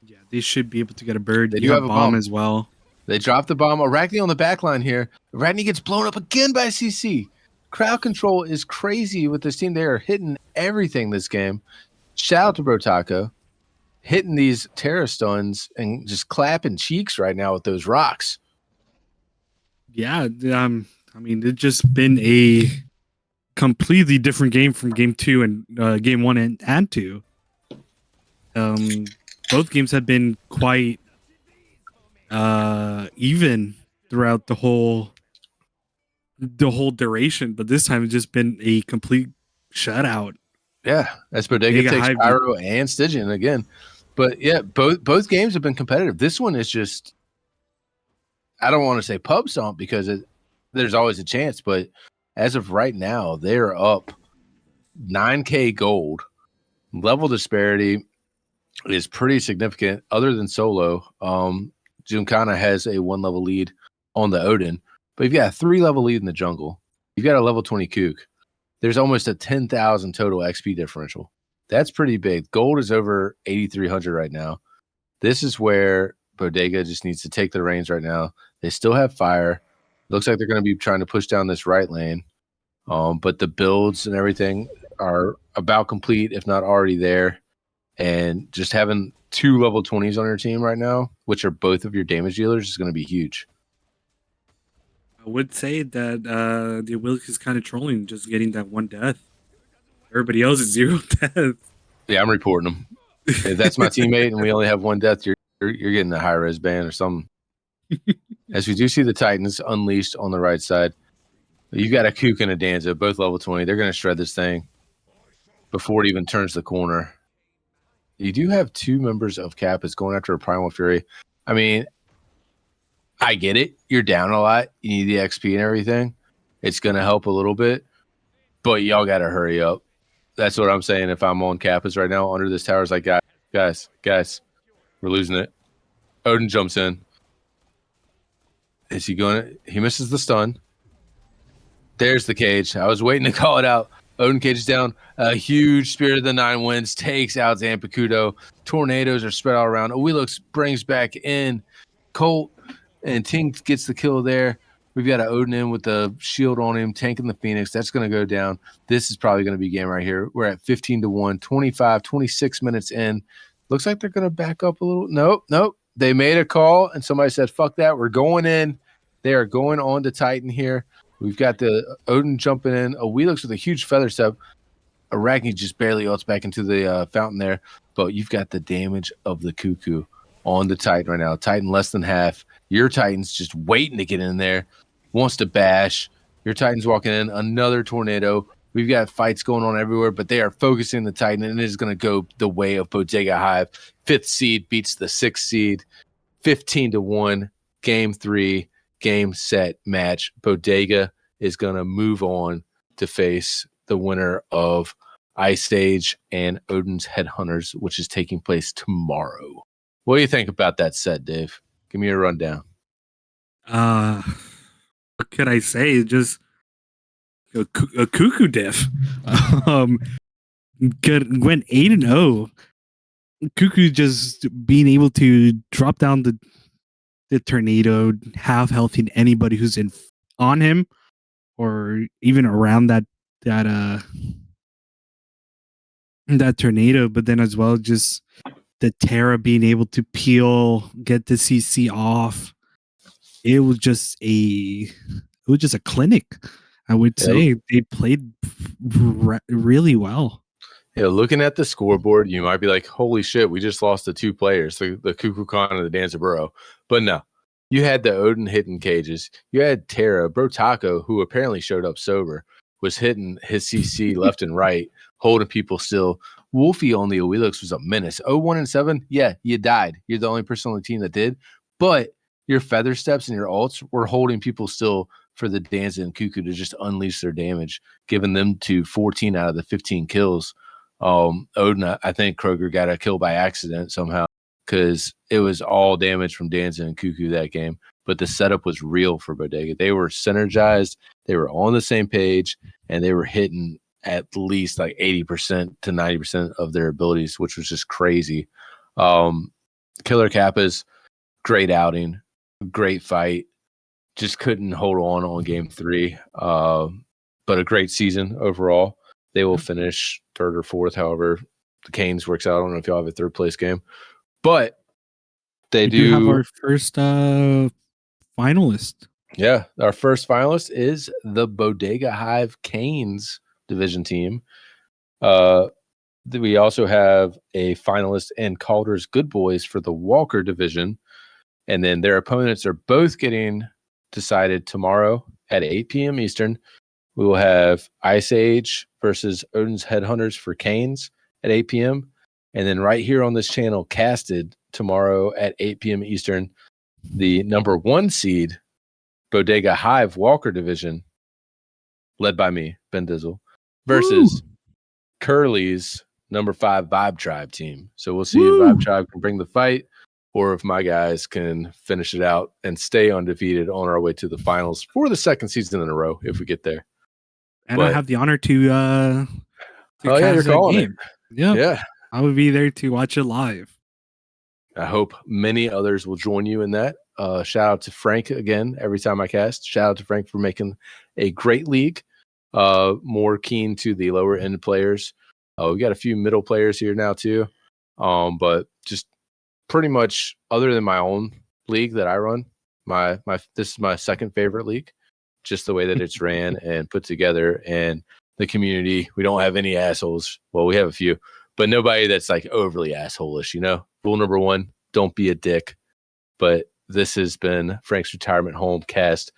Yeah, they should be able to get a bird. They do have a bomb as well. They drop the bomb. Arachne on the back line here. Arachne gets blown up again by CC. Crowd control is crazy with this team. They are hitting everything this game. Shout out to Bro Taco. Hitting these terror stuns and just clapping cheeks right now with those rocks. Yeah, I mean, it's just been a completely different game from game 2 and game 1 and 2. Both games have been quite even throughout the whole duration, but this time it's just been a complete shutout. Yeah, as Bodega takes Hive Pyro and Stygian again. But yeah, both games have been competitive. This one is just, I don't want to say pub stomp because there's always a chance, but as of right now, they're up 9K gold. Level disparity is pretty significant. Other than solo, Junkana has a 1 level lead on the Odin, but you've got a 3 level lead in the jungle. You've got a level 20 kook. There's almost a 10,000 total XP differential. That's pretty big. Gold is over 8,300 right now. This is where Bodega just needs to take the reins right now. They still have fire. Looks like they're going to be trying to push down this right lane. But the builds and everything are about complete, if not already there. And just having 2 level 20s on your team right now, which are both of your damage dealers, is going to be huge. I would say that the Wilk is kind of trolling, just getting that 1 death. Everybody else is 0 death. Yeah, I'm reporting them. If that's my teammate and we only have 1 death, you're getting a high res ban or something. As we do see the Titans unleashed on the right side. You got a Kook and a Danzo, both level 20. They're going to shred this thing before it even turns the corner. You do have 2 members of Kappas going after a Primal Fury. I mean, I get it. You're down a lot. You need the XP and everything. It's going to help a little bit, but y'all got to hurry up. That's what I'm saying. If I'm on Kappas right now under this tower, it's like, guys, we're losing it. Odin jumps in. Is he going to? He misses the stun. There's the cage. I was waiting to call it out. Odin cages down. A huge Spirit of the Nine Winds takes out Zampicudo. Tornadoes are spread all around. Oelux brings back in Colt, and Tink gets the kill there. We've got an Odin in with the shield on him, tanking the Phoenix. That's going to go down. This is probably going to be game right here. We're at 15-1, 26 minutes in. Looks like they're going to back up a little. Nope. They made a call, and somebody said, fuck that. We're going in. They are going on to Titan here. We've got the Odin jumping in. Oelux with a huge feather step. Arachne just barely ults back into the fountain there. But you've got the damage of the Cuckoo on the Titan right now. Titan less than half. Your Titan's just waiting to get in there. Wants to bash. Your Titan's walking in. Another tornado. We've got fights going on everywhere, but they are focusing the Titan, and it is going to go the way of Bodega Hive. 5th seed beats the 6th seed. 15-1. Game 3. Game, set, match. Bodega is going to move on to face the winner of Ice Age and Odin's Headhunters, which is taking place tomorrow. What do you think about that set, Dave? Give me a rundown. What could I say? Just a cuckoo diff. Went 8-0. Cuckoo just being able to drop down the tornado, have health in anybody who's on him or even around that tornado, but then as well just the Terra being able to peel, get the CC off. It was just a clinic. I would say they played really well. Yeah, looking at the scoreboard, you might be like, holy shit, we just lost the 2 players, the Cuckoo Khan and the Dancer Burrow. But no, you had the Odin hitting cages. You had Terra. Bro Taco, who apparently showed up sober, was hitting his CC left and right, holding people still. Wolfie on the Oelix was a menace. 0-1-7, yeah, you died. You're the only person on the team that did. But your feather steps and your ults were holding people still for the Danza and Cuckoo to just unleash their damage, giving them to 14 out of the 15 kills. Odin, I think Kroger got a kill by accident somehow because it was all damage from Danza and Cuckoo that game. But the setup was real for Bodega. They were synergized, they were on the same page, and they were hitting at least like 80% to 90% of their abilities, which was just crazy. Killer Kappas, great outing, great fight. Just couldn't hold on game 3. But a great season overall. They will finish 3rd or 4th, however the Canes works out. I don't know if y'all have a 3rd place game, but we do have our first finalist. Yeah, our first finalist is the Bodega Hive Canes division team. We also have a finalist in Calder's Good Boys for the Walker division, and then their opponents are both getting decided tomorrow at 8 p.m. Eastern. We will have Ice Age versus Odin's Headhunters for Canes at 8 p.m. And then right here on this channel, casted tomorrow at 8 p.m. Eastern, the number 1 seed Bodega Hive Walker division, led by me, Ben Dizzle, versus Curly's number 5 Vibe Tribe team. So we'll see if Vibe Tribe can bring the fight, or if my guys can finish it out and stay undefeated on our way to the finals for the 2nd season in a row if we get there. And I have the honor to oh yeah, you're calling it. Yeah, I will be there to watch it live. I hope many others will join you in that. Shout out to Frank again every time I cast. Shout out to Frank for making a great league. More keen to the lower end players. We got a few middle players here now too. But just pretty much, other than my own league that I run, this is my 2nd favorite league. Just the way that it's ran and put together, and the community. We don't have any assholes. Well, we have a few, but nobody that's like overly asshole-ish, you know? Rule number 1, don't be a dick. But this has been Frank's Retirement Home cast.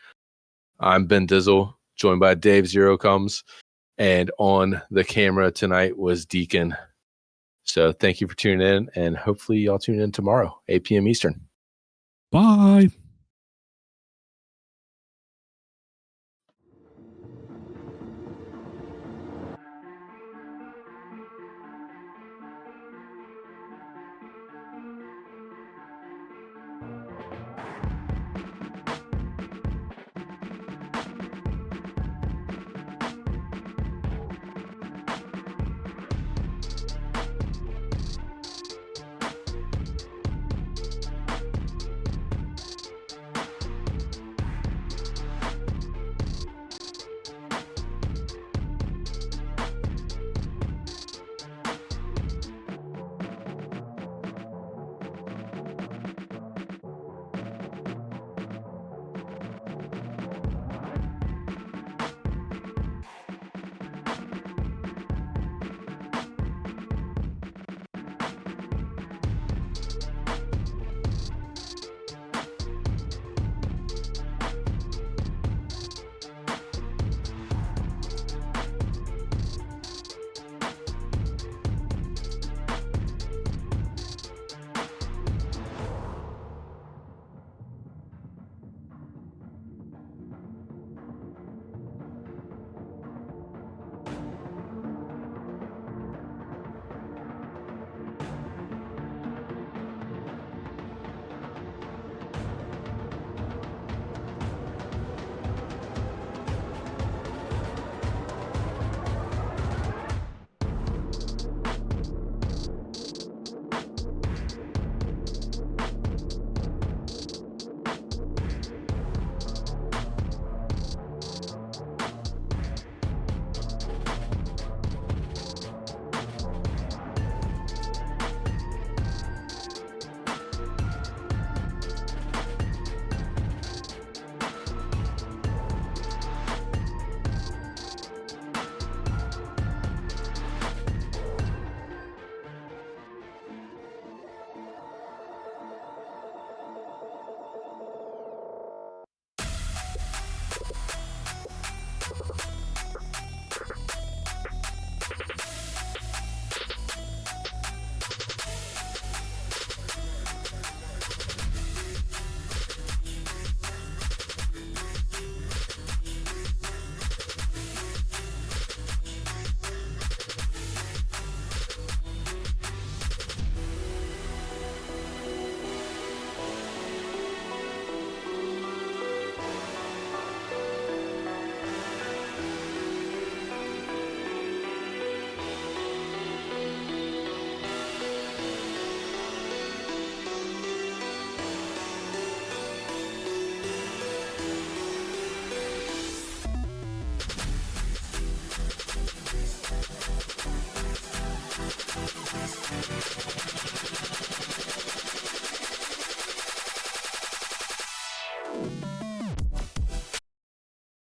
I'm Ben Dizzle, joined by Dave Zero Comes, and on the camera tonight was Deacon. So thank you for tuning in, and hopefully y'all tune in tomorrow, 8 p.m. Eastern. Bye.